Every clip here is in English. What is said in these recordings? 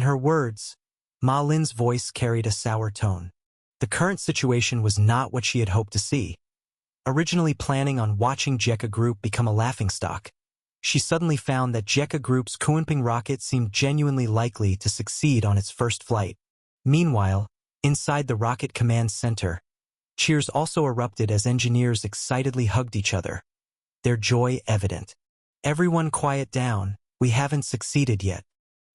In her words, Ma Lin's voice carried a sour tone. The current situation was not what she had hoped to see. Originally planning on watching JECA Group become a laughingstock, she suddenly found that JECA Group's Kunping rocket seemed genuinely likely to succeed on its first flight. Meanwhile, inside the Rocket Command Center, cheers also erupted as engineers excitedly hugged each other, their joy evident. "Everyone quiet down, we haven't succeeded yet."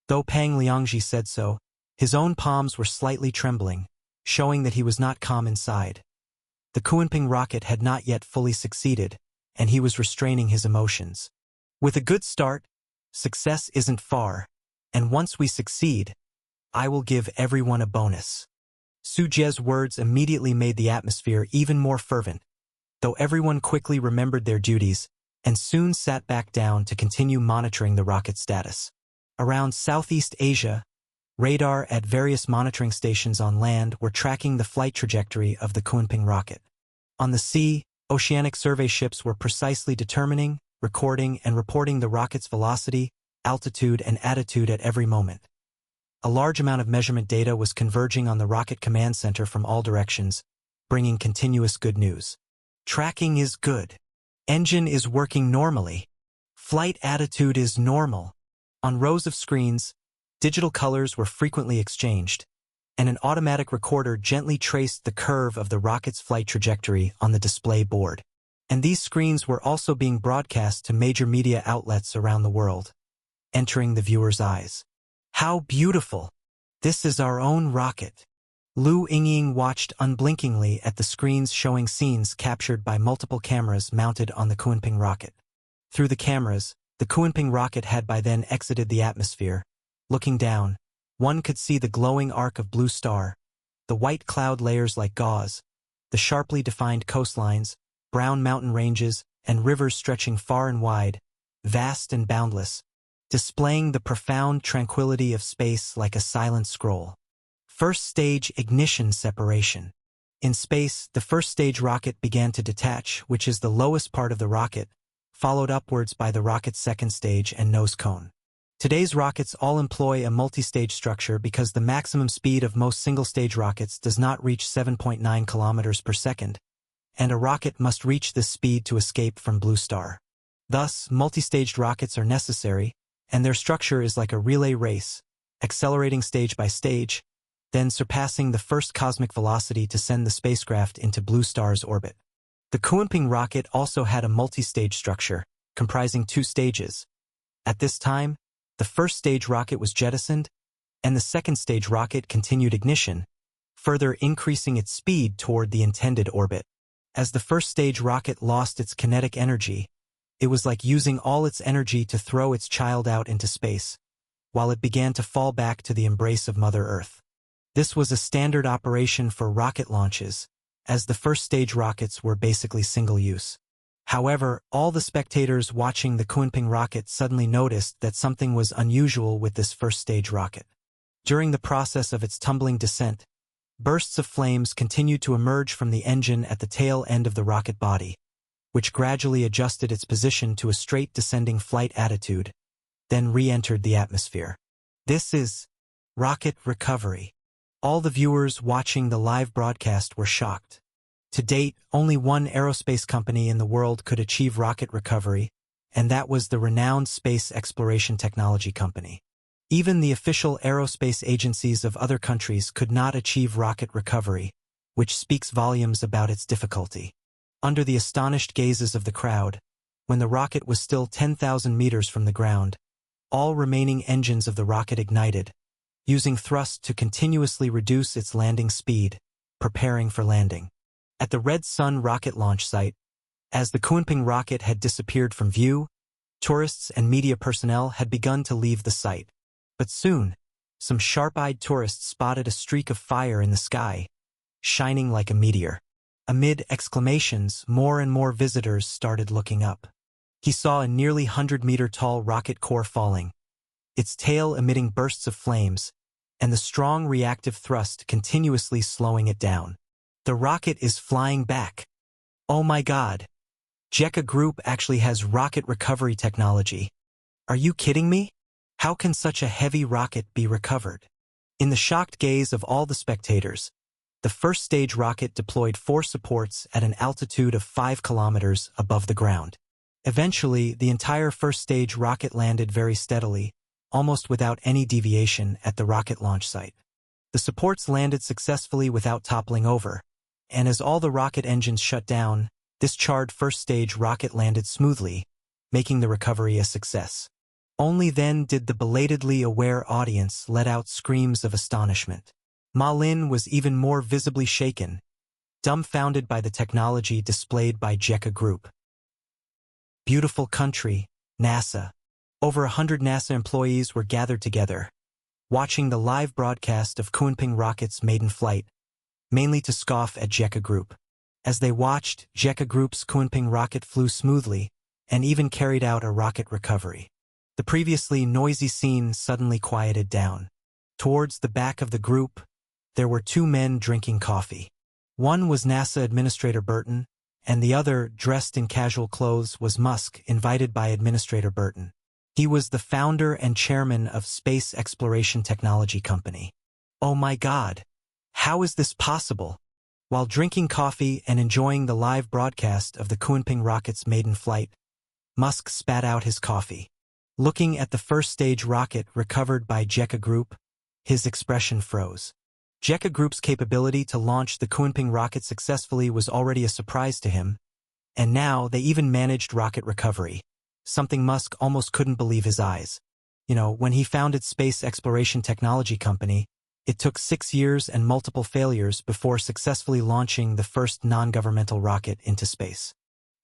Though Pang Liangji said so, his own palms were slightly trembling, showing that he was not calm inside. The Kunping rocket had not yet fully succeeded, and he was restraining his emotions. "With a good start, success isn't far, and once we succeed, I will give everyone a bonus." Su Jie's words immediately made the atmosphere even more fervent, though everyone quickly remembered their duties and soon sat back down to continue monitoring the rocket status. Around Southeast Asia, radar at various monitoring stations on land were tracking the flight trajectory of the Kunping rocket. On the sea, oceanic survey ships were precisely determining, recording, and reporting the rocket's velocity, altitude, and attitude at every moment. A large amount of measurement data was converging on the Rocket Command Center from all directions, bringing continuous good news. Tracking is good. Engine is working normally. Flight attitude is normal. On rows of screens, digital colors were frequently exchanged, and an automatic recorder gently traced the curve of the rocket's flight trajectory on the display board. And these screens were also being broadcast to major media outlets around the world, entering the viewer's eyes. "How beautiful! This is our own rocket." Lu Yingying watched unblinkingly at the screens showing scenes captured by multiple cameras mounted on the Kunping rocket. Through the cameras, the Kunping rocket had by then exited the atmosphere. Looking down, one could see the glowing arc of Blue Star, the white cloud layers like gauze, the sharply defined coastlines, brown mountain ranges, and rivers stretching far and wide, vast and boundless, displaying the profound tranquility of space like a silent scroll. First stage ignition separation. In space, the first stage rocket began to detach, which is the lowest part of the rocket, followed upwards by the rocket's second stage and nose cone. Today's rockets all employ a multi-stage structure because the maximum speed of most single-stage rockets does not reach 7.9 kilometers per second, and a rocket must reach this speed to escape from Blue Star. Thus, multi-staged rockets are necessary, and their structure is like a relay race, accelerating stage by stage, then surpassing the first cosmic velocity to send the spacecraft into Blue Star's orbit. The Kunping rocket also had a multi-stage structure, comprising 2 stages. At this time, the first stage rocket was jettisoned, and the second stage rocket continued ignition, further increasing its speed toward the intended orbit. As the first stage rocket lost its kinetic energy, it was like using all its energy to throw its child out into space, while it began to fall back to the embrace of Mother Earth. This was a standard operation for rocket launches, as the first stage rockets were basically single-use. However, all the spectators watching the Kunping rocket suddenly noticed that something was unusual with this first stage rocket. During the process of its tumbling descent, bursts of flames continued to emerge from the engine at the tail end of the rocket body, which gradually adjusted its position to a straight descending flight attitude, then re-entered the atmosphere. This is rocket recovery. All the viewers watching the live broadcast were shocked. To date, only one aerospace company in the world could achieve rocket recovery, and that was the renowned Space Exploration Technology Company. Even the official aerospace agencies of other countries could not achieve rocket recovery, which speaks volumes about its difficulty. Under the astonished gazes of the crowd, when the rocket was still 10,000 meters from the ground, all remaining engines of the rocket ignited, using thrust to continuously reduce its landing speed, preparing for landing. At the Red Sun rocket launch site, as the Kunping rocket had disappeared from view, tourists and media personnel had begun to leave the site. But soon, some sharp-eyed tourists spotted a streak of fire in the sky, shining like a meteor. Amid exclamations, more and more visitors started looking up. He saw a nearly 100-meter-tall rocket core falling, its tail emitting bursts of flames, and the strong reactive thrust continuously slowing it down. The rocket is flying back. Oh my God! JECA Group actually has rocket recovery technology. Are you kidding me? How can such a heavy rocket be recovered? In the shocked gaze of all the spectators, the first stage rocket deployed 4 supports at an altitude of 5 kilometers above the ground. Eventually, the entire first stage rocket landed very steadily, almost without any deviation at the rocket launch site. The supports landed successfully without toppling over, and as all the rocket engines shut down, this charred first stage rocket landed smoothly, making the recovery a success. Only then did the belatedly aware audience let out screams of astonishment. Ma Lin was even more visibly shaken, dumbfounded by the technology displayed by JECA Group. Beautiful country, NASA. Over 100 NASA employees were gathered together, watching the live broadcast of Kunping rocket's maiden flight, mainly to scoff at JECA Group. As they watched, JECA Group's Kunping rocket flew smoothly and even carried out a rocket recovery. The previously noisy scene suddenly quieted down. Towards the back of the group, there were 2 men drinking coffee. One was NASA Administrator Burton, and the other, dressed in casual clothes, was Musk, invited by Administrator Burton. He was the founder and chairman of Space Exploration Technology Company. Oh my God! How is this possible? While drinking coffee and enjoying the live broadcast of the Kunping rocket's maiden flight, Musk spat out his coffee. Looking at the first stage rocket recovered by JECA Group, his expression froze. JECA Group's capability to launch the Kunping rocket successfully was already a surprise to him, and now they even managed rocket recovery, something Musk almost couldn't believe his eyes. When he founded Space Exploration Technology Company, it took 6 years and multiple failures before successfully launching the first non-governmental rocket into space.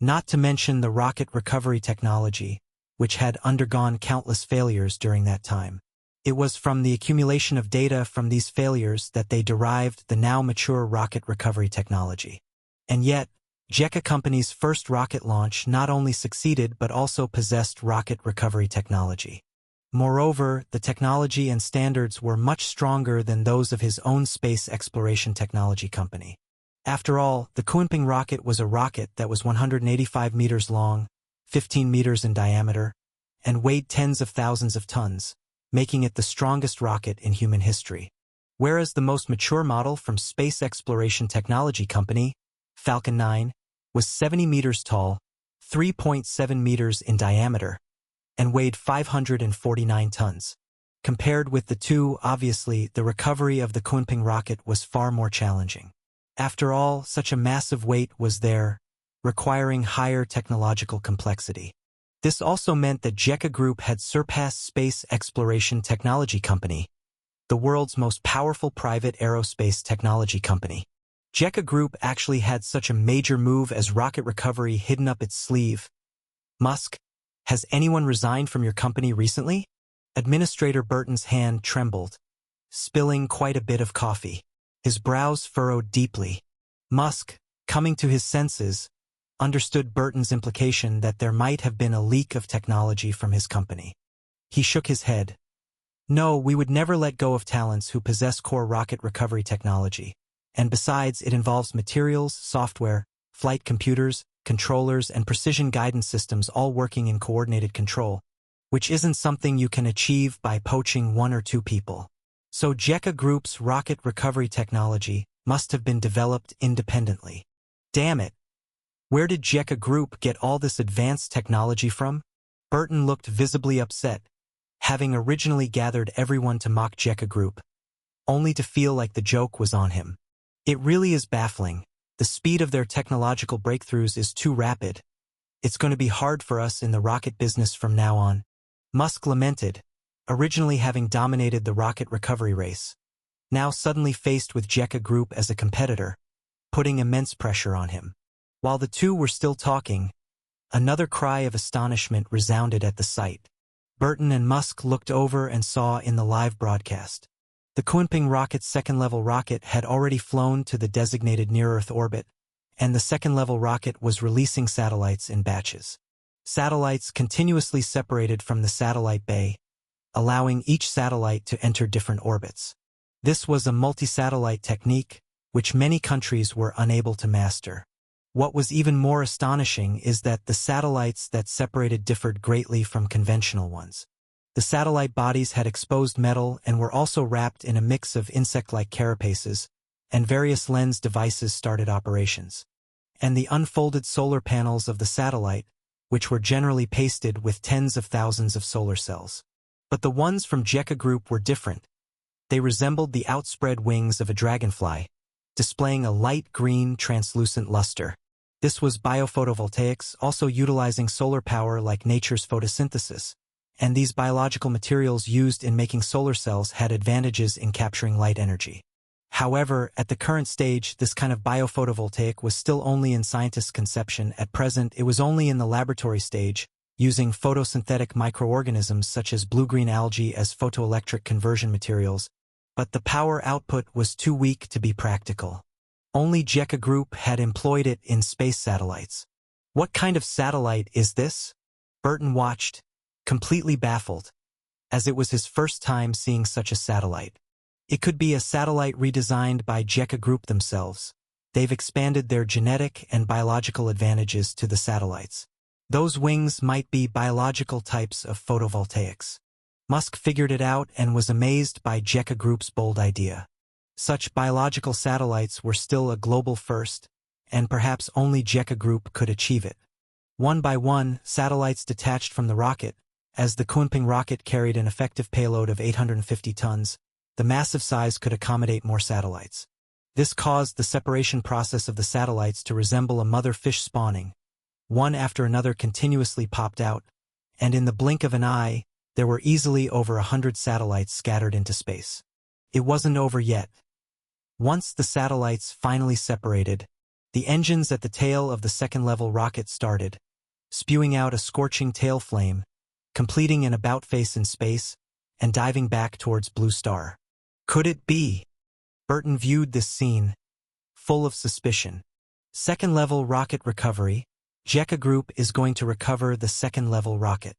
Not to mention the rocket recovery technology, which had undergone countless failures during that time. It was from the accumulation of data from these failures that they derived the now mature rocket recovery technology. And yet, JECA Company's first rocket launch not only succeeded but also possessed rocket recovery technology. Moreover, the technology and standards were much stronger than those of his own Space Exploration Technology Company. After all, the Kunping rocket was a rocket that was 185 meters long, 15 meters in diameter, and weighed tens of thousands of tons, making it the strongest rocket in human history. Whereas the most mature model from Space Exploration Technology Company, Falcon 9, was 70 meters tall, 3.7 meters in diameter, and weighed 549 tons. Compared with the two, obviously, the recovery of the Kunping rocket was far more challenging. After all, such a massive weight was there, requiring higher technological complexity. This also meant that JECA Group had surpassed Space Exploration Technology Company, the world's most powerful private aerospace technology company. JECA Group actually had such a major move as rocket recovery hidden up its sleeve. Musk, has anyone resigned from your company recently? Administrator Burton's hand trembled, spilling quite a bit of coffee. His brows furrowed deeply. Musk, coming to his senses, understood Burton's implication that there might have been a leak of technology from his company. He shook his head. No, we would never let go of talents who possess core rocket recovery technology. And besides, it involves materials, software, flight computers, controllers, and precision guidance systems all working in coordinated control, which isn't something you can achieve by poaching 1 or 2 people. So JECA Group's rocket recovery technology must have been developed independently. Damn it! Where did JECA Group get all this advanced technology from? Burton looked visibly upset, having originally gathered everyone to mock JECA Group, only to feel like the joke was on him. It really is baffling. The speed of their technological breakthroughs is too rapid. It's going to be hard for us in the rocket business from now on. Musk lamented, originally having dominated the rocket recovery race, now suddenly faced with JECA Group as a competitor, putting immense pressure on him. While the two were still talking, another cry of astonishment resounded at the sight. Burton and Musk looked over and saw in the live broadcast. The Kunping rocket's second-level rocket had already flown to the designated near-Earth orbit, and the second-level rocket was releasing satellites in batches. Satellites continuously separated from the satellite bay, allowing each satellite to enter different orbits. This was a multi-satellite technique, which many countries were unable to master. What was even more astonishing is that the satellites that separated differed greatly from conventional ones. The satellite bodies had exposed metal and were also wrapped in a mix of insect-like carapaces, and various lens devices started operations. And the unfolded solar panels of the satellite, which were generally pasted with tens of thousands of solar cells. But the ones from JECA Group were different. They resembled the outspread wings of a dragonfly, displaying a light green, translucent luster. This was biophotovoltaics, also utilizing solar power like nature's photosynthesis. And these biological materials used in making solar cells had advantages in capturing light energy. However, at the current stage, this kind of biophotovoltaic was still only in scientists' conception. At present, it was only in the laboratory stage, using photosynthetic microorganisms such as blue-green algae as photoelectric conversion materials, but the power output was too weak to be practical. Only JECA Group had employed it in space satellites. What kind of satellite is this? Burton watched, completely baffled, as it was his first time seeing such a satellite. It could be a satellite redesigned by JECA Group themselves. They've expanded their genetic and biological advantages to the satellites. Those wings might be biological types of photovoltaics. Musk figured it out and was amazed by JECA Group's bold idea. Such biological satellites were still a global first, and perhaps only JECA Group could achieve it. One by one, satellites detached from the rocket, as the Kunping rocket carried an effective payload of 850 tons, the massive size could accommodate more satellites. This caused the separation process of the satellites to resemble a mother fish spawning. One after another continuously popped out, and in the blink of an eye, there were easily over 100 satellites scattered into space. It wasn't over yet. Once the satellites finally separated, the engines at the tail of the second-level rocket started, spewing out a scorching tail flame, completing an about-face in space, and diving back towards Blue Star. Could it be? Burton viewed this scene, full of suspicion. Second-level rocket recovery. JECA Group is going to recover the second-level rocket.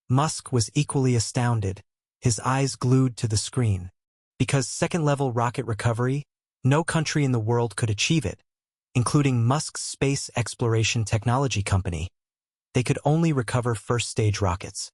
Musk was equally astounded, his eyes glued to the screen. Because second-level rocket recovery, no country in the world could achieve it, including Musk's space exploration technology company. They could only recover first-stage rockets.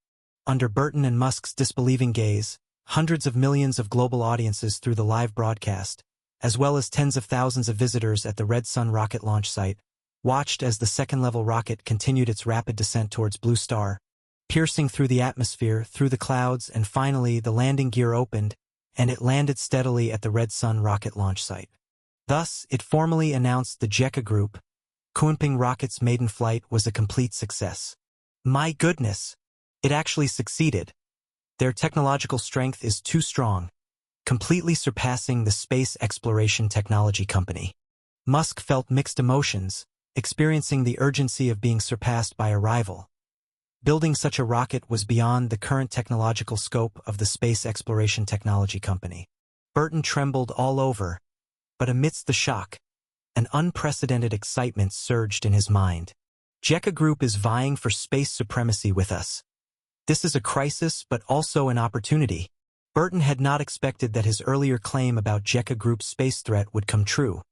Under Burton and Musk's disbelieving gaze, hundreds of millions of global audiences through the live broadcast, as well as tens of thousands of visitors at the Red Sun rocket launch site, watched as the second-level rocket continued its rapid descent towards Blue Star, piercing through the atmosphere, through the clouds, and finally the landing gear opened, and it landed steadily at the Red Sun rocket launch site. Thus, it formally announced the JECA Group, Kunping rocket's maiden flight was a complete success. My goodness! It actually succeeded. Their technological strength is too strong, completely surpassing the space exploration technology company. Musk felt mixed emotions, experiencing the urgency of being surpassed by a rival. Building such a rocket was beyond the current technological scope of the space exploration technology company. Burton trembled all over, but amidst the shock, an unprecedented excitement surged in his mind. JECA Group is vying for space supremacy with us. This is a crisis but also an opportunity. Burton had not expected that his earlier claim about JECA Group's space threat would come true.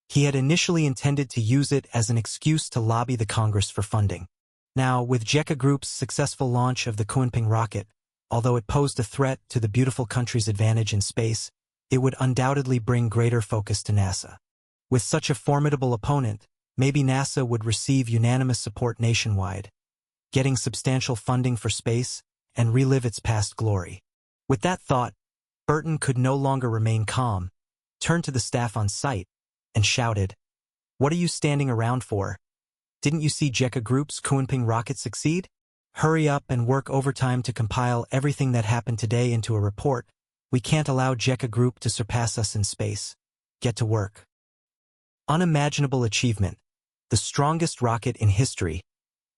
He had initially intended to use it as an excuse to lobby the Congress for funding. Now, with JECA Group's successful launch of the Kunping rocket, although it posed a threat to the beautiful country's advantage in space, it would undoubtedly bring greater focus to NASA. With such a formidable opponent, maybe NASA would receive unanimous support nationwide, getting substantial funding for space and relive its past glory. With that thought, Burton could no longer remain calm, turned to the staff on site, and shouted, "What are you standing around for? Didn't you see JECA Group's Kunping rocket succeed? Hurry up and work overtime to compile everything that happened today into a report. We can't allow JECA Group to surpass us in space. Get to work." Unimaginable achievement. The strongest rocket in history.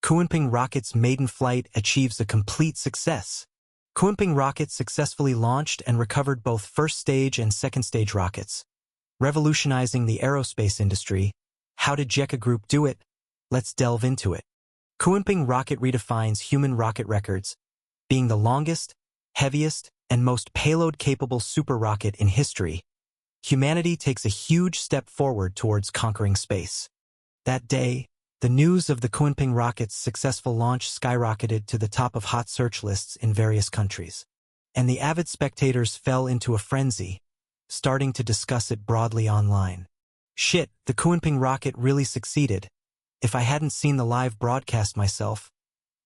Kunping rocket's maiden flight achieves a complete success. Kunping rocket successfully launched and recovered both first-stage and second-stage rockets, revolutionizing the aerospace industry. How did JECA Group do it? Let's delve into it. Kunping rocket redefines human rocket records, being the longest, heaviest, and most payload-capable super rocket in history. Humanity takes a huge step forward towards conquering space. That day, The news of the Kunping rocket's successful launch skyrocketed to the top of hot search lists in various countries. And the avid spectators fell into a frenzy, starting to discuss it broadly online. Shit, the Kunping rocket really succeeded. If I hadn't seen the live broadcast myself,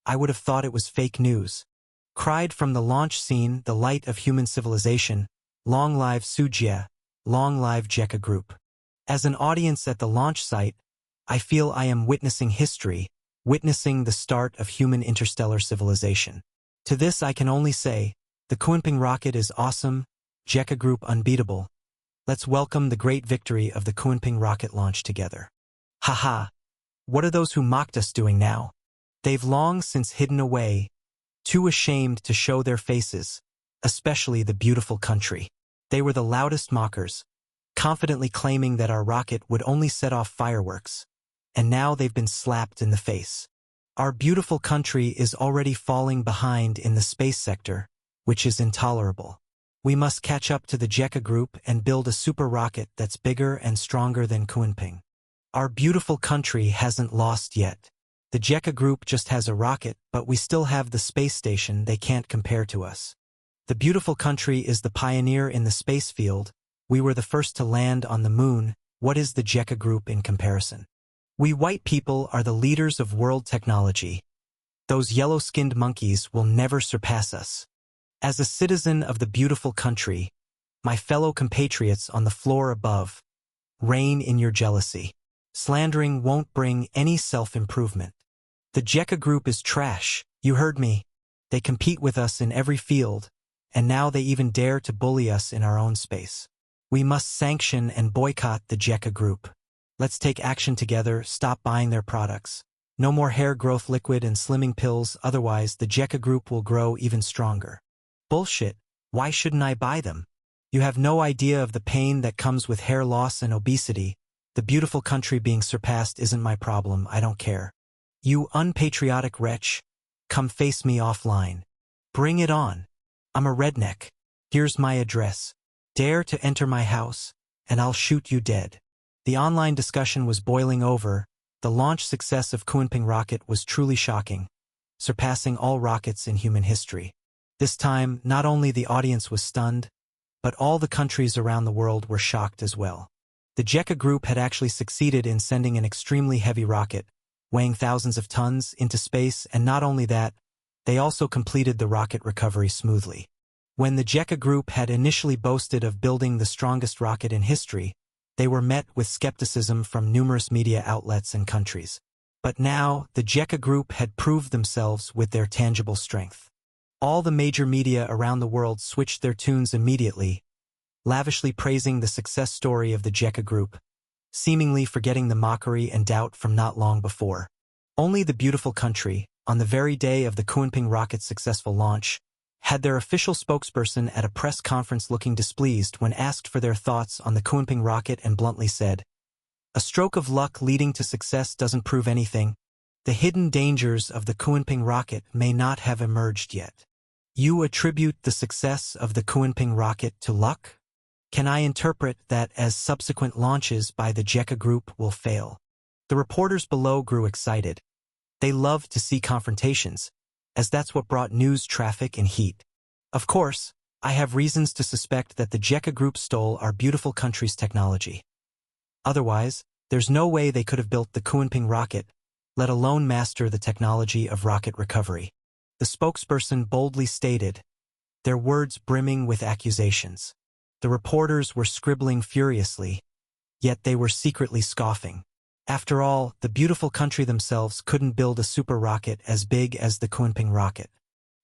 I would have thought it was fake news. Cried from the launch scene the light of human civilization, long live Sujia, long live JECA Group. As an audience at the launch site, I feel I am witnessing history, witnessing the start of human interstellar civilization. To this I can only say, the Kunping rocket is awesome, JECA Group unbeatable. Let's welcome the great victory of the Kunping rocket launch together. Haha. What are those who mocked us doing now? They've long since hidden away, too ashamed to show their faces, especially the beautiful country. They were the loudest mockers, confidently claiming that our rocket would only set off fireworks. And now they've been slapped in the face. Our beautiful country is already falling behind in the space sector, which is intolerable. We must catch up to the JECA Group and build a super rocket that's bigger and stronger than Kunping. Our beautiful country hasn't lost yet. The JECA Group just has a rocket, but we still have the space station they can't compare to us. The beautiful country is the pioneer in the space field. We were the first to land on the moon. What is the JECA Group in comparison? We white people are the leaders of world technology. Those yellow-skinned monkeys will never surpass us. As a citizen of the beautiful country, my fellow compatriots on the floor above, reign in your jealousy. Slandering won't bring any self-improvement. The JECA Group is trash, you heard me. They compete with us in every field, and now they even dare to bully us in our own space. We must sanction and boycott the JECA Group. Let's take action together, stop buying their products. No more hair growth liquid and slimming pills, otherwise the JECA Group will grow even stronger. Bullshit, why shouldn't I buy them? You have no idea of the pain that comes with hair loss and obesity. The beautiful country being surpassed isn't my problem, I don't care. You unpatriotic wretch, come face me offline. Bring it on. I'm a redneck. Here's my address. Dare to enter my house, and I'll shoot you dead. The online discussion was boiling over. The launch success of Kunping rocket was truly shocking, surpassing all rockets in human history. This time, not only the audience was stunned, but all the countries around the world were shocked as well. The JECA Group had actually succeeded in sending an extremely heavy rocket, weighing thousands of tons, into space, and not only that, they also completed the rocket recovery smoothly. When the JECA Group had initially boasted of building the strongest rocket in history, they were met with skepticism from numerous media outlets and countries. But now, the JECA Group had proved themselves with their tangible strength. All the major media around the world switched their tunes immediately, lavishly praising the success story of the JECA Group, seemingly forgetting the mockery and doubt from not long before. Only the beautiful country, on the very day of the Kunping rocket's successful launch, had their official spokesperson at a press conference looking displeased when asked for their thoughts on the Kunping rocket and bluntly said, "A stroke of luck leading to success doesn't prove anything. The hidden dangers of the Kunping rocket may not have emerged yet." You attribute the success of the Kunping rocket to luck? Can I interpret that as subsequent launches by the JECA Group will fail? The reporters below grew excited. They loved to see confrontations, as that's what brought news traffic and heat. Of course, I have reasons to suspect that the JECA Group stole our beautiful country's technology. Otherwise, there's no way they could have built the Kunping rocket, let alone master the technology of rocket recovery. The spokesperson boldly stated, their words brimming with accusations. The reporters were scribbling furiously, yet they were secretly scoffing. After all, the beautiful country themselves couldn't build a super rocket as big as the Kunping rocket.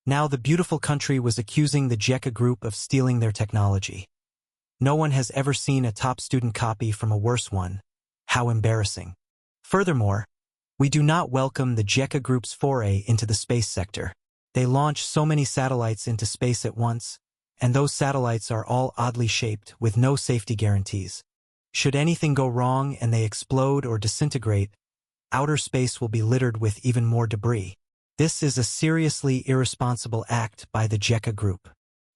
Now the beautiful country was accusing the JECA Group of stealing their technology. No one has ever seen a top student copy from a worse one. How embarrassing. Furthermore, we do not welcome the JECA Group's foray into the space sector. They launch so many satellites into space at once, and those satellites are all oddly shaped with no safety guarantees. Should anything go wrong and they explode or disintegrate, outer space will be littered with even more debris. This is a seriously irresponsible act by the JECA Group.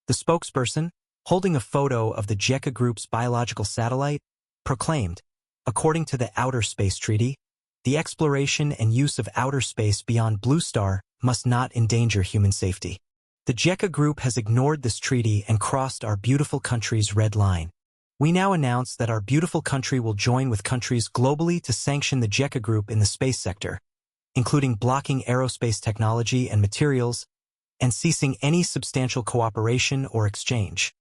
The spokesperson, holding a photo of the JECA Group's biological satellite, proclaimed, according to the Outer Space Treaty, The exploration and use of outer space beyond Blue Star must not endanger human safety. The JECA Group has ignored this treaty and crossed our beautiful country's red line. We now announce that our beautiful country will join with countries globally to sanction the JECA Group in the space sector, including blocking aerospace technology and materials, and ceasing any substantial cooperation or exchange.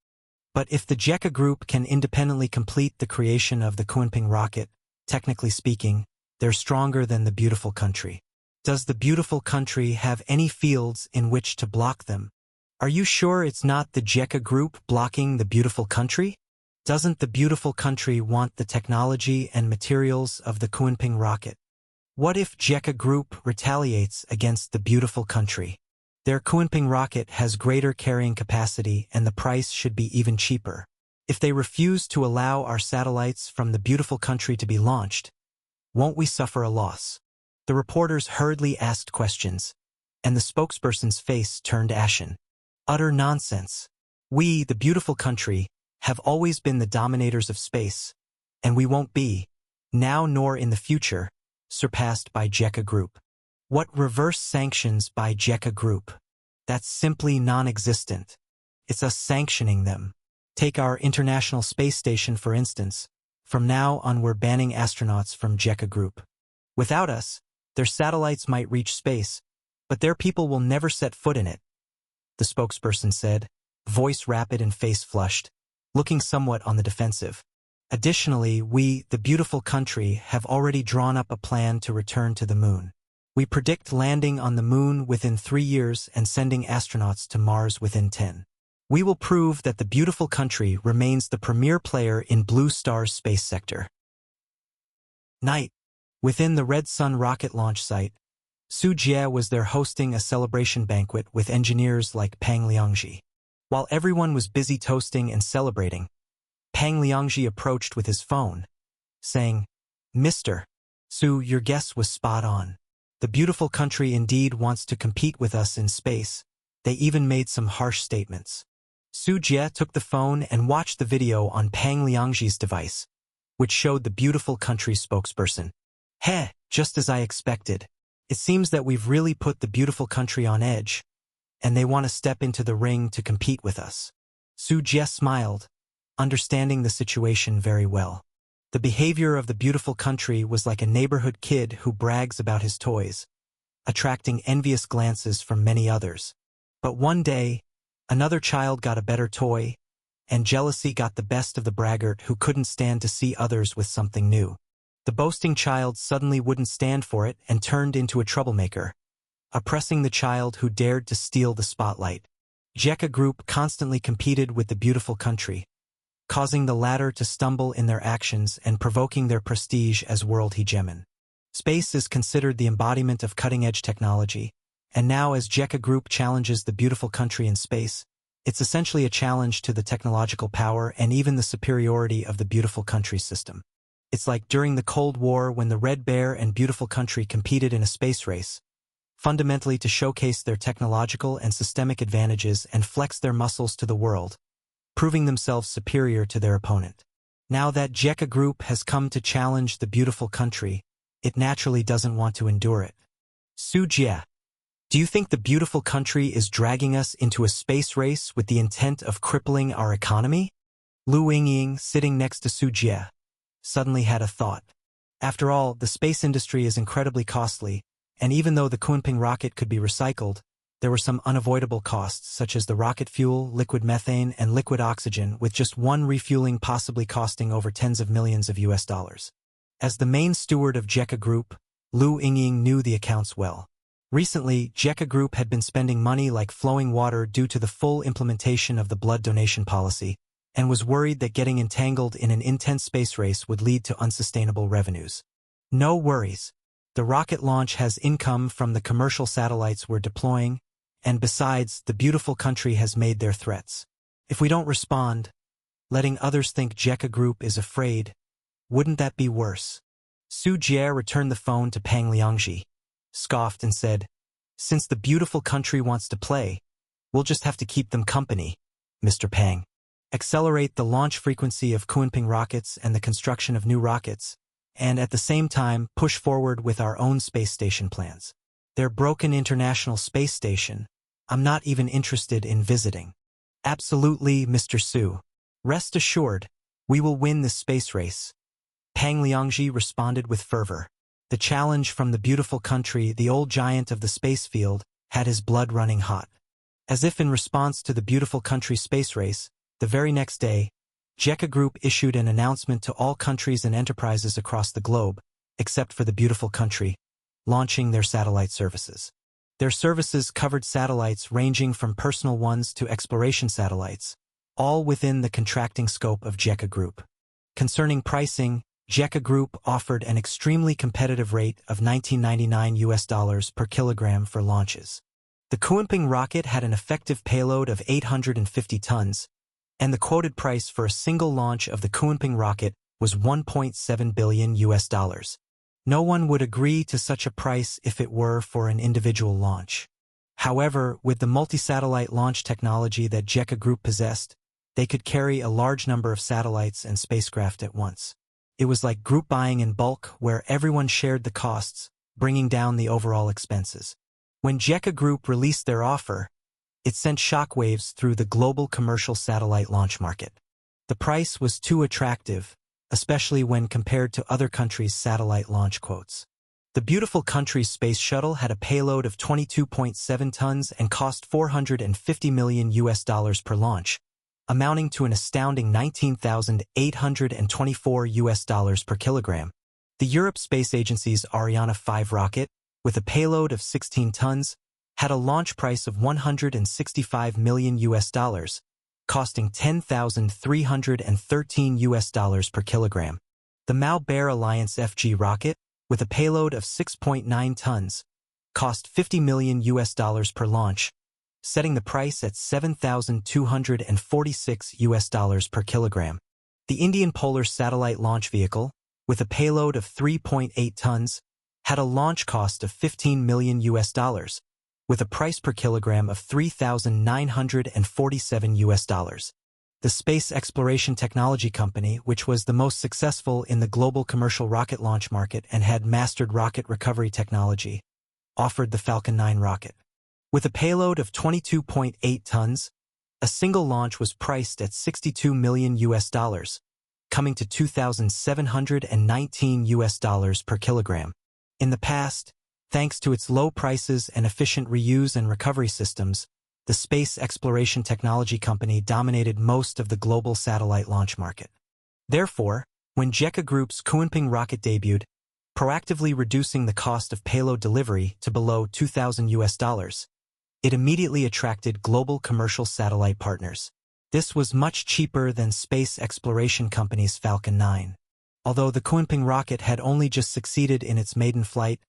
But if the JECA Group can independently complete the creation of the Kunping rocket, technically speaking, they're stronger than the beautiful country. Does the beautiful country have any fields in which to block them? Are you sure it's not the JECA Group blocking the beautiful country? Doesn't the beautiful country want the technology and materials of the Kunping rocket? What if JECA Group retaliates against the beautiful country? Their Kunping rocket has greater carrying capacity and the price should be even cheaper. If they refuse to allow our satellites from the beautiful country to be launched, won't we suffer a loss? The reporters hurriedly asked questions, and the spokesperson's face turned ashen. Utter nonsense. We, the beautiful country, have always been the dominators of space, and we won't be, now nor in the future, surpassed by JECA Group. What reverse sanctions by JECA Group? That's simply non-existent. It's us sanctioning them. Take our International Space Station, for instance. From now on, we're banning astronauts from JECA Group. Without us, their satellites might reach space, but their people will never set foot in it, the spokesperson said, voice rapid and face flushed, looking somewhat on the defensive. Additionally, we, the beautiful country, have already drawn up a plan to return to the moon. We predict landing on the moon within 3 years and sending astronauts to Mars within 10. We will prove that the beautiful country remains the premier player in Blue Star's space sector. Night. Within the Red Sun rocket launch site, Su Jie was there hosting a celebration banquet with engineers like Pang Liangji. While everyone was busy toasting and celebrating, Pang Liangji approached with his phone, saying, "Mr. Su, your guess was spot on. The beautiful country indeed wants to compete with us in space. They even made some harsh statements." Su Jie took the phone and watched the video on Pang Liangji's device, which showed the beautiful country's spokesperson. "Heh, just as I expected. It seems that we've really put the beautiful country on edge, and they want to step into the ring to compete with us." Su Jie smiled, understanding the situation very well. The behavior of the beautiful country was like a neighborhood kid who brags about his toys, attracting envious glances from many others. But one day, another child got a better toy, and jealousy got the best of the braggart who couldn't stand to see others with something new. The boasting child suddenly wouldn't stand for it and turned into a troublemaker, oppressing the child who dared to steal the spotlight. JECA Group constantly competed with the beautiful country, causing the latter to stumble in their actions and provoking their prestige as world hegemon. Space is considered the embodiment of cutting-edge technology, and now as JECA Group challenges the beautiful country in space, it's essentially a challenge to the technological power and even the superiority of the beautiful country system. It's like during the Cold War when the Red Bear and beautiful country competed in a space race, fundamentally to showcase their technological and systemic advantages and flex their muscles to the world, proving themselves superior to their opponent. Now that JECA Group has come to challenge the beautiful country, it naturally doesn't want to endure it. Su Jie, do you think the beautiful country is dragging us into a space race with the intent of crippling our economy? Lu Yingying, sitting next to Su Jie, suddenly had a thought. After all, the space industry is incredibly costly, and even though the Kunping rocket could be recycled, there were some unavoidable costs such as the rocket fuel, liquid methane, and liquid oxygen, with just one refueling possibly costing over tens of millions of US dollars. As the main steward of JECA Group, Lu Yingying knew the accounts well. Recently, JECA Group had been spending money like flowing water due to the full implementation of the blood donation policy, and was worried that getting entangled in an intense space race would lead to unsustainable revenues. No worries. The rocket launch has income from the commercial satellites we're deploying, and besides, the beautiful country has made their threats. If we don't respond, letting others think JECA Group is afraid, wouldn't that be worse? Su Jie returned the phone to Pang Liangji, scoffed and said, "Since the beautiful country wants to play, we'll just have to keep them company, Mr. Pang. Accelerate the launch frequency of Kunping rockets and the construction of new rockets, and at the same time push forward with our own space station plans. Their broken International Space Station, I'm not even interested in visiting. Absolutely, Mr. Su. Rest assured, we will win this space race. Pang Liangji responded with fervor. The challenge from the beautiful country, the old giant of the space field, had his blood running hot. As if in response to the beautiful country space race, the very next day, JECA Group issued an announcement to all countries and enterprises across the globe, except for the beautiful country, launching their satellite services. Their services covered satellites ranging from personal ones to exploration satellites, all within the contracting scope of JECA Group. Concerning pricing, JECA Group offered an extremely competitive rate of $19.99 per kilogram for launches. The Kunping rocket had an effective payload of 850 tons, and the quoted price for a single launch of the Kunping rocket was $1.7 billion. No one would agree to such a price if it were for an individual launch. However, with the multi-satellite launch technology that JECA Group possessed, they could carry a large number of satellites and spacecraft at once. It was like group buying in bulk where everyone shared the costs, bringing down the overall expenses. When JECA Group released their offer, it sent shockwaves through the global commercial satellite launch market. The price was too attractive, especially when compared to other countries' satellite launch quotes. The beautiful country's space shuttle had a payload of 22.7 tons and cost $450 million per launch, amounting to an astounding $19,824 per kilogram. The Europe Space Agency's Ariane 5 rocket, with a payload of 16 tons, had a launch price of $165 million, costing $10,313 per kilogram. The Mao Bear Alliance FG rocket, with a payload of 6.9 tons, cost $50 million per launch, setting the price at $7,246 per kilogram. The Indian Polar Satellite Launch Vehicle, with a payload of 3.8 tons, had a launch cost of $15 million, with a price per kilogram of $3,947. The Space Exploration Technology Company, which was the most successful in the global commercial rocket launch market and had mastered rocket recovery technology, offered the Falcon 9 rocket. With a payload of 22.8 tons, a single launch was priced at $62 million, coming to $2,719 per kilogram. In the past, thanks to its low prices and efficient reuse and recovery systems, the Space Exploration Technology Company dominated most of the global satellite launch market. Therefore, when JECA Group's Kunping rocket debuted, proactively reducing the cost of payload delivery to below $2,000, it immediately attracted global commercial satellite partners. This was much cheaper than Space Exploration Company's Falcon 9. Although the Kunping rocket had only just succeeded in its maiden flight,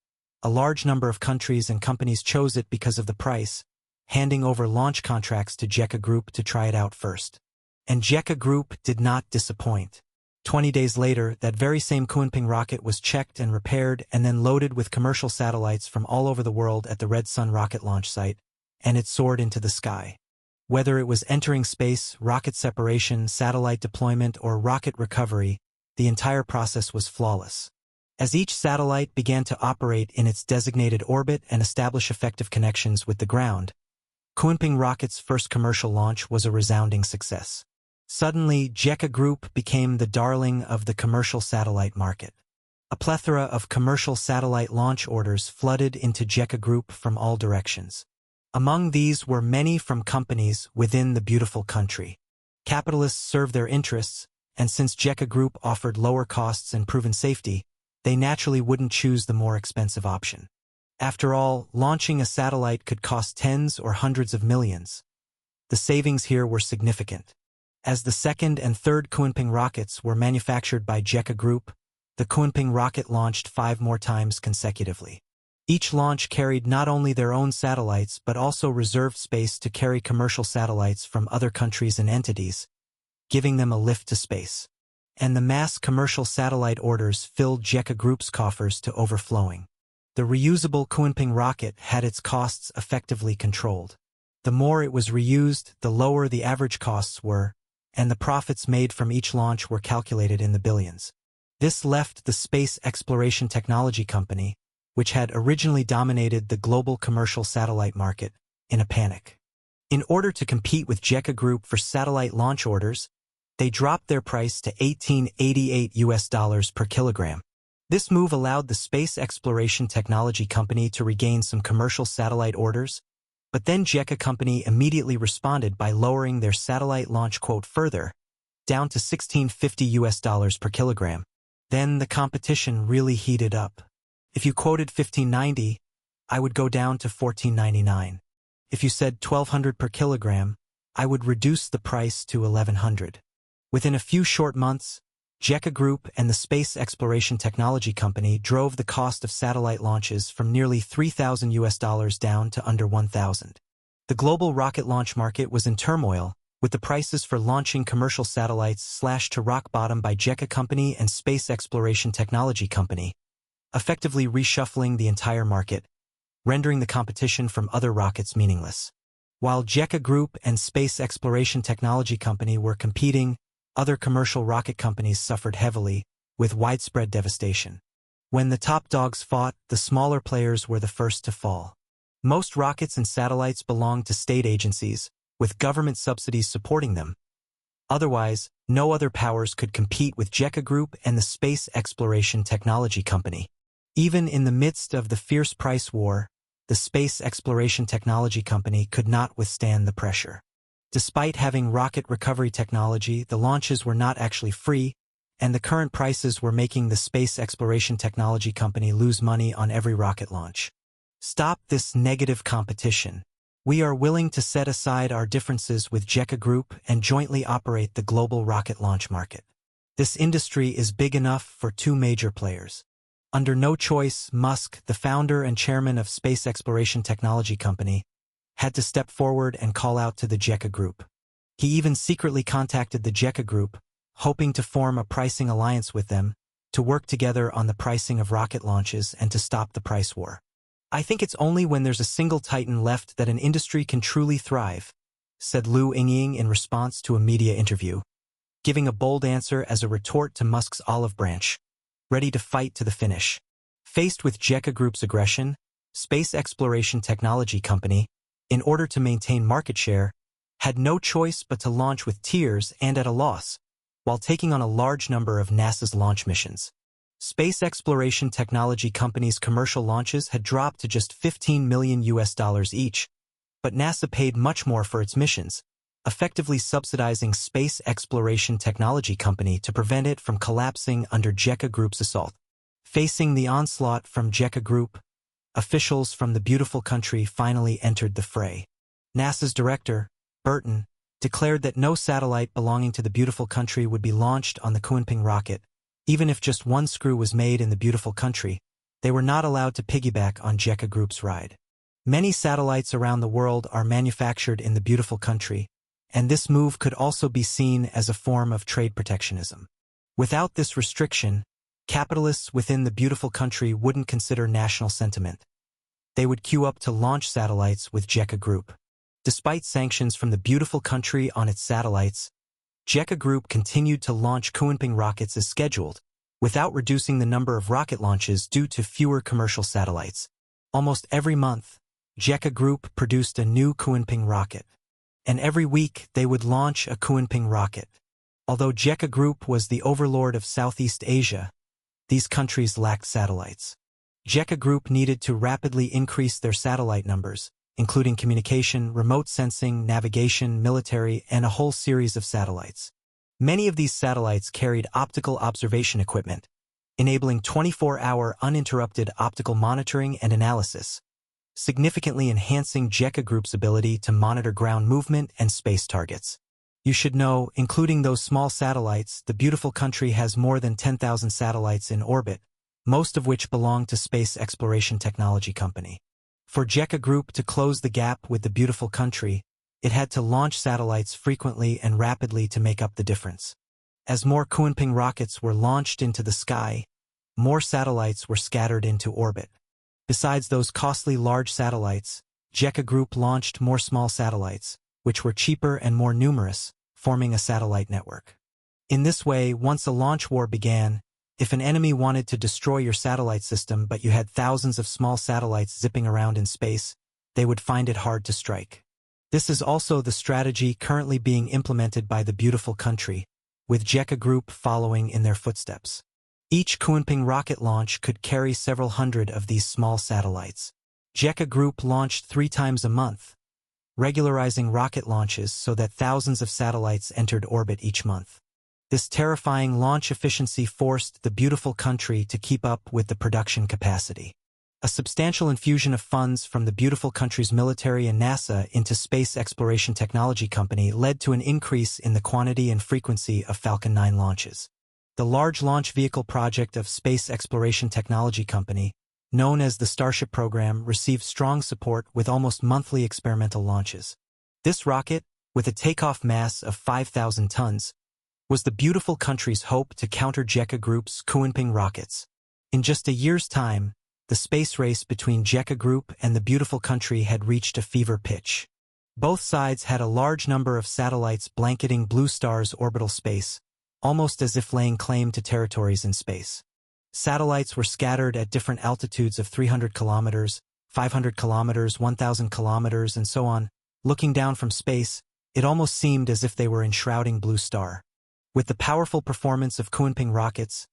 a large number of countries and companies chose it because of the price, handing over launch contracts to JECA Group to try it out first. And JECA Group did not disappoint. 20 days later, that very same Kunping rocket was checked and repaired and then loaded with commercial satellites from all over the world at the Red Sun rocket launch site, and it soared into the sky. Whether it was entering space, rocket separation, satellite deployment, or rocket recovery, the entire process was flawless. As each satellite began to operate in its designated orbit and establish effective connections with the ground, Kunping rocket's first commercial launch was a resounding success. Suddenly, JECA Group became the darling of the commercial satellite market. A plethora of commercial satellite launch orders flooded into JECA Group from all directions. Among these were many from companies within the beautiful country. Capitalists served their interests, and since JECA Group offered lower costs and proven safety, they naturally wouldn't choose the more expensive option. After all, launching a satellite could cost tens or hundreds of millions. The savings here were significant. As the second and third Kunping rockets were manufactured by JECA Group, the Kunping rocket launched 5 more times consecutively. Each launch carried not only their own satellites but also reserved space to carry commercial satellites from other countries and entities, giving them a lift to space. And the mass commercial satellite orders filled JECA Group's coffers to overflowing. The reusable Kunping rocket had its costs effectively controlled. The more it was reused, the lower the average costs were, and the profits made from each launch were calculated in the billions. This left the Space Exploration Technology Company, which had originally dominated the global commercial satellite market, in a panic. In order to compete with JECA Group for satellite launch orders, they dropped their price to $18.88 per kilogram. This move allowed the Space Exploration Technology Company to regain some commercial satellite orders, but then JECA Company immediately responded by lowering their satellite launch quote further, down to $16.50 per kilogram. Then the competition really heated up. If you quoted $15.90, I would go down to $14.99. If you said $1,200 per kilogram, I would reduce the price to $1,100. Within a few short months, JECA Group and the Space Exploration Technology Company drove the cost of satellite launches from nearly $3,000 down to under $1,000. The global rocket launch market was in turmoil, with the prices for launching commercial satellites slashed to rock bottom by JECA Company and Space Exploration Technology Company, effectively reshuffling the entire market, rendering the competition from other rockets meaningless. While JECA Group and Space Exploration Technology Company were competing, other commercial rocket companies suffered heavily, with widespread devastation. When the top dogs fought, the smaller players were the first to fall. Most rockets and satellites belonged to state agencies, with government subsidies supporting them. Otherwise, no other powers could compete with JECA Group and the Space Exploration Technology Company. Even in the midst of the fierce price war, the Space Exploration Technology Company could not withstand the pressure. Despite having rocket recovery technology, the launches were not actually free, and the current prices were making the Space Exploration Technology Company lose money on every rocket launch. Stop this negative competition. We are willing to set aside our differences with JECA Group and jointly operate the global rocket launch market. This industry is big enough for two major players. Under no choice, Musk, the founder and chairman of Space Exploration Technology Company, had to step forward and call out to the JECA Group. He even secretly contacted the JECA Group, hoping to form a pricing alliance with them, to work together on the pricing of rocket launches and to stop the price war. I think it's only when there's a single titan left that an industry can truly thrive, said Liu Yingying in response to a media interview, giving a bold answer as a retort to Musk's olive branch, ready to fight to the finish. Faced with JECA Group's aggression, Space Exploration Technology Company, in order to maintain market share, had no choice but to launch with tears and at a loss, while taking on a large number of NASA's launch missions. Space Exploration Technology Company's commercial launches had dropped to just $15 million each, but NASA paid much more for its missions, effectively subsidizing Space Exploration Technology Company to prevent it from collapsing under JECA Group's assault. Facing the onslaught from JECA Group, officials from the beautiful country finally entered the fray. NASA's director, Burton, declared that no satellite belonging to the beautiful country would be launched on the Kunping rocket. Even if just one screw was made in the beautiful country, they were not allowed to piggyback on JECA Group's ride. Many satellites around the world are manufactured in the beautiful country, and this move could also be seen as a form of trade protectionism. Without this restriction, capitalists within the beautiful country wouldn't consider national sentiment. They would queue up to launch satellites with JECA Group. Despite sanctions from the beautiful country on its satellites, JECA Group continued to launch Kunping rockets as scheduled, without reducing the number of rocket launches due to fewer commercial satellites. Almost every month, JECA Group produced a new Kunping rocket, and every week they would launch a Kunping rocket. Although JECA Group was the overlord of Southeast Asia, these countries lacked satellites. JECA Group needed to rapidly increase their satellite numbers, including communication, remote sensing, navigation, military, and a whole series of satellites. Many of these satellites carried optical observation equipment, enabling 24-hour uninterrupted optical monitoring and analysis, significantly enhancing JECA Group's ability to monitor ground movement and space targets. You should know, including those small satellites, the beautiful country has more than 10,000 satellites in orbit, most of which belong to Space Exploration Technology Company. For JECA Group to close the gap with the beautiful country, it had to launch satellites frequently and rapidly to make up the difference. As more Kunping rockets were launched into the sky, more satellites were scattered into orbit. Besides those costly large satellites, JECA Group launched more small satellites, which were cheaper and more numerous, forming a satellite network. In this way, once a launch war began, If an enemy wanted to destroy your satellite system but you had thousands of small satellites zipping around in space, they would find it hard to strike. This is also the strategy currently being implemented by the beautiful country, with JECA Group following in their footsteps. Each Kunping rocket launch could carry several hundred of these small satellites. JECA Group launched 3 times a month, regularizing rocket launches so that thousands of satellites entered orbit each month. This terrifying launch efficiency forced the beautiful country to keep up with the production capacity. A substantial infusion of funds from the beautiful country's military and NASA into Space Exploration Technology Company led to an increase in the quantity and frequency of Falcon 9 launches. The Large Launch Vehicle project of Space Exploration Technology Company, known as the Starship program, received strong support with almost monthly experimental launches. This rocket, with a takeoff mass of 5,000 tons, was the beautiful country's hope to counter JECA Group's Kunping rockets. In just a year's time, the space race between JECA Group and the beautiful country had reached a fever pitch. Both sides had a large number of satellites blanketing Blue Star's orbital space, almost as if laying claim to territories in space. Satellites were scattered at different altitudes of 300 kilometers, 500 kilometers, 1,000 kilometers, and so on. Looking down from space, it almost seemed as if they were enshrouding Blue Star. With the powerful performance of Kunping rockets,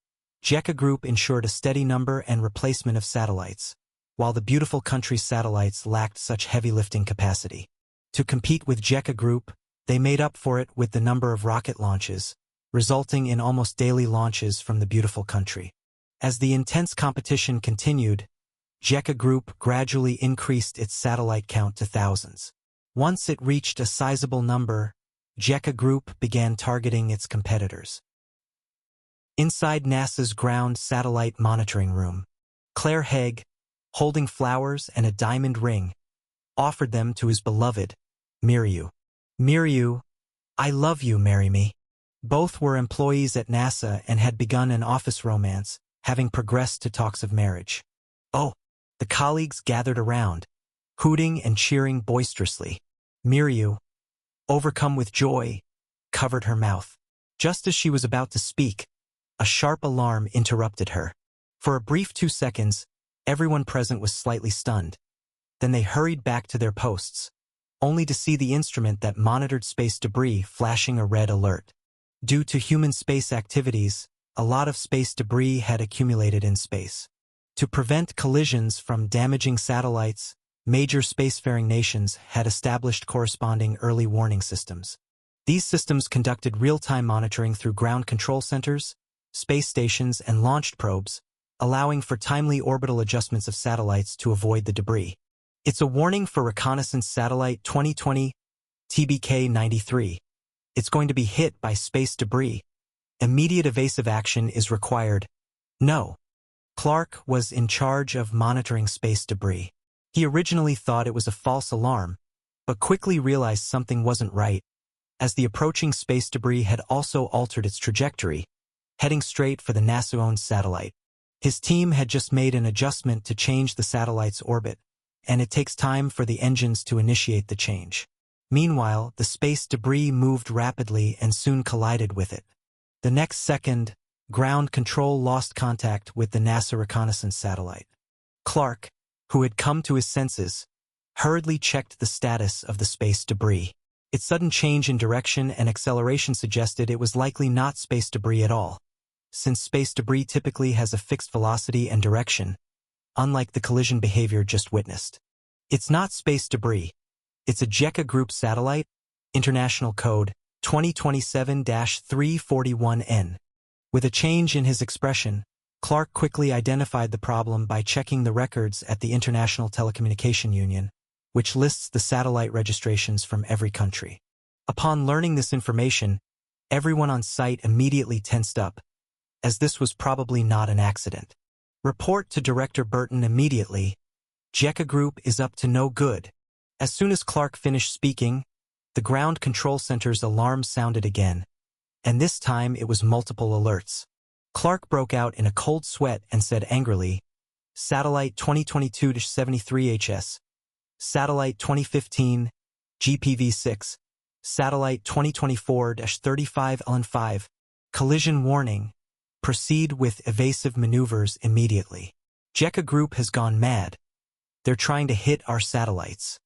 JECA Group ensured a steady number and replacement of satellites, while the beautiful country's satellites lacked such heavy lifting capacity. To compete with JECA Group, they made up for it with the number of rocket launches, resulting in almost daily launches from the beautiful country. As the intense competition continued, JECA Group gradually increased its satellite count to thousands. Once it reached a sizable number, JECA Group began targeting its competitors. Inside NASA's ground satellite monitoring room, Claire Haig, holding flowers and a diamond ring, offered them to his beloved, Miriu. Miriu, I love you, marry me. Both were employees at NASA and had begun an office romance, having progressed to talks of marriage. Oh, the colleagues gathered around, hooting and cheering boisterously. Miriu, overcome with joy, covered her mouth. Just as she was about to speak, a sharp alarm interrupted her. For a brief 2 seconds, everyone present was slightly stunned. Then they hurried back to their posts, only to see the instrument that monitored space debris flashing a red alert. Due to human space activities, a lot of space debris had accumulated in space. To prevent collisions from damaging satellites, major spacefaring nations had established corresponding early warning systems. These systems conducted real-time monitoring through ground control centers, space stations, and launched probes, allowing for timely orbital adjustments of satellites to avoid the debris. It's a warning for Reconnaissance Satellite 2020 TBK-93. It's going to be hit by space debris. Immediate evasive action is required. No. Clark was in charge of monitoring space debris. He originally thought it was a false alarm, but quickly realized something wasn't right, as the approaching space debris had also altered its trajectory, heading straight for the NASA-owned satellite. His team had just made an adjustment to change the satellite's orbit, and it takes time for the engines to initiate the change. Meanwhile, the space debris moved rapidly and soon collided with it. The next second, ground control lost contact with the NASA reconnaissance satellite. Clark, who had come to his senses, hurriedly checked the status of the space debris. Its sudden change in direction and acceleration suggested it was likely not space debris at all, since space debris typically has a fixed velocity and direction, unlike the collision behavior just witnessed. It's not space debris. It's a JECA Group satellite, international code 2027-341N. With a change in his expression, Clark quickly identified the problem by checking the records at the International Telecommunication Union, which lists the satellite registrations from every country. Upon learning this information, everyone on site immediately tensed up, as this was probably not an accident. Report to Director Burton immediately. JECA Group is up to no good. As soon as Clark finished speaking, the ground control center's alarm sounded again, and this time it was multiple alerts. Clark broke out in a cold sweat and said angrily, Satellite 2022-73HS, Satellite 2015, GPV-6, Satellite 2024-35LN5, collision warning, Proceed with evasive maneuvers immediately. Jekka Group has gone mad. They're trying to hit our satellites.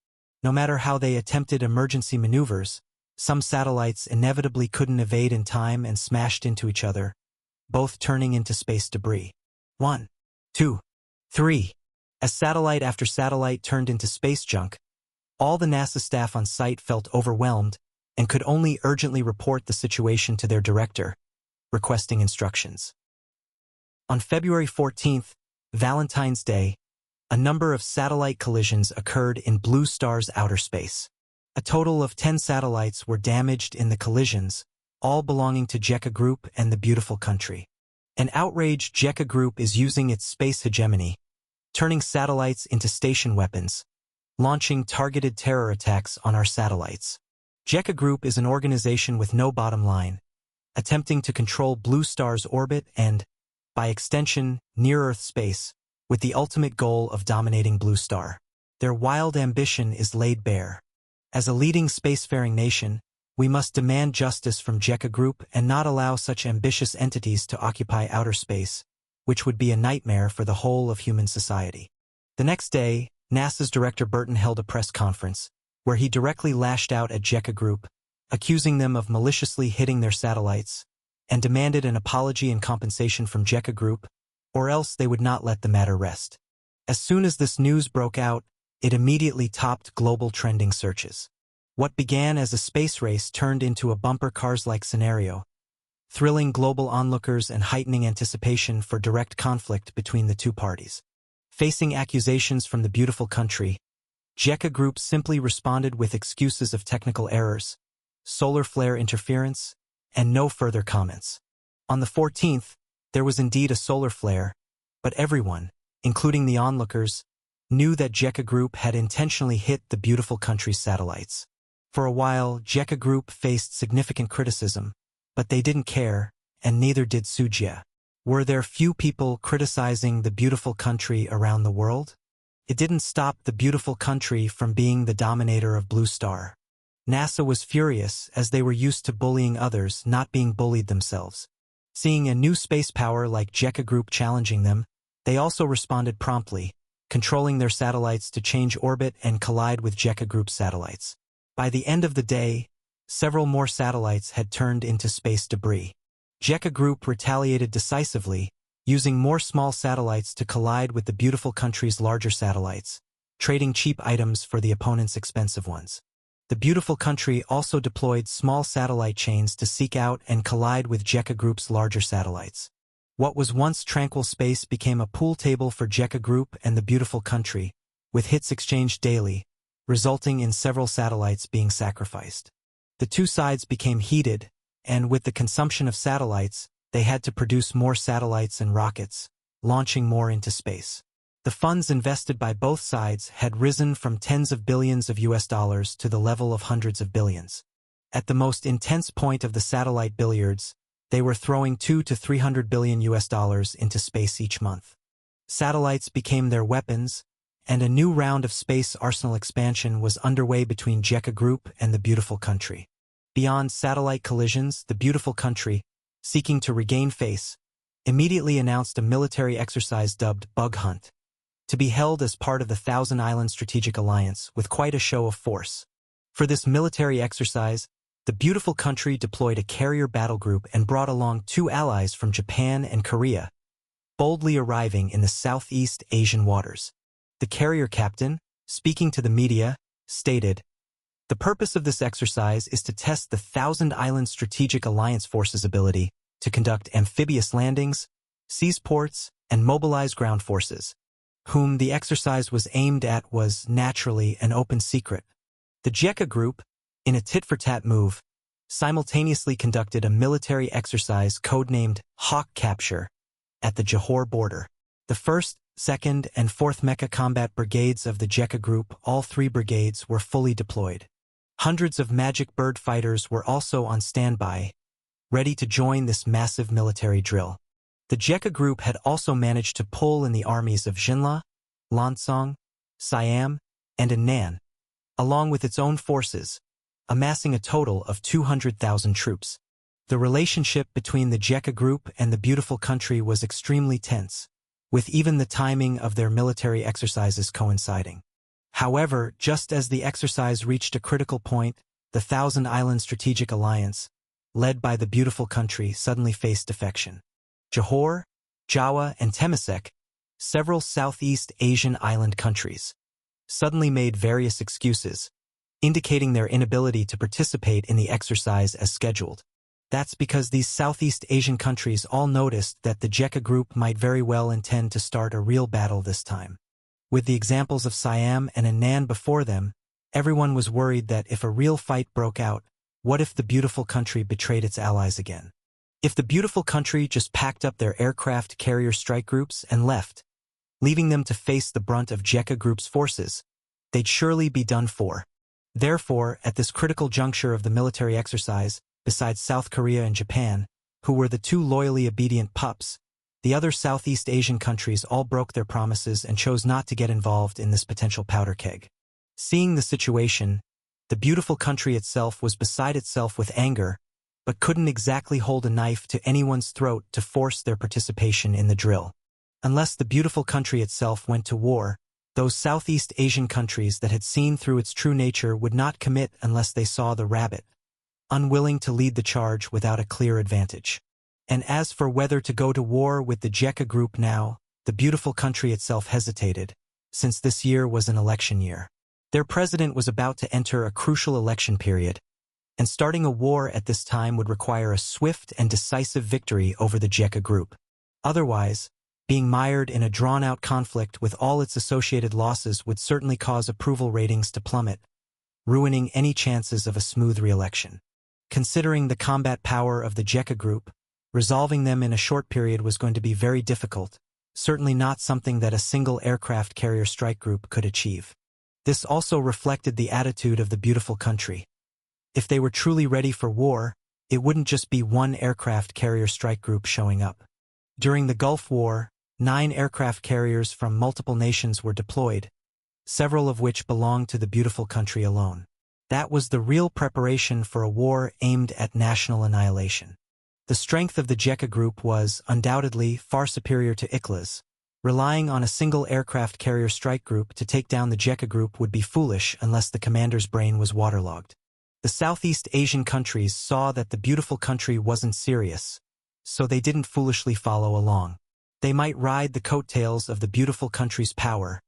No matter how they attempted emergency maneuvers, some satellites inevitably couldn't evade in time and smashed into each other, both turning into space debris. 1, 2, 3. As satellite after satellite turned into space junk, all the NASA staff on site felt overwhelmed and could only urgently report the situation to their director, requesting instructions. On February 14th, Valentine's Day, a number of satellite collisions occurred in Blue Star's outer space. A total of 10 satellites were damaged in the collisions, all belonging to Jekka Group and the Beautiful Country. An outraged Jekka Group is using its space hegemony, turning satellites into station weapons, launching targeted terror attacks on our satellites. Jekka Group is an organization with no bottom line, attempting to control Blue Star's orbit and, by extension, near-Earth space, with the ultimate goal of dominating Blue Star. Their wild ambition is laid bare. As a leading spacefaring nation, we must demand justice from Jekka Group and not allow such ambitious entities to occupy outer space, which would be a nightmare for the whole of human society. The next day, NASA's Director Burton held a press conference, where he directly lashed out at Jekka Group, accusing them of maliciously hitting their satellites, and demanded an apology and compensation from Jekka Group, or else they would not let the matter rest. As soon as this news broke out, it immediately topped global trending searches. What began as a space race turned into a bumper cars-like scenario, thrilling global onlookers and heightening anticipation for direct conflict between the two parties. Facing accusations from the Beautiful Country, Jekka Group simply responded with excuses of technical errors, solar flare interference, and no further comments. On the 14th, there was indeed a solar flare, but everyone, including the onlookers, knew that Jekka Group had intentionally hit the Beautiful Country's satellites. For a while, Jekka Group faced significant criticism, but they didn't care, and neither did Sujia. Were there few people criticizing the Beautiful Country around the world? It didn't stop the Beautiful Country from being the dominator of Blue Star. NASA was furious as they were used to bullying others, not being bullied themselves. Seeing a new space power like Jekka Group challenging them, they also responded promptly, controlling their satellites to change orbit and collide with Jekka Group's satellites. By the end of the day, several more satellites had turned into space debris. Jekka Group retaliated decisively, using more small satellites to collide with the Beautiful Country's larger satellites, trading cheap items for the opponent's expensive ones. The Beautiful Country also deployed small satellite chains to seek out and collide with Jekka Group's larger satellites. What was once tranquil space became a pool table for Jekka Group and the Beautiful Country, with hits exchanged daily, resulting in several satellites being sacrificed. The two sides became heated, and with the consumption of satellites, they had to produce more satellites and rockets, launching more into space. The funds invested by both sides had risen from tens of billions of US dollars to the level of hundreds of billions. At the most intense point of the satellite billiards, they were throwing 200 to 300 billion US dollars into space each month. Satellites became their weapons, and a new round of space arsenal expansion was underway between Jekka Group and the Beautiful Country. Beyond satellite collisions, the Beautiful Country, seeking to regain face, immediately announced a military exercise dubbed Bug Hunt, to be held as part of the Thousand Island Strategic Alliance with quite a show of force. For this military exercise, the Beautiful Country deployed a carrier battle group and brought along 2 allies from Japan and Korea, boldly arriving in the Southeast Asian waters. The carrier captain, speaking to the media, stated, "The purpose of this exercise is to test the Thousand Island Strategic Alliance Force's ability to conduct amphibious landings, seize ports, and mobilize ground forces." Whom the exercise was aimed at was naturally an open secret. The Jekka Group, in a tit-for-tat move, simultaneously conducted a military exercise codenamed Hawk Capture at the Johor border. The 1st, 2nd, and 4th Mecha Combat Brigades of the Jekka Group, all 3 brigades, were fully deployed. Hundreds of Magic Bird fighters were also on standby, ready to join this massive military drill. The Jekka Group had also managed to pull in the armies of Jinla, Lansong, Siam, and Annan, along with its own forces, amassing a total of 200,000 troops. The relationship between the Jekka group and the beautiful country was extremely tense, with even the timing of their military exercises coinciding. However, just as the exercise reached a critical point, the Thousand Island Strategic Alliance, led by the beautiful country, suddenly faced defection. Johor, Jawa, and Temasek, several Southeast Asian island countries, suddenly made various excuses, indicating their inability to participate in the exercise as scheduled. That's because these Southeast Asian countries all noticed that the Jekka group might very well intend to start a real battle this time. With the examples of Siam and Annan before them, everyone was worried that if a real fight broke out, what if the beautiful country betrayed its allies again? If the beautiful country just packed up their aircraft carrier strike groups and left, leaving them to face the brunt of Jekka group's forces, they'd surely be done for. Therefore, at this critical juncture of the military exercise, besides South Korea and Japan, who were the two loyally obedient pups, the other Southeast Asian countries all broke their promises and chose not to get involved in this potential powder keg. Seeing the situation, the beautiful country itself was beside itself with anger, but couldn't exactly hold a knife to anyone's throat to force their participation in the drill. Unless the beautiful country itself went to war, those Southeast Asian countries that had seen through its true nature would not commit unless they saw the rabbit, unwilling to lead the charge without a clear advantage. And as for whether to go to war with the Jekka group now, the beautiful country itself hesitated, since this year was an election year. Their president was about to enter a crucial election period, and starting a war at this time would require a swift and decisive victory over the Jekka group. Otherwise, being mired in a drawn-out conflict with all its associated losses would certainly cause approval ratings to plummet, ruining any chances of a smooth re-election. Considering the combat power of the Jekka group, resolving them in a short period was going to be very difficult, certainly not something that a single aircraft carrier strike group could achieve. This also reflected the attitude of the beautiful country. If they were truly ready for war, it wouldn't just be one aircraft carrier strike group showing up. During the Gulf War, 9 aircraft carriers from multiple nations were deployed, several of which belonged to the beautiful country alone. That was the real preparation for a war aimed at national annihilation. The strength of the Jekka group was, undoubtedly, far superior to ICLA's. Relying on a single aircraft carrier strike group to take down the Jekka group would be foolish unless the commander's brain was waterlogged. The Southeast Asian countries saw that the beautiful country wasn't serious, so they didn't foolishly follow along. They might ride the coattails of the beautiful country's power,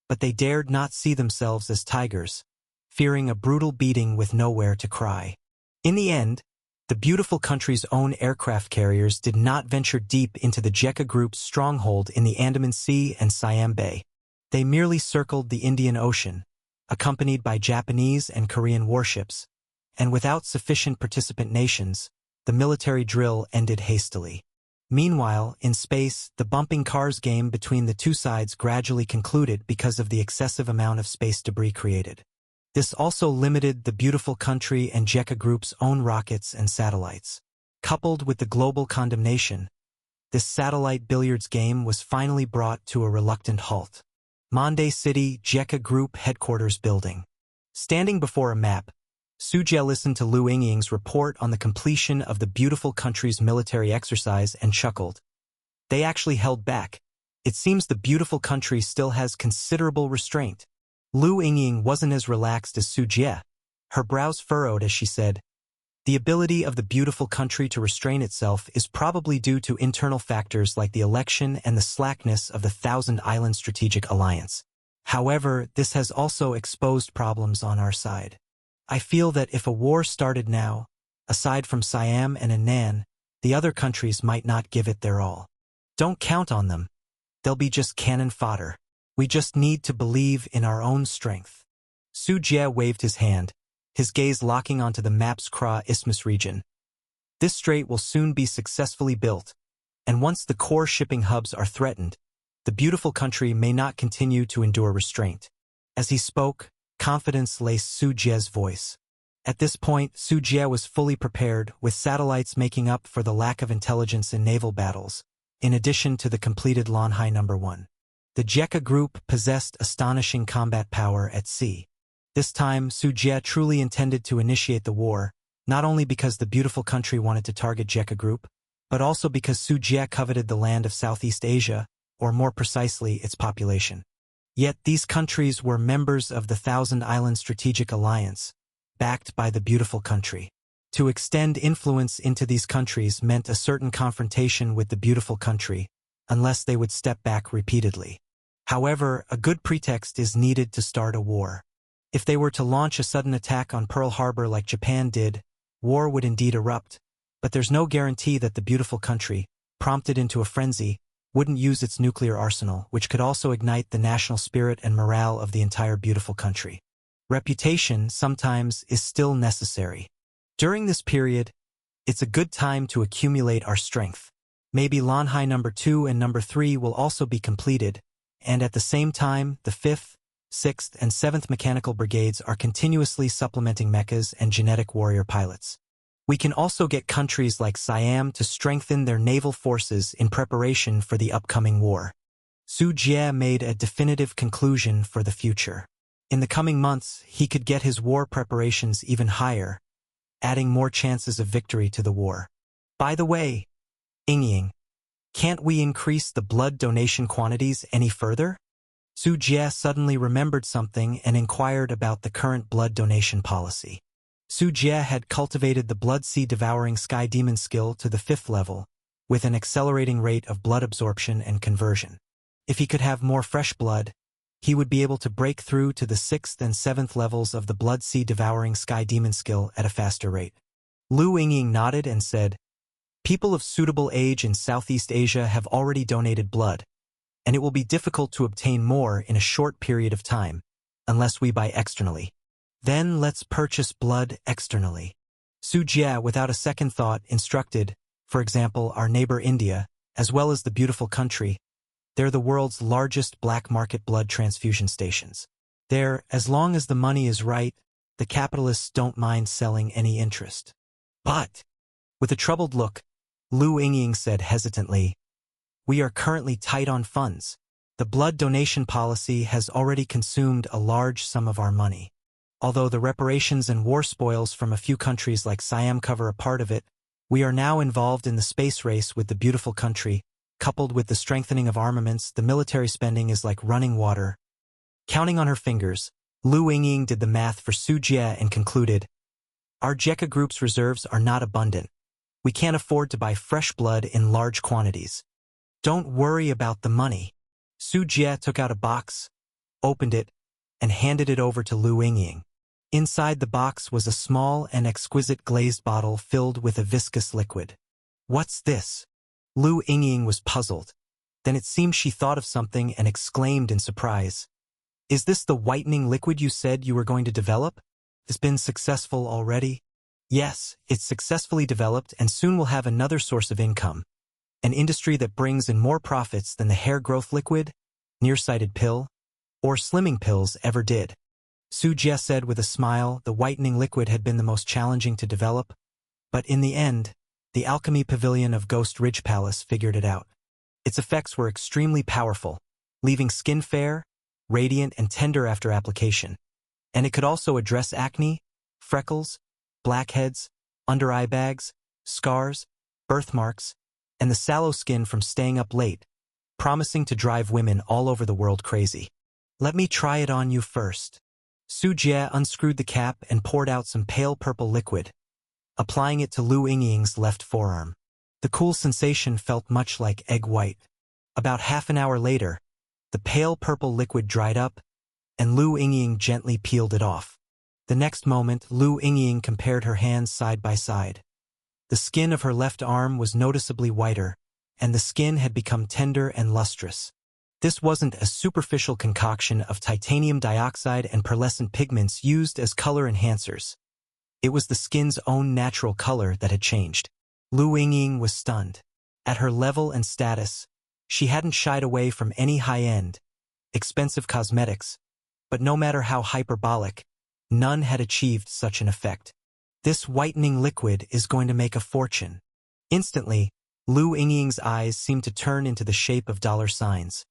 but they dared not see themselves as tigers, fearing a brutal beating with nowhere to cry. In the end, the beautiful country's own aircraft carriers did not venture deep into the Jekka group's stronghold in the Andaman Sea and Siam Bay. They merely circled the Indian Ocean, accompanied by Japanese and Korean warships, and without sufficient participant nations, the military drill ended hastily. Meanwhile, in space, the bumping cars game between the two sides gradually concluded because of the excessive amount of space debris created. This also limited the beautiful country and Jekka group's own rockets and satellites. Coupled with the global condemnation, this satellite billiards game was finally brought to a reluctant halt. Mande City, Jekka Group Headquarters Building. Standing before a map, Sujie listened to Lu Yingying's report on the completion of the beautiful country's military exercise and chuckled. They actually held back. It seems the beautiful country still has considerable restraint. Lu Yingying wasn't as relaxed as Sujie. Her brows furrowed as she said, "The ability of the beautiful country to restrain itself is probably due to internal factors like the election and the slackness of the Thousand Island Strategic Alliance. However, this has also exposed problems on our side. I feel that if a war started now, aside from Siam and Annan, the other countries might not give it their all. Don't count on them. They'll be just cannon fodder. We just need to believe in our own strength." Sujie waved his hand, his gaze locking onto the map's Kra Isthmus region. This strait will soon be successfully built, and once the core shipping hubs are threatened, the beautiful country may not continue to endure restraint. As he spoke, confidence laced Sujie's voice. At this point, Sujie was fully prepared, with satellites making up for the lack of intelligence in naval battles, in addition to the completed Lanhai No. 1. The Jekka group possessed astonishing combat power at sea. This time, Sujie truly intended to initiate the war, not only because the beautiful country wanted to target Jekka Group, but also because Su Jie coveted the land of Southeast Asia, or more precisely, its population. Yet these countries were members of the Thousand Island Strategic Alliance, backed by the beautiful country. To extend influence into these countries meant a certain confrontation with the beautiful country, unless they would step back repeatedly. However, a good pretext is needed to start a war. If they were to launch a sudden attack on Pearl Harbor like Japan did, war would indeed erupt, but there's no guarantee that the beautiful country, prompted into a frenzy, wouldn't use its nuclear arsenal, which could also ignite the national spirit and morale of the entire beautiful country. Reputation, sometimes, is still necessary. During this period, it's a good time to accumulate our strength. Maybe Lanhai No. 2 and No. 3 will also be completed, and at the same time, the 5th, 6th, and 7th Mechanical Brigades are continuously supplementing mechas and genetic warrior pilots. We can also get countries like Siam to strengthen their naval forces in preparation for the upcoming war. Su Jie made a definitive conclusion for the future. In the coming months, he could get his war preparations even higher, adding more chances of victory to the war. By the way, Yingying, can't we increase the blood donation quantities any further? Su Jie suddenly remembered something and inquired about the current blood donation policy. Su Jie had cultivated the Blood Sea Devouring Sky Demon skill to the 5th level, with an accelerating rate of blood absorption and conversion. If he could have more fresh blood, he would be able to break through to the 6th and 7th levels of the Blood Sea Devouring Sky Demon skill at a faster rate. Lu Yingying nodded and said, "People of suitable age in Southeast Asia have already donated blood, and it will be difficult to obtain more in a short period of time, unless we buy externally. Then let's purchase blood externally." Su Jie, without a second thought, instructed, for example, our neighbor India, as well as the beautiful country. They're the world's largest black market blood transfusion stations. There, as long as the money is right, the capitalists don't mind selling any interest. But, with a troubled look, Lu Yingying said hesitantly, "We are currently tight on funds. The blood donation policy has already consumed a large sum of our money. Although the reparations and war spoils from a few countries like Siam cover a part of it, we are now involved in the space race with the beautiful country. Coupled with the strengthening of armaments, the military spending is like running water." Counting on her fingers, Lu Yingying did the math for Su Jie and concluded, "Our Jekka Group's reserves are not abundant. We can't afford to buy fresh blood in large quantities. Don't worry about the money." Su Jie took out a box, opened it, and handed it over to Lu Yingying. Inside the box was a small and exquisite glazed bottle filled with a viscous liquid. "What's this?" Lu Yingying was puzzled. Then it seemed she thought of something and exclaimed in surprise, "Is this the whitening liquid you said you were going to develop? It's been successful already?" "Yes, it's successfully developed and soon will have another source of income. An industry that brings in more profits than the hair growth liquid, nearsighted pill, or slimming pills ever did." Su Jie said with a smile. The whitening liquid had been the most challenging to develop, but in the end, the Alchemy Pavilion of Ghost Ridge Palace figured it out. Its effects were extremely powerful, leaving skin fair, radiant, and tender after application. And it could also address acne, freckles, blackheads, under-eye bags, scars, birthmarks, and the sallow skin from staying up late, promising to drive women all over the world crazy. "Let me try it on you first." Su Jie unscrewed the cap and poured out some pale purple liquid, applying it to Lu Yingying's left forearm. The cool sensation felt much like egg white. About half an hour later, the pale purple liquid dried up, and Lu Yingying gently peeled it off. The next moment, Lu Yingying compared her hands side by side. The skin of her left arm was noticeably whiter, and the skin had become tender and lustrous. This wasn't a superficial concoction of titanium dioxide and pearlescent pigments used as color enhancers. It was the skin's own natural color that had changed. Lu Yingying was stunned. At her level and status, she hadn't shied away from any high-end, expensive cosmetics, but no matter how hyperbolic, none had achieved such an effect. "This whitening liquid is going to make a fortune." Instantly, Lu Yingying's eyes seemed to turn into the shape of dollar signs.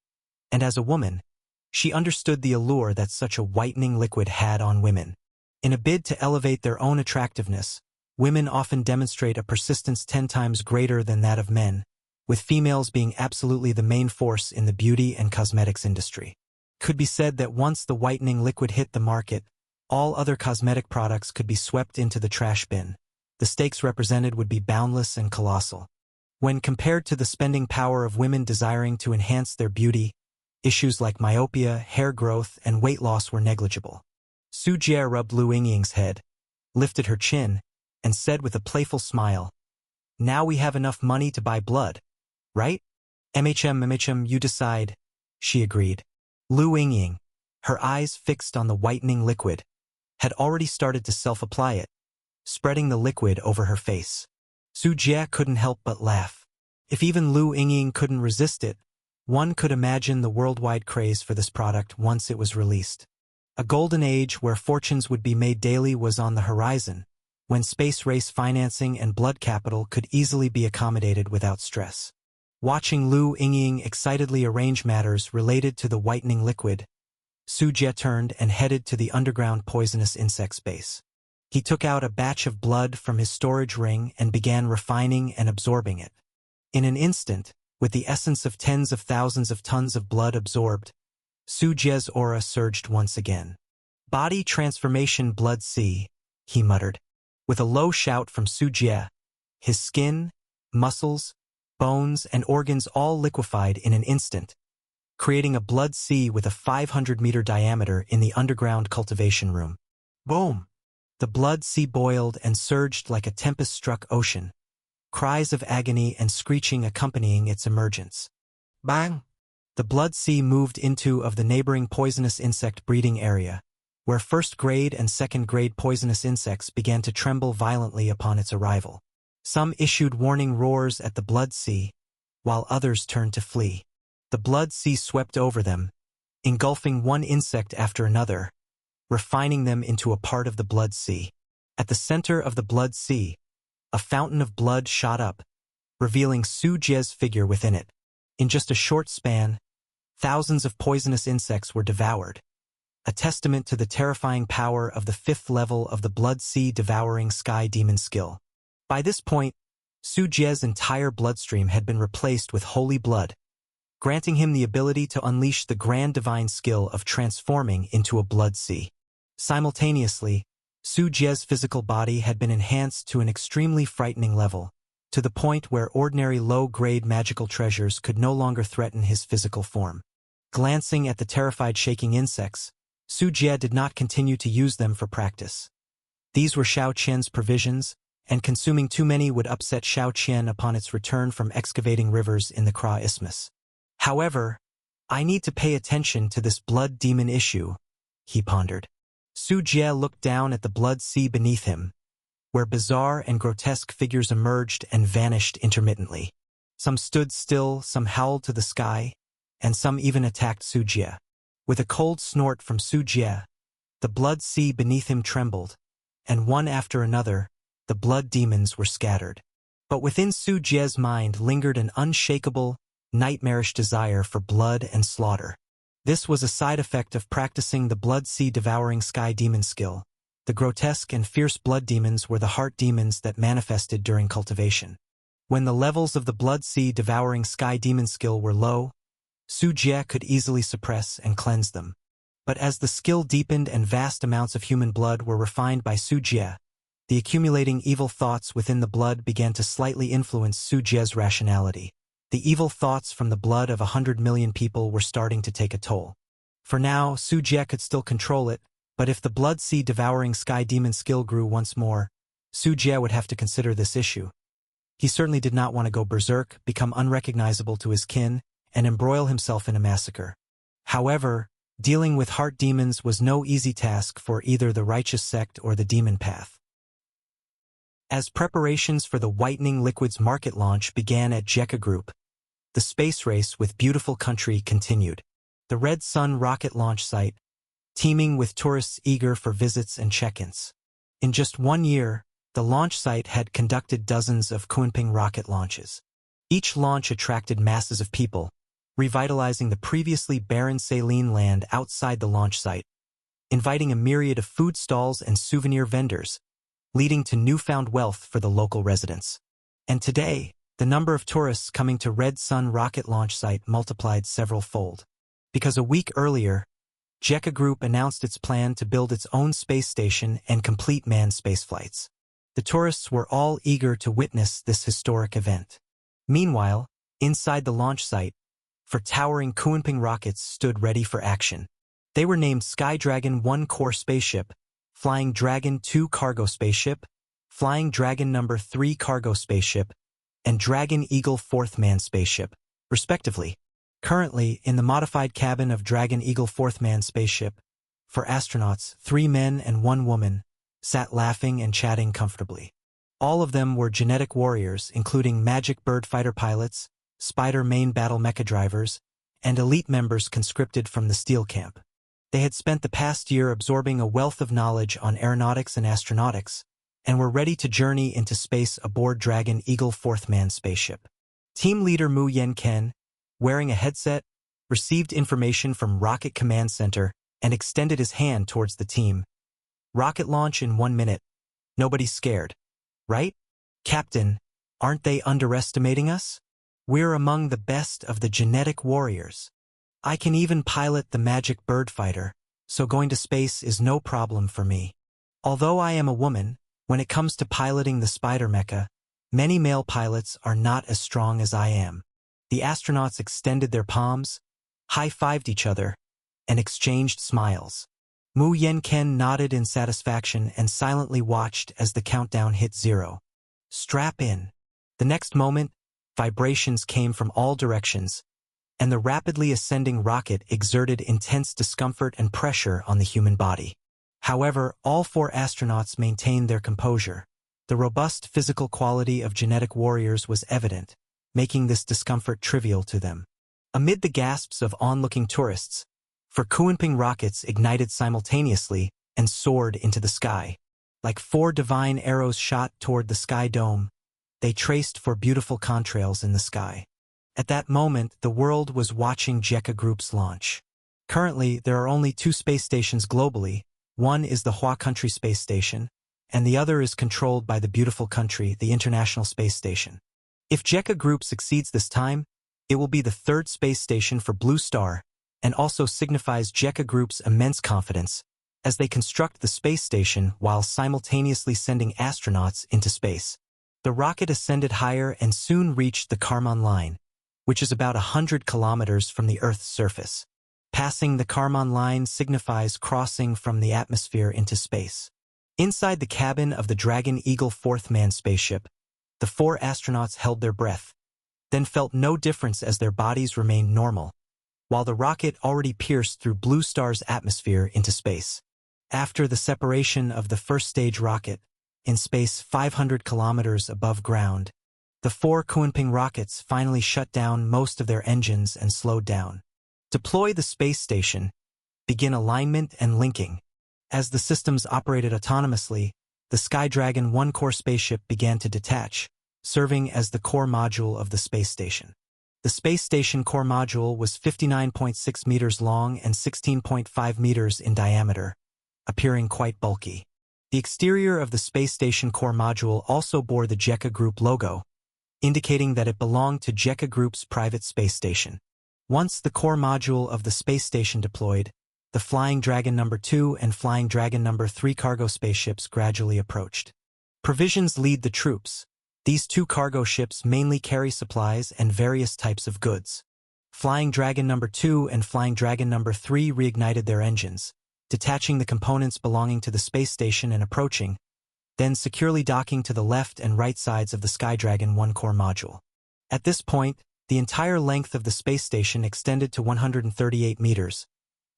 And as a woman, she understood the allure that such a whitening liquid had on women. In a bid to elevate their own attractiveness, women often demonstrate a persistence 10 times greater than that of men, with females being absolutely the main force in the beauty and cosmetics industry. Could be said that once the whitening liquid hit the market, all other cosmetic products could be swept into the trash bin. The stakes represented would be boundless and colossal. When compared to the spending power of women desiring to enhance their beauty, issues like myopia, hair growth, and weight loss were negligible. Su Jie rubbed Lu Yingying's head, lifted her chin, and said with a playful smile, "Now we have enough money to buy blood, right?" MHM, you decide," she agreed. Lu Yingying, her eyes fixed on the whitening liquid, had already started to self-apply it, spreading the liquid over her face. Su Jie couldn't help but laugh. If even Lu Yingying couldn't resist it, one could imagine the worldwide craze for this product once it was released. A golden age where fortunes would be made daily was on the horizon, when space race financing and blood capital could easily be accommodated without stress. Watching Lu Yingying excitedly arrange matters related to the whitening liquid, Su Jie turned and headed to the underground poisonous insect's base. He took out a batch of blood from his storage ring and began refining and absorbing it. In an instant, with the essence of tens of thousands of tons of blood absorbed, Su Jie's aura surged once again. "Body transformation blood C," he muttered. With a low shout from Su Jie, his skin, muscles, bones, and organs all liquefied in an instant, creating a blood sea with a 500-meter diameter in the underground cultivation room. Boom! The blood sea boiled and surged like a tempest-struck ocean, cries of agony and screeching accompanying its emergence. Bang! The blood sea moved into of the neighboring poisonous insect breeding area, where first-grade and second-grade poisonous insects began to tremble violently upon its arrival. Some issued warning roars at the blood sea, while others turned to flee. The blood sea swept over them, engulfing one insect after another, refining them into a part of the blood sea. At the center of the blood sea, a fountain of blood shot up, revealing Su Jie's figure within it. In just a short span, thousands of poisonous insects were devoured, a testament to the terrifying power of the 5th level of the blood sea devouring sky demon skill. By this point, Su Jie's entire bloodstream had been replaced with holy blood, granting him the ability to unleash the grand divine skill of transforming into a blood sea. Simultaneously, Su Jie's physical body had been enhanced to an extremely frightening level, to the point where ordinary low-grade magical treasures could no longer threaten his physical form. Glancing at the terrified shaking insects, Su Jie did not continue to use them for practice. These were Xiao Qian's provisions, and consuming too many would upset Xiao Qian upon its return from excavating rivers in the Kra Isthmus. However, I need to pay attention to this blood demon issue, he pondered. Su Jie looked down at the blood sea beneath him, where bizarre and grotesque figures emerged and vanished intermittently. Some stood still, some howled to the sky, and some even attacked Su Jie. With a cold snort from Su Jie, the blood sea beneath him trembled, and one after another, the blood demons were scattered. But within Su Jie's mind lingered an unshakable, nightmarish desire for blood and slaughter. This was a side effect of practicing the blood sea devouring sky demon skill. The grotesque and fierce blood demons were the heart demons that manifested during cultivation. When the levels of the blood sea devouring sky demon skill were low, Su Jie could easily suppress and cleanse them. But as the skill deepened and vast amounts of human blood were refined by Su Jie, the accumulating evil thoughts within the blood began to slightly influence Su Jie's rationality. The evil thoughts from the blood of 100 million people were starting to take a toll. For now, Su Jie could still control it, but if the blood sea devouring sky demon skill grew once more, Su Jie would have to consider this issue. He certainly did not want to go berserk, become unrecognizable to his kin, and embroil himself in a massacre. However, dealing with heart demons was no easy task for either the righteous sect or the demon path. As preparations for the whitening liquids market launch began at Jekka Group, the space race with Beautiful Country continued. The Red Sun rocket launch site, teeming with tourists eager for visits and check-ins. In just 1 year, the launch site had conducted dozens of Kunping rocket launches. Each launch attracted masses of people, revitalizing the previously barren saline land outside the launch site, inviting a myriad of food stalls and souvenir vendors, leading to newfound wealth for the local residents. And today, the number of tourists coming to Red Sun rocket launch site multiplied several-fold. Because a week earlier, JECA Group announced its plan to build its own space station and complete manned spaceflights. The tourists were all eager to witness this historic event. Meanwhile, inside the launch site, four towering Kunpeng rockets stood ready for action. They were named SkyDragon 1 core spaceship, Flying Dragon 2 cargo spaceship, Flying Dragon No. 3 cargo spaceship, and Dragon Eagle 4th manned spaceship, respectively. Currently, in the modified cabin of Dragon Eagle 4th manned spaceship, 4 astronauts, 3 men and 1 woman, sat laughing and chatting comfortably. All of them were genetic warriors, including Magic Bird fighter pilots, Spider main battle mecha drivers, and elite members conscripted from the Steel Camp. They had spent the past year absorbing a wealth of knowledge on aeronautics and astronautics, and were ready to journey into space aboard Dragon Eagle 4th manned spaceship. Team leader Mu Yen-ken, wearing a headset, received information from Rocket Command Center and extended his hand towards the team. Rocket launch in 1 minute. Nobody's scared, right? Captain, aren't they underestimating us? We're among the best of the genetic warriors. I can even pilot the Magic Bird fighter, so going to space is no problem for me. Although I am a woman, when it comes to piloting the Spider mecha, many male pilots are not as strong as I am. The astronauts extended their palms, high-fived each other, and exchanged smiles. Mu Yen-ken nodded in satisfaction and silently watched as the countdown hit 0. Strap in. The next moment, vibrations came from all directions, and the rapidly ascending rocket exerted intense discomfort and pressure on the human body. However, all 4 astronauts maintained their composure. The robust physical quality of genetic warriors was evident, making this discomfort trivial to them. Amid the gasps of onlooking tourists, 4 Kunpeng rockets ignited simultaneously and soared into the sky. Like 4 divine arrows shot toward the sky dome, they traced 4 beautiful contrails in the sky. At that moment, the world was watching JECA Group's launch. Currently, there are only 2 space stations globally. One is the Hua Country Space Station, and the other is controlled by the beautiful country, the International Space Station. If JECA Group succeeds this time, it will be the 3rd space station for Blue Star, and also signifies JECA Group's immense confidence as they construct the space station while simultaneously sending astronauts into space. The rocket ascended higher and soon reached the Kármán line, which is about 100 kilometers from the Earth's surface. Passing the Kármán line signifies crossing from the atmosphere into space. Inside the cabin of the Dragon Eagle 4th manned spaceship, the 4 astronauts held their breath, then felt no difference as their bodies remained normal, while the rocket already pierced through Blue Star's atmosphere into space. After the separation of the first stage rocket, in space 500 kilometers above ground, the 4 Kunpeng rockets finally shut down most of their engines and slowed down. Deploy the space station, begin alignment and linking. As the systems operated autonomously, the SkyDragon 1 core spaceship began to detach, serving as the core module of the space station. The space station core module was 59.6 meters long and 16.5 meters in diameter, appearing quite bulky. The exterior of the space station core module also bore the JECA Group logo, indicating that it belonged to JECA Group's private space station. Once the core module of the space station deployed, the Flying Dragon No. 2 and Flying Dragon No. 3 cargo spaceships gradually approached. Provisions lead the troops. These 2 cargo ships mainly carry supplies and various types of goods. Flying Dragon No. 2 and Flying Dragon No. 3 reignited their engines, detaching the components belonging to the space station and approaching, then securely docking to the left and right sides of the SkyDragon 1 core module. At this point, the entire length of the space station extended to 138 meters,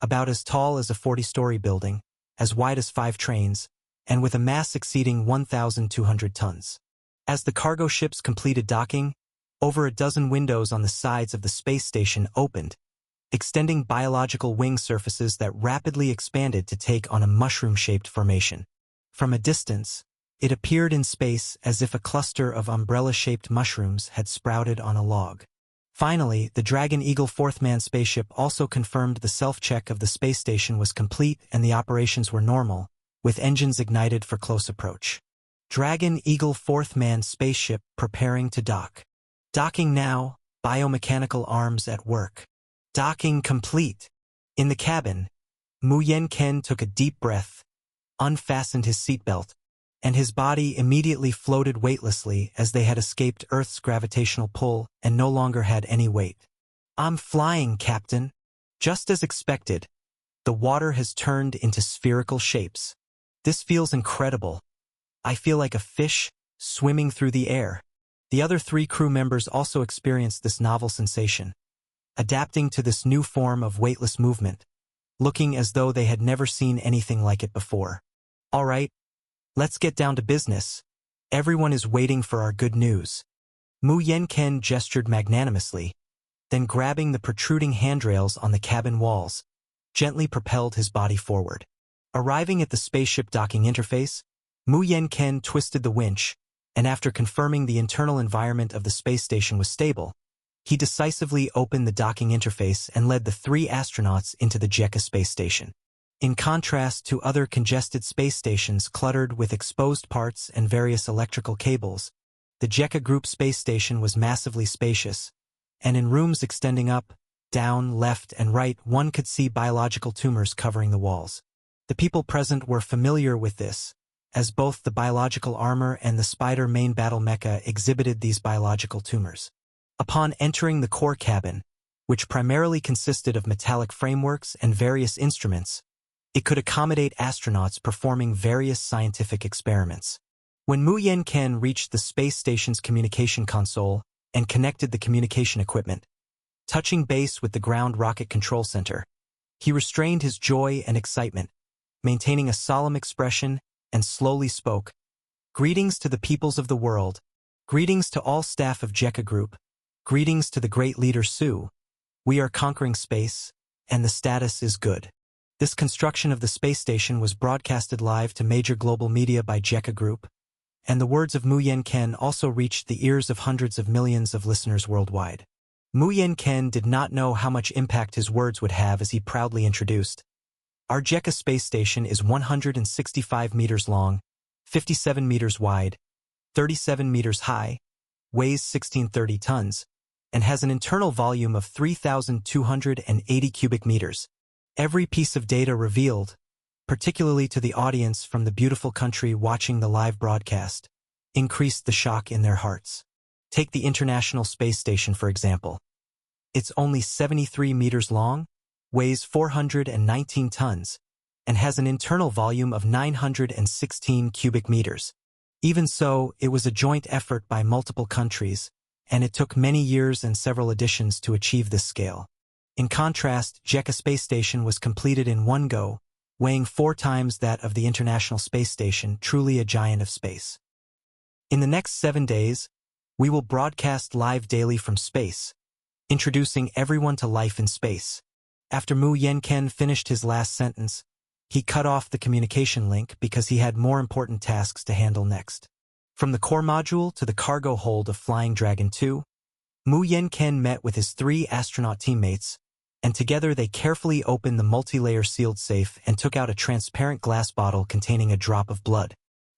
about as tall as a 40-story building, as wide as 5 trains, and with a mass exceeding 1,200 tons. As the cargo ships completed docking, over a dozen windows on the sides of the space station opened, extending biological wing surfaces that rapidly expanded to take on a mushroom-shaped formation. From a distance, it appeared in space as if a cluster of umbrella-shaped mushrooms had sprouted on a log. Finally, the Dragon Eagle 4th manned spaceship also confirmed the self-check of the space station was complete and the operations were normal, with engines ignited for close approach. Dragon Eagle fourth man spaceship preparing to dock. Docking now, biomechanical arms at work. Docking complete. In the cabin, Muyen Ken took a deep breath, unfastened his seatbelt, and his body immediately floated weightlessly as they had escaped Earth's gravitational pull and no longer had any weight. "I'm flying, Captain." Just as expected, the water has turned into spherical shapes. "This feels incredible. I feel like a fish swimming through the air." The other 3 crew members also experienced this novel sensation, adapting to this new form of weightless movement, looking as though they had never seen anything like it before. "All right, let's get down to business. Everyone is waiting for our good news." Muyen Ken gestured magnanimously, then grabbing the protruding handrails on the cabin walls, gently propelled his body forward. Arriving at the spaceship docking interface, Muyen Ken twisted the winch, and after confirming the internal environment of the space station was stable, he decisively opened the docking interface and led the 3 astronauts into the Jekka space station. In contrast to other congested space stations cluttered with exposed parts and various electrical cables, the Jekka Group space station was massively spacious, and in rooms extending up, down, left, and right, one could see biological tumors covering the walls. The people present were familiar with this, as both the biological armor and the Spider main battle mecha exhibited these biological tumors. Upon entering the core cabin, which primarily consisted of metallic frameworks and various instruments, it could accommodate astronauts performing various scientific experiments. When Muyen Ken reached the space station's communication console and connected the communication equipment, touching base with the ground rocket control center, he restrained his joy and excitement, maintaining a solemn expression, and slowly spoke, "Greetings to the peoples of the world. Greetings to all staff of Jekka Group. Greetings to the great leader Su. We are conquering space, and the status is good." This construction of the space station was broadcasted live to major global media by Jekka Group, and the words of Muyen Ken also reached the ears of hundreds of millions of listeners worldwide. Muyen Ken did not know how much impact his words would have as he proudly introduced, "Our Jekka space station is 165 meters long, 57 meters wide, 37 meters high, weighs 1630 tons, and has an internal volume of 3,280 cubic meters. Every piece of data revealed, particularly to the audience from the beautiful country watching the live broadcast, increased the shock in their hearts. Take the International Space Station, for example. It's only 73 meters long, weighs 419 tons, and has an internal volume of 916 cubic meters. Even so, it was a joint effort by multiple countries, and it took many years and several editions to achieve this scale. In contrast, Jekka Space Station was completed in one go, weighing 4 times that of the International Space Station, truly a giant of space. In the next 7 days, we will broadcast live daily from space, introducing everyone to life in space. After Muyen Ken finished his last sentence, he cut off the communication link because he had more important tasks to handle next. From the core module to the cargo hold of Flying Dragon 2, Muyen Ken met with his 3 astronaut teammates, and together they carefully opened the multi-layer sealed safe and took out a transparent glass bottle containing a drop of blood.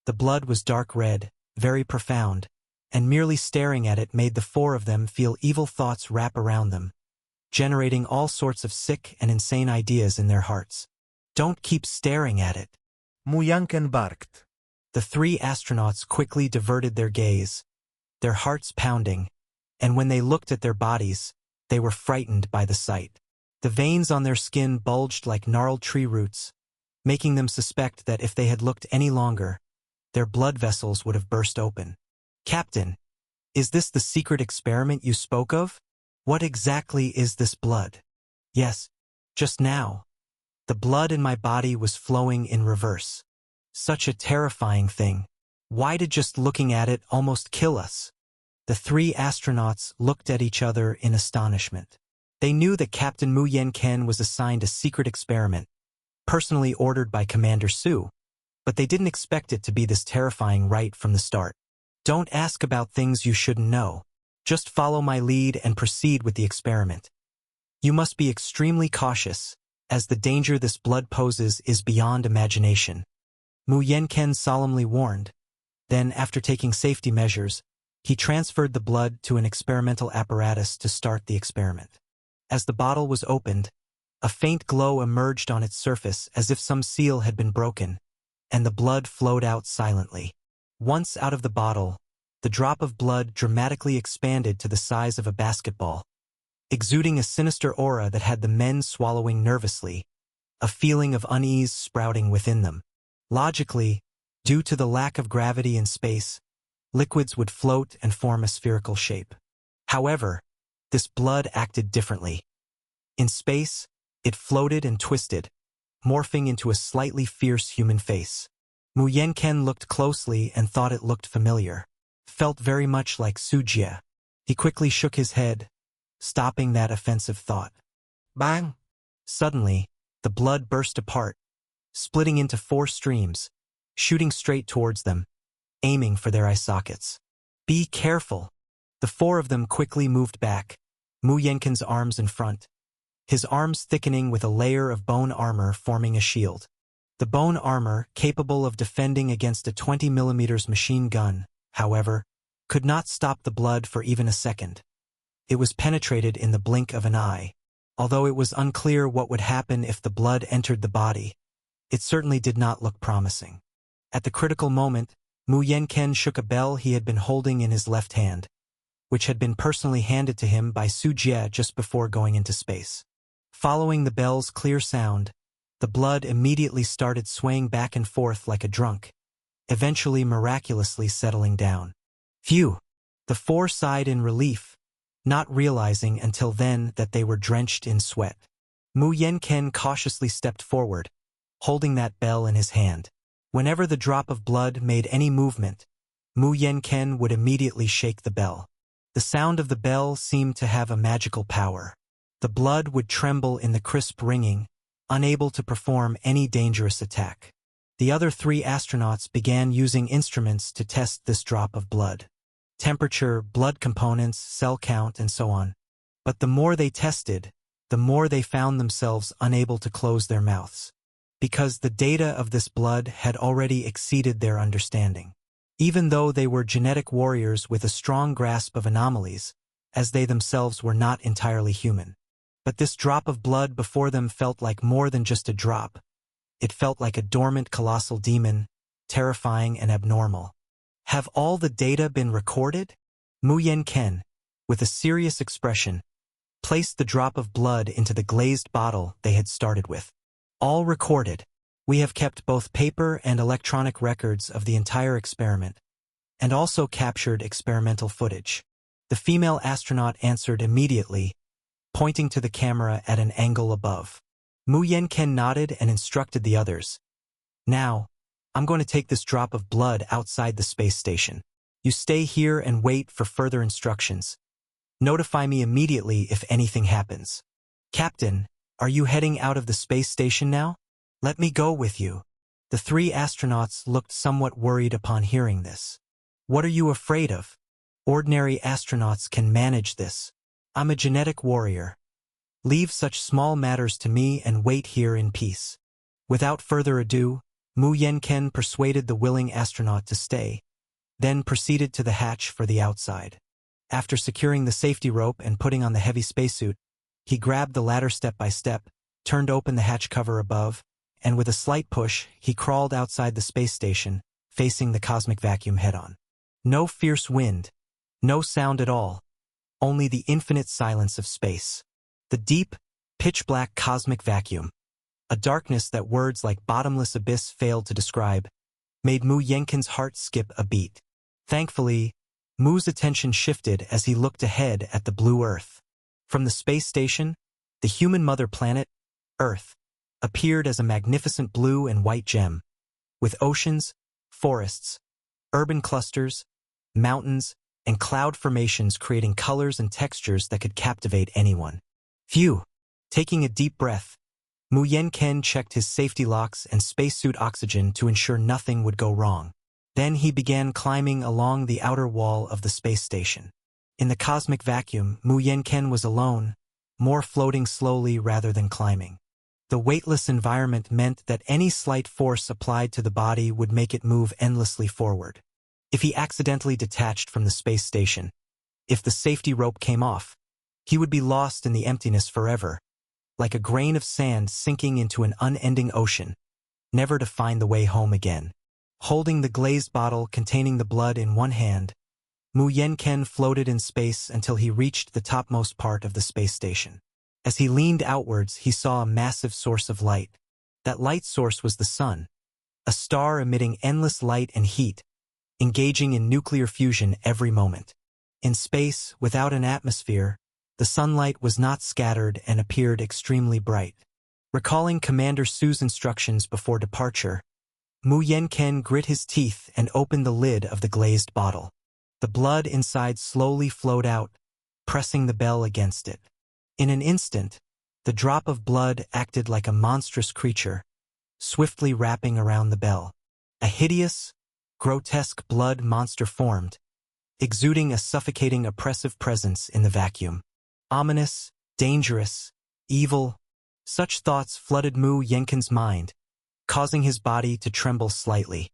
The blood was dark red, very profound, and merely staring at it made the 4 of them feel evil thoughts wrap around them, generating all sorts of sick and insane ideas in their hearts. "Don't keep staring at it," Muyen Ken barked. The 3 astronauts quickly diverted their gaze, their hearts pounding, and when they looked at their bodies, they were frightened by the sight. The veins on their skin bulged like gnarled tree roots, making them suspect that if they had looked any longer, their blood vessels would have burst open. "Captain, is this the secret experiment you spoke of? What exactly is this blood?" "Yes, just now. The blood in my body was flowing in reverse. Such a terrifying thing. Why did just looking at it almost kill us?" The 3 astronauts looked at each other in astonishment. They knew that Captain Muyen Ken was assigned a secret experiment, personally ordered by Commander Su, but they didn't expect it to be this terrifying right from the start. "Don't ask about things you shouldn't know. Just follow my lead and proceed with the experiment. You must be extremely cautious, as the danger this blood poses is beyond imagination," Muyen Ken solemnly warned. Then, after taking safety measures, he transferred the blood to an experimental apparatus to start the experiment. As the bottle was opened, a faint glow emerged on its surface as if some seal had been broken, and the blood flowed out silently. Once out of the bottle, the drop of blood dramatically expanded to the size of a basketball, exuding a sinister aura that had the men swallowing nervously, a feeling of unease sprouting within them. Logically, due to the lack of gravity in space, liquids would float and form a spherical shape. However, this blood acted differently. In space, it floated and twisted, morphing into a slightly fierce human face. Mu Yenken looked closely and thought it looked familiar. Felt very much like Sujie. He quickly shook his head, stopping that offensive thought. Bang! Suddenly, the blood burst apart, splitting into 4 streams, shooting straight towards them, aiming for their eye sockets. Be careful! The 4 of them quickly moved back, Mu Yenken's arms in front, his arms thickening with a layer of bone armor forming a shield. The bone armor, capable of defending against a 20mm machine gun, however, could not stop the blood for even a second. It was penetrated in the blink of an eye. Although it was unclear what would happen if the blood entered the body, it certainly did not look promising. At the critical moment, Mu Yenken shook a bell he had been holding in his left hand, which had been personally handed to him by Sujie just before going into space. Following the bell's clear sound, the blood immediately started swaying back and forth like a drunk, eventually miraculously settling down. Phew! The 4 sighed in relief, not realizing until then that they were drenched in sweat. Mu Yenken cautiously stepped forward, holding that bell in his hand. Whenever the drop of blood made any movement, Mu Yenken would immediately shake the bell. The sound of the bell seemed to have a magical power. The blood would tremble in the crisp ringing, unable to perform any dangerous attack. The other 3 astronauts began using instruments to test this drop of blood. Temperature, blood components, cell count, and so on. But the more they tested, the more they found themselves unable to close their mouths, because the data of this blood had already exceeded their understanding. Even though they were genetic warriors with a strong grasp of anomalies, as they themselves were not entirely human. But this drop of blood before them felt like more than just a drop. It felt like a dormant colossal demon, terrifying and abnormal. Have all the data been recorded? Mu Yenken, with a serious expression, placed the drop of blood into the glazed bottle they had started with. All recorded. We have kept both paper and electronic records of the entire experiment, and also captured experimental footage. The female astronaut answered immediately, pointing to the camera at an angle above. Mu Yenken nodded and instructed the others. Now, I'm going to take this drop of blood outside the space station. You stay here and wait for further instructions. Notify me immediately if anything happens. Captain, are you heading out of the space station now? Let me go with you. The 3 astronauts looked somewhat worried upon hearing this. What are you afraid of? Ordinary astronauts can manage this. I'm a genetic warrior. Leave such small matters to me and wait here in peace. Without further ado, Mu Yenken persuaded the willing astronaut to stay, then proceeded to the hatch for the outside. After securing the safety rope and putting on the heavy spacesuit, he grabbed the ladder step by step, turned open the hatch cover above, and with a slight push, he crawled outside the space station, facing the cosmic vacuum head-on. No fierce wind, no sound at all, only the infinite silence of space. The deep, pitch-black cosmic vacuum, a darkness that words like bottomless abyss failed to describe, made Mu Yenken's heart skip a beat. Thankfully, Mu's attention shifted as he looked ahead at the blue Earth. From the space station, the human mother planet, Earth, appeared as a magnificent blue and white gem, with oceans, forests, urban clusters, mountains, and cloud formations creating colors and textures that could captivate anyone. Phew! Taking a deep breath, Mu Yenken checked his safety locks and spacesuit oxygen to ensure nothing would go wrong. Then he began climbing along the outer wall of the space station. In the cosmic vacuum, Mu Yenken was alone, more floating slowly rather than climbing. The weightless environment meant that any slight force applied to the body would make it move endlessly forward. If he accidentally detached from the space station, if the safety rope came off, he would be lost in the emptiness forever, like a grain of sand sinking into an unending ocean, never to find the way home again. Holding the glazed bottle containing the blood in one hand, Mu Yenken floated in space until he reached the topmost part of the space station. As he leaned outwards, he saw a massive source of light. That light source was the sun, a star emitting endless light and heat, engaging in nuclear fusion every moment. In space, without an atmosphere, the sunlight was not scattered and appeared extremely bright. Recalling Commander Su's instructions before departure, Mu Yenken grit his teeth and opened the lid of the glazed bottle. The blood inside slowly flowed out, pressing the bell against it. In an instant, the drop of blood acted like a monstrous creature, swiftly wrapping around the bell. A hideous, grotesque blood monster formed, exuding a suffocating oppressive presence in the vacuum. Ominous, dangerous, evil, such thoughts flooded Mu Yenken's mind, causing his body to tremble slightly.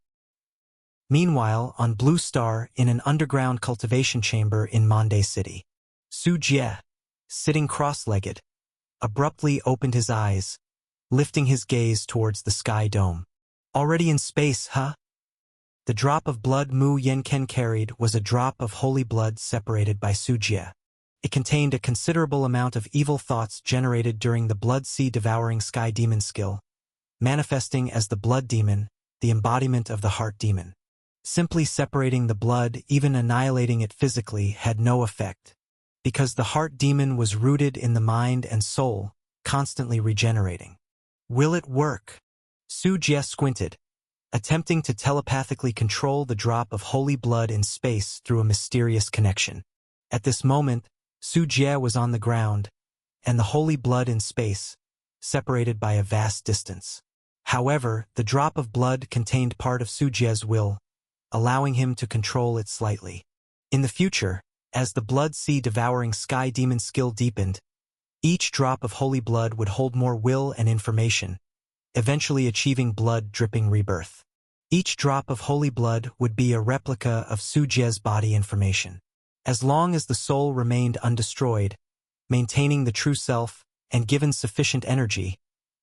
Meanwhile, on Blue Star, in an underground cultivation chamber in Monde City, Su Jie, sitting cross-legged, abruptly opened his eyes, lifting his gaze towards the sky dome. Already in space, huh? The drop of blood Mu Yenken carried was a drop of holy blood separated by Su Jie. It contained a considerable amount of evil thoughts generated during the Blood Sea Devouring Sky Demon skill, manifesting as the Blood Demon, the embodiment of the Heart Demon. Simply separating the blood, even annihilating it physically, had no effect, because the Heart Demon was rooted in the mind and soul, constantly regenerating. Will it work? Su Jie squinted, attempting to telepathically control the drop of holy blood in space through a mysterious connection. At this moment, Su Jie was on the ground, and the holy blood in space, separated by a vast distance. However, the drop of blood contained part of Su Jie's will, allowing him to control it slightly. In the future, as the Blood Sea Devouring Sky Demon skill deepened, each drop of holy blood would hold more will and information, eventually achieving blood-dripping rebirth. Each drop of holy blood would be a replica of Su Jie's body information. As long as the soul remained undestroyed, maintaining the true self, and given sufficient energy,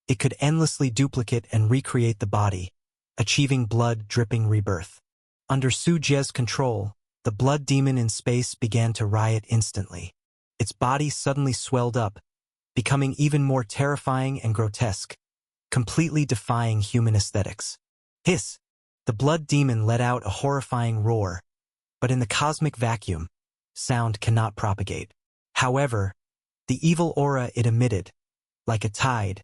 it could endlessly duplicate and recreate the body, achieving blood-dripping rebirth. Under Su Jie's control, the blood demon in space began to riot instantly. Its body suddenly swelled up, becoming even more terrifying and grotesque, completely defying human aesthetics. Hiss! The blood demon let out a horrifying roar, but in the cosmic vacuum, sound cannot propagate. However, the evil aura it emitted, like a tide,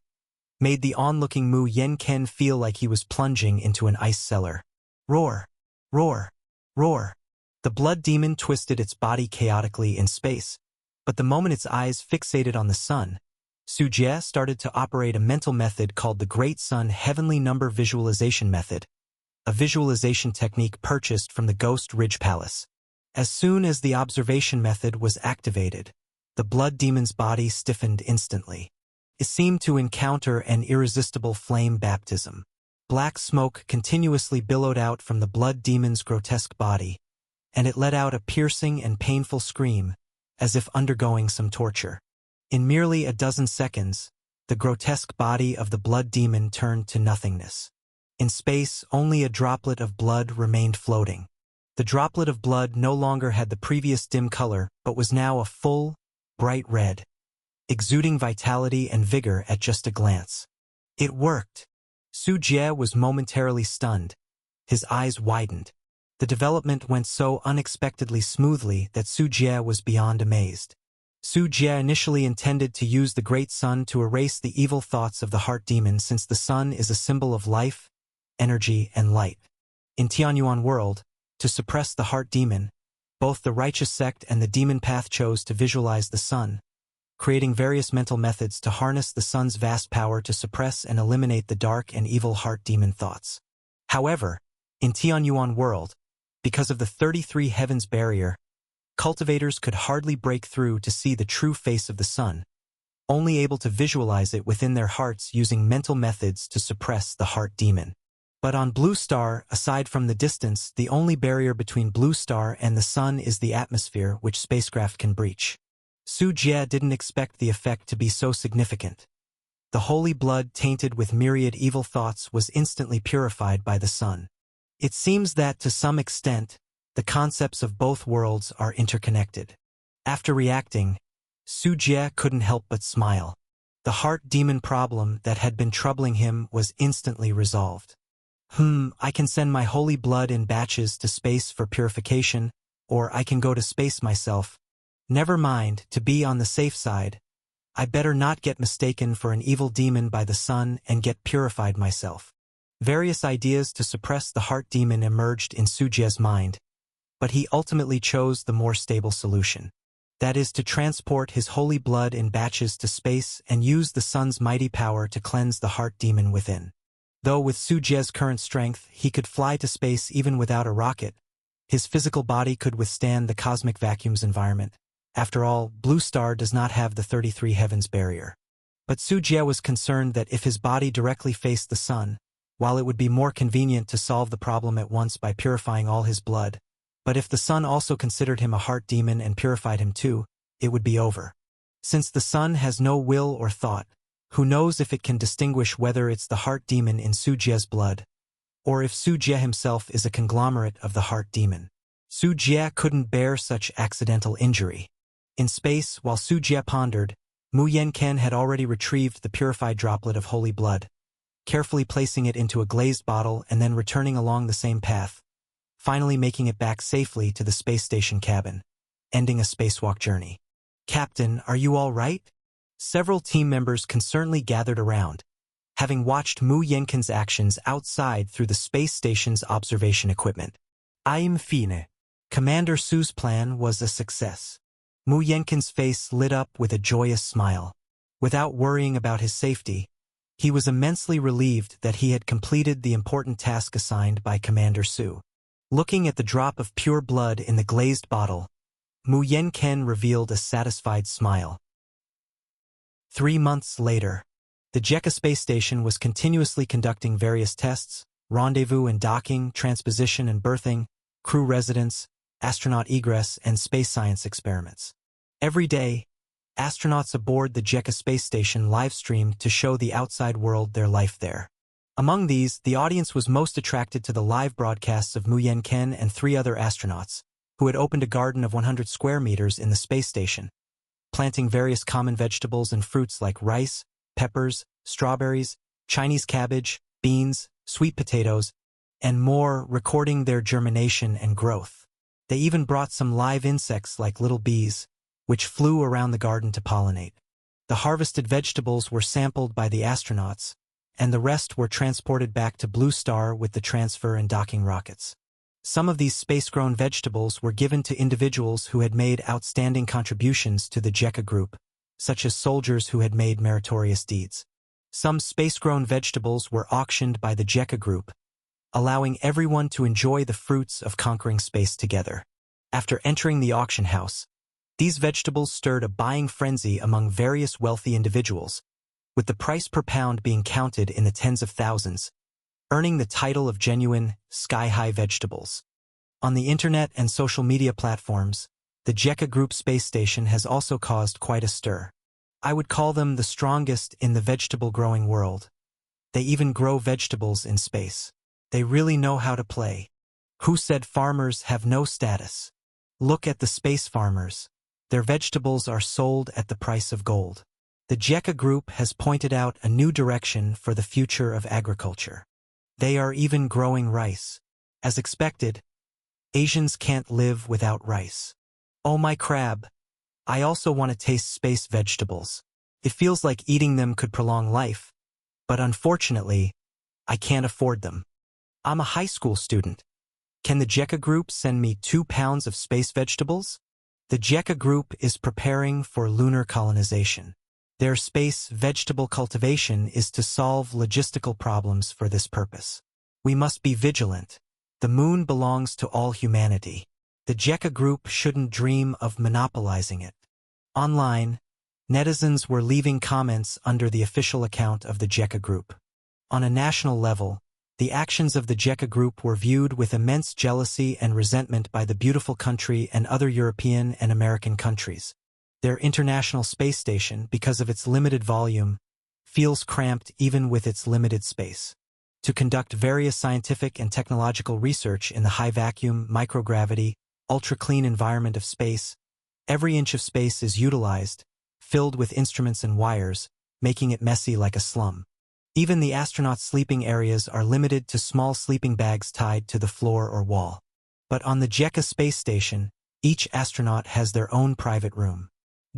made the onlooking Mu Yenken feel like he was plunging into an ice cellar. Roar! Roar! Roar! The blood demon twisted its body chaotically in space, but the moment its eyes fixated on the sun, Su Jie started to operate a mental method called the Great Sun Heavenly Number Visualization Method, a visualization technique purchased from the Ghost Ridge Palace. As soon as the observation method was activated, the blood demon's body stiffened instantly. It seemed to encounter an irresistible flame baptism. Black smoke continuously billowed out from the blood demon's grotesque body, and it let out a piercing and painful scream, as if undergoing some torture. In merely a dozen seconds, the grotesque body of the blood demon turned to nothingness. In space, only a droplet of blood remained floating. The droplet of blood no longer had the previous dim color, but was now a full, bright red, exuding vitality and vigor at just a glance. It worked! Su Jie was momentarily stunned. His eyes widened. The development went so unexpectedly smoothly that Su Jie was beyond amazed. Su Jie initially intended to use the Great Sun to erase the evil thoughts of the Heart Demon, since the sun is a symbol of life, energy, and light. In Tianyuan world, to suppress the Heart Demon, both the righteous sect and the demon path chose to visualize the sun, creating various mental methods to harness the sun's vast power to suppress and eliminate the dark and evil Heart Demon thoughts. However, in Tianyuan world, because of the 33 heavens barrier, cultivators could hardly break through to see the true face of the sun, only able to visualize it within their hearts using mental methods to suppress the Heart Demon. But on Blue Star, aside from the distance, the only barrier between Blue Star and the Sun is the atmosphere which spacecraft can breach. Su Jie didn't expect the effect to be so significant. The holy blood tainted with myriad evil thoughts was instantly purified by the Sun. It seems that, to some extent, the concepts of both worlds are interconnected. After reacting, Su Jie couldn't help but smile. The heart demon problem that had been troubling him was instantly resolved. I can send my holy blood in batches to space for purification, or I can go to space myself. Never mind, to be on the safe side, I better not get mistaken for an evil demon by the Sun and get purified myself. Various ideas to suppress the heart demon emerged in Su Jie's mind, but he ultimately chose the more stable solution. That is to transport his holy blood in batches to space and use the Sun's mighty power to cleanse the heart demon within. Though with Su Jie's current strength, he could fly to space even without a rocket, his physical body could withstand the cosmic vacuum's environment. After all, Blue Star does not have the 33 heavens barrier. But Su Jie was concerned that if his body directly faced the Sun, while it would be more convenient to solve the problem at once by purifying all his blood, but if the Sun also considered him a heart demon and purified him too, it would be over. Since the Sun has no will or thought, who knows if it can distinguish whether it's the heart demon in Su Jie's blood, or if Su Jie himself is a conglomerate of the heart demon. Su Jie couldn't bear such accidental injury. In space, while Su Jie pondered, Mu Yenken had already retrieved the purified droplet of holy blood, carefully placing it into a glazed bottle and then returning along the same path, finally making it back safely to the space station cabin, ending a spacewalk journey. "Captain, are you all right?" Several team members concernedly gathered around, having watched Mu Yenken's actions outside through the space station's observation equipment. "I'm fine." Commander Su's plan was a success. Mu Yenken's face lit up with a joyous smile. Without worrying about his safety, he was immensely relieved that he had completed the important task assigned by Commander Su. Looking at the drop of pure blood in the glazed bottle, Mu Yenken revealed a satisfied smile. 3 months later, the JECA space station was continuously conducting various tests, rendezvous and docking, transposition and berthing, crew residence, astronaut egress, and space science experiments. Every day, astronauts aboard the JECA space station live-streamed to show the outside world their life there. Among these, the audience was most attracted to the live broadcasts of Mu Yenken and 3 other astronauts, who had opened a garden of 100 square meters in the space station, planting various common vegetables and fruits like rice, peppers, strawberries, Chinese cabbage, beans, sweet potatoes, and more, recording their germination and growth. They even brought some live insects like little bees, which flew around the garden to pollinate. The harvested vegetables were sampled by the astronauts, and the rest were transported back to Blue Star with the transfer and docking rockets. Some of these space-grown vegetables were given to individuals who had made outstanding contributions to the JECA group, such as soldiers who had made meritorious deeds. Some space-grown vegetables were auctioned by the JECA group, allowing everyone to enjoy the fruits of conquering space together. After entering the auction house, these vegetables stirred a buying frenzy among various wealthy individuals, with the price per pound being counted in the tens of thousands, earning the title of genuine, sky-high vegetables. On the internet and social media platforms, the JECA Group space station has also caused quite a stir. I would call them the strongest in the vegetable-growing world. They even grow vegetables in space. They really know how to play. Who said farmers have no status? Look at the space farmers. Their vegetables are sold at the price of gold. The JECA Group has pointed out a new direction for the future of agriculture. They are even growing rice. As expected, Asians can't live without rice. Oh my crab! I also want to taste space vegetables. It feels like eating them could prolong life, but unfortunately, I can't afford them. I'm a high school student. Can the JECA Group send me 2 pounds of space vegetables? The JECA Group is preparing for lunar colonization. Their space vegetable cultivation is to solve logistical problems for this purpose. We must be vigilant. The moon belongs to all humanity. The JECA Group shouldn't dream of monopolizing it. Online, netizens were leaving comments under the official account of the JECA Group. On a national level, The actions of the Jekka group were viewed with immense jealousy and resentment by the beautiful country and other European and American countries. Their International Space Station, because of its limited volume, feels cramped even with its limited space. To conduct various scientific and technological research in the high-vacuum, microgravity, ultra-clean environment of space, every inch of space is utilized, filled with instruments and wires, making it messy like a slum. Even the astronauts' sleeping areas are limited to small sleeping bags tied to the floor or wall. But on the Jekka space station, each astronaut has their own private room.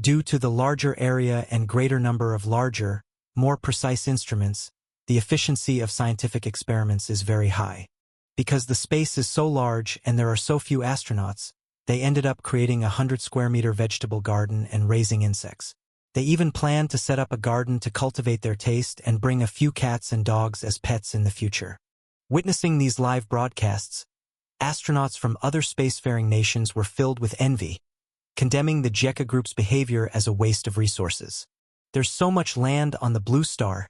Due to the larger area and greater number of larger, more precise instruments, the efficiency of scientific experiments is very high. Because the space is so large and there are so few astronauts, they ended up creating a 100-square-meter vegetable garden and raising insects. They even planned to set up a garden to cultivate their taste and bring a few cats and dogs as pets in the future. Witnessing these live broadcasts, astronauts from other spacefaring nations were filled with envy, condemning the Jekka group's behavior as a waste of resources. There's so much land on the blue star.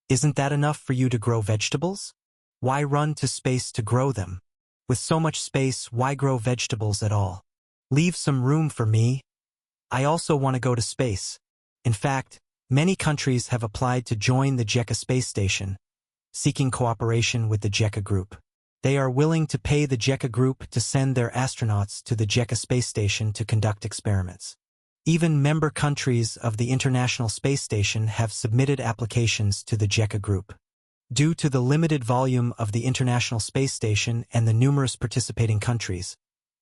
Isn't that enough for you to grow vegetables? Why run to space to grow them? With so much space, why grow vegetables at all? Leave some room for me. I also want to go to space. In fact, many countries have applied to join the Jekka space station, seeking cooperation with the Jekka group. They are willing to pay the Jekka group to send their astronauts to the Jekka space station to conduct experiments. Even member countries of the International Space Station have submitted applications to the Jekka group. Due to the limited volume of the International Space Station and the numerous participating countries,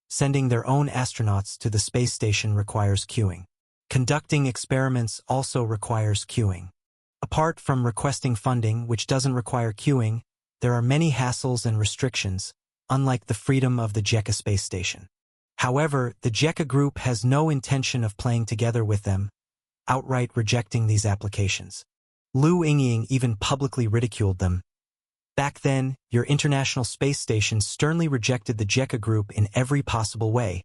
sending their own astronauts to the space station requires queuing. Conducting experiments also requires queuing. Apart from requesting funding, which doesn't require queuing, there are many hassles and restrictions, unlike the freedom of the Jekka space station. However, the Jekka group has no intention of playing together with them, outright rejecting these applications. Liu Yingying even publicly ridiculed them. Back then, your International Space Station sternly rejected the Jekka group in every possible way,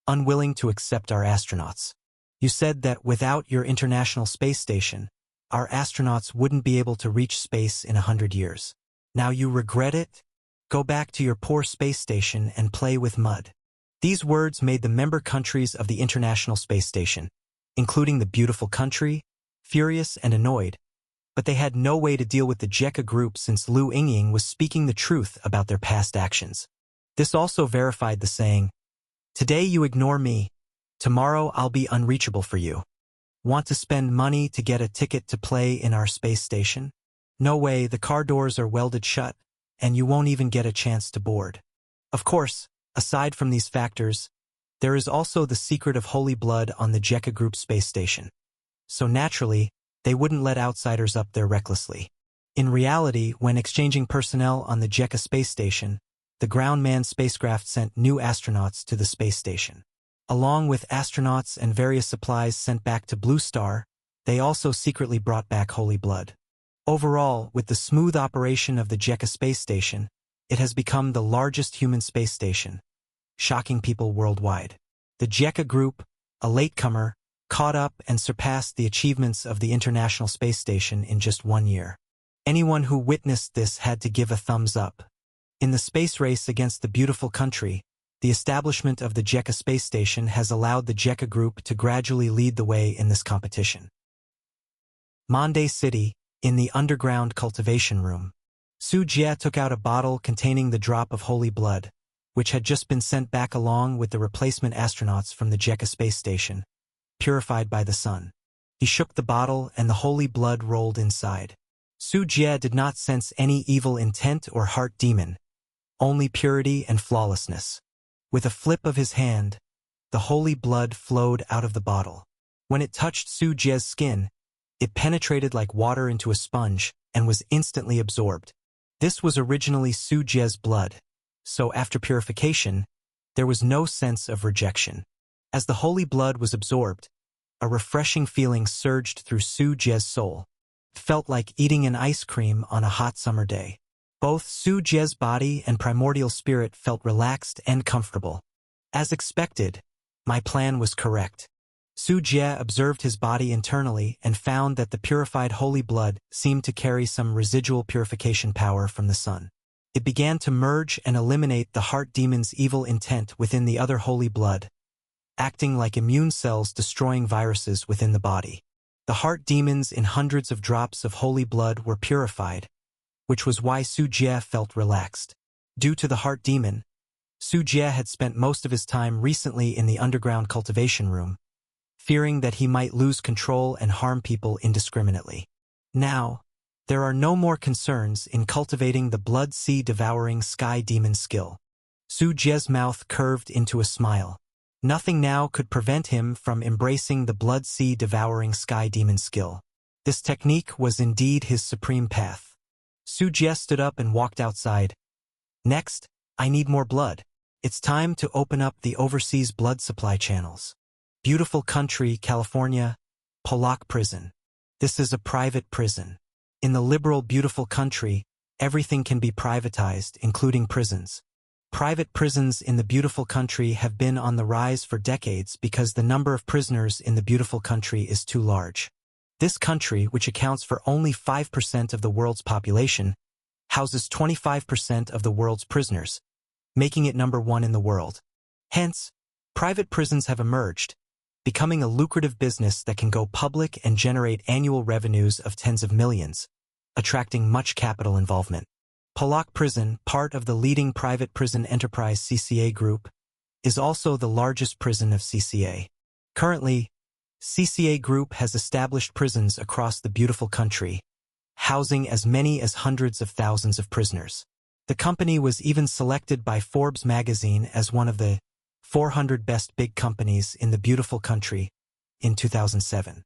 unwilling to accept our astronauts. You said that without your International Space Station, our astronauts wouldn't be able to reach space in 100 years. Now you regret it? Go back to your poor space station and play with mud. These words made the member countries of the International Space Station, including the beautiful country, furious and annoyed, but they had no way to deal with the Jekka group since Liu Yingying was speaking the truth about their past actions. This also verified the saying, "Today you ignore me, tomorrow I'll be unreachable for you. Want to spend money to get a ticket to play in our space station? No way, the car doors are welded shut, and you won't even get a chance to board." Of course, aside from these factors, there is also the secret of holy blood on the Jekka group space station. So naturally, they wouldn't let outsiders up there recklessly. In reality, when exchanging personnel on the Jekka space station, the ground-manned spacecraft sent new astronauts to the space station. Along with astronauts and various supplies sent back to Blue Star, they also secretly brought back holy blood. Overall, with the smooth operation of the Jekka space station, it has become the largest human space station, shocking people worldwide. The Jekka group, a latecomer, caught up and surpassed the achievements of the International Space Station in just 1 year. Anyone who witnessed this had to give a thumbs up. In the space race against the beautiful country, the establishment of the Jekka space station has allowed the Jekka group to gradually lead the way in this competition. Monday City, in the underground cultivation room. Su Jie took out a bottle containing the drop of holy blood, which had just been sent back along with the replacement astronauts from the Jekka space station, purified by the sun. He shook the bottle and the holy blood rolled inside. Su Jie did not sense any evil intent or heart demon, only purity and flawlessness. With a flip of his hand, the holy blood flowed out of the bottle. When it touched Su Jie's skin, it penetrated like water into a sponge and was instantly absorbed. This was originally Su Jie's blood, so after purification, there was no sense of rejection. As the holy blood was absorbed, a refreshing feeling surged through Su Jie's soul. It felt like eating an ice cream on a hot summer day. Both Su Jie's body and primordial spirit felt relaxed and comfortable. As expected, my plan was correct. Su Jie observed his body internally and found that the purified holy blood seemed to carry some residual purification power from the sun. It began to merge and eliminate the heart demon's evil intent within the other holy blood, acting like immune cells destroying viruses within the body. The heart demons in hundreds of drops of holy blood were purified, which was why Su Jie felt relaxed. Due to the heart demon, Su Jie had spent most of his time recently in the underground cultivation room, fearing that he might lose control and harm people indiscriminately. Now, there are no more concerns in cultivating the blood sea devouring sky demon skill. Su Jie's mouth curved into a smile. Nothing now could prevent him from embracing the blood sea devouring sky demon skill. This technique was indeed his supreme path. Su Jie stood up and walked outside. Next, I need more blood. It's time to open up the overseas blood supply channels. Beautiful country, California, Polak prison. This is a private prison. In the liberal, beautiful country, everything can be privatized, including prisons. Private prisons in the beautiful country have been on the rise for decades because the number of prisoners in the beautiful country is too large. This country, which accounts for only 5% of the world's population, houses 25% of the world's prisoners, making it number 1 in the world. Hence, private prisons have emerged, becoming a lucrative business that can go public and generate annual revenues of tens of millions, attracting much capital involvement. Polak Prison, part of the leading private prison enterprise CCA Group, is also the largest prison of CCA. Currently, CCA Group has established prisons across the beautiful country, housing as many as hundreds of thousands of prisoners. The company was even selected by Forbes magazine as one of the 400 best big companies in the beautiful country in 2007.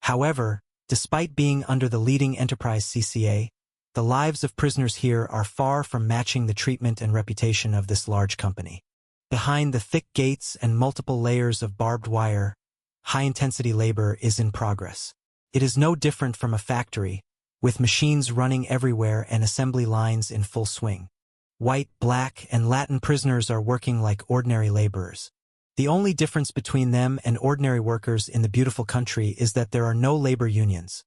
However, despite being under the leading enterprise CCA, the lives of prisoners here are far from matching the treatment and reputation of this large company. Behind the thick gates and multiple layers of barbed wire, high-intensity labor is in progress. It is no different from a factory, with machines running everywhere and assembly lines in full swing. White, black, and Latin prisoners are working like ordinary laborers. The only difference between them and ordinary workers in the beautiful country is that there are no labor unions.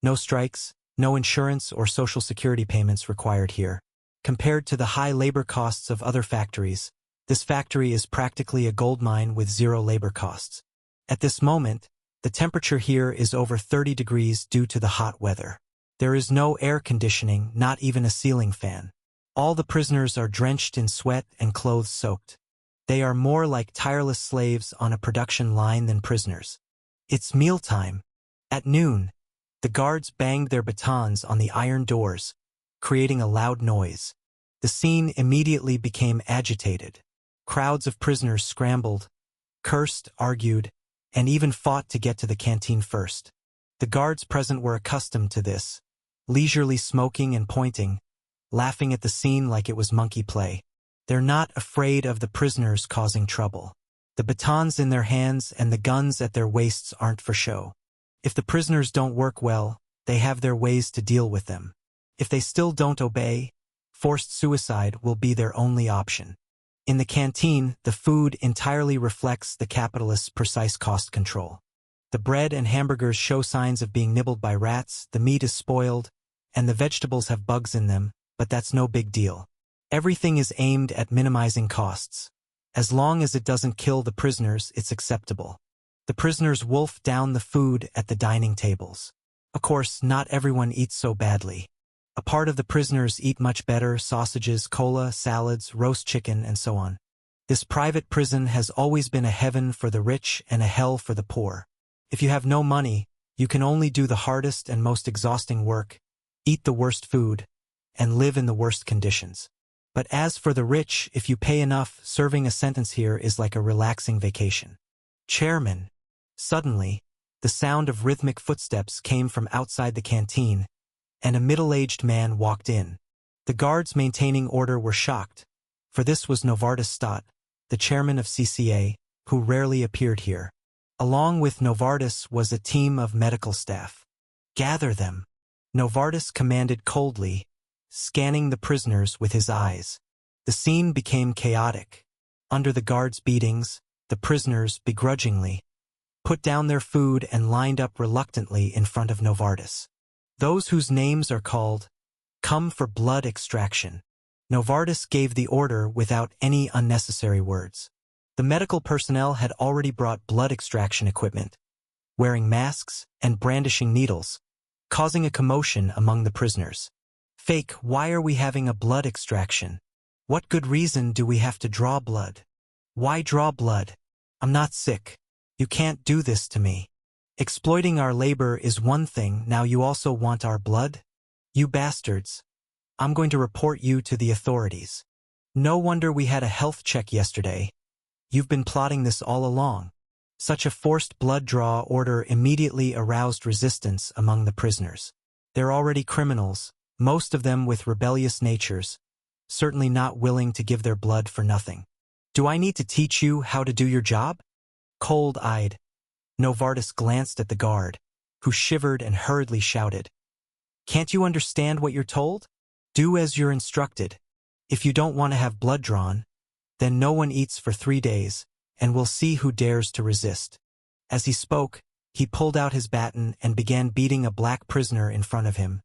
No strikes, no insurance or social security payments required here. Compared to the high labor costs of other factories, this factory is practically a gold mine with zero labor costs. At this moment, the temperature here is over 30 degrees due to the hot weather. There is no air conditioning, not even a ceiling fan. All the prisoners are drenched in sweat and clothes soaked. They are more like tireless slaves on a production line than prisoners. It's mealtime. At noon, the guards banged their batons on the iron doors, creating a loud noise. The scene immediately became agitated. Crowds of prisoners scrambled, cursed, argued, and even fought to get to the canteen first. The guards present were accustomed to this, leisurely smoking and pointing, laughing at the scene like it was monkey play. They're not afraid of the prisoners causing trouble. The batons in their hands and the guns at their waists aren't for show. If the prisoners don't work well, they have their ways to deal with them. If they still don't obey, forced suicide will be their only option. In the canteen, the food entirely reflects the capitalists' precise cost control. The bread and hamburgers show signs of being nibbled by rats, the meat is spoiled, and the vegetables have bugs in them, but that's no big deal. Everything is aimed at minimizing costs. As long as it doesn't kill the prisoners, it's acceptable. The prisoners wolf down the food at the dining tables. Of course, not everyone eats so badly. A part of the prisoners eat much better: sausages, cola, salads, roast chicken, and so on. This private prison has always been a heaven for the rich and a hell for the poor. If you have no money, you can only do the hardest and most exhausting work, eat the worst food, and live in the worst conditions. But as for the rich, if you pay enough, serving a sentence here is like a relaxing vacation. Chairman. Suddenly, the sound of rhythmic footsteps came from outside the canteen, and a middle-aged man walked in. The guards maintaining order were shocked, for this was Novartis Stott, the chairman of CCA, who rarely appeared here. Along with Novartis was a team of medical staff. Gather them. Novartis commanded coldly, scanning the prisoners with his eyes. The scene became chaotic. Under the guards' beatings, the prisoners, begrudgingly, put down their food and lined up reluctantly in front of Novartis. Those whose names are called come for blood extraction. Novartis gave the order without any unnecessary words. The medical personnel had already brought blood extraction equipment, wearing masks and brandishing needles, causing a commotion among the prisoners. Fake, why are we having a blood extraction? What good reason do we have to draw blood? Why draw blood? I'm not sick. You can't do this to me. Exploiting our labor is one thing, now you also want our blood? You bastards. I'm going to report you to the authorities. No wonder we had a health check yesterday. You've been plotting this all along. Such a forced blood draw order immediately aroused resistance among the prisoners. They're already criminals, most of them with rebellious natures, certainly not willing to give their blood for nothing. Do I need to teach you how to do your job? Cold-eyed, Novartis glanced at the guard, who shivered and hurriedly shouted, "Can't you understand what you're told? Do as you're instructed. If you don't want to have blood drawn, then no one eats for 3 days, and we'll see who dares to resist." As he spoke, he pulled out his baton and began beating a black prisoner in front of him,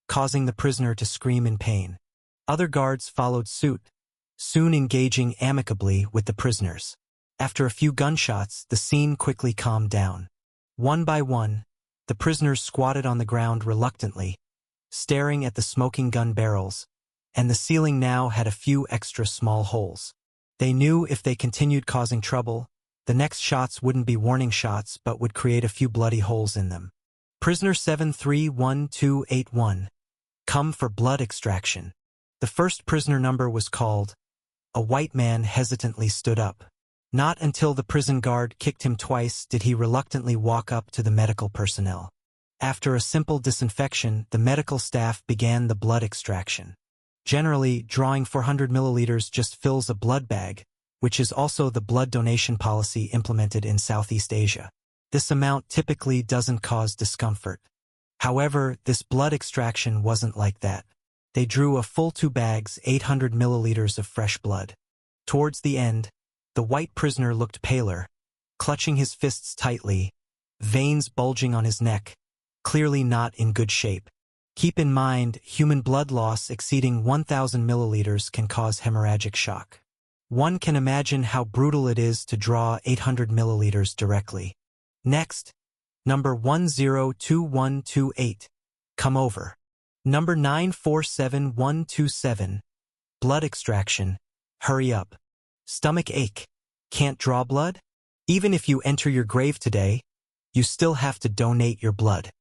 causing the prisoner to scream in pain. Other guards followed suit, soon engaging amicably with the prisoners. After a few gunshots, the scene quickly calmed down. One by one, the prisoners squatted on the ground reluctantly, staring at the smoking gun barrels, and the ceiling now had a few extra small holes. They knew if they continued causing trouble, the next shots wouldn't be warning shots but would create a few bloody holes in them. Prisoner 731281. Come for blood extraction. The first prisoner number was called. A white man hesitantly stood up. Not until the prison guard kicked him twice did he reluctantly walk up to the medical personnel. After a simple disinfection, the medical staff began the blood extraction. Generally, drawing 400 milliliters just fills a blood bag, which is also the blood donation policy implemented in Southeast Asia. This amount typically doesn't cause discomfort. However, this blood extraction wasn't like that. They drew a full 2 bags, 800 milliliters of fresh blood. Towards the end, the white prisoner looked paler, clutching his fists tightly, veins bulging on his neck, clearly not in good shape. Keep in mind, human blood loss exceeding 1,000 milliliters can cause hemorrhagic shock. One can imagine how brutal it is to draw 800 milliliters directly. Next, number 102128. Come over. Number 947127. Blood extraction. Hurry up. Stomach ache. Can't draw blood? Even if you enter your grave today, you still have to donate your blood.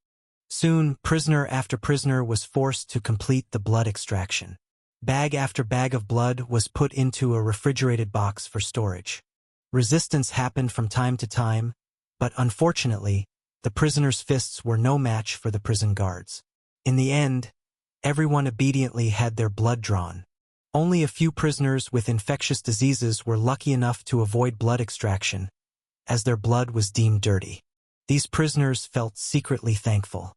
Soon, prisoner after prisoner was forced to complete the blood extraction. Bag after bag of blood was put into a refrigerated box for storage. Resistance happened from time to time, but unfortunately, the prisoners' fists were no match for the prison guards. In the end, everyone obediently had their blood drawn. Only a few prisoners with infectious diseases were lucky enough to avoid blood extraction, as their blood was deemed dirty. These prisoners felt secretly thankful.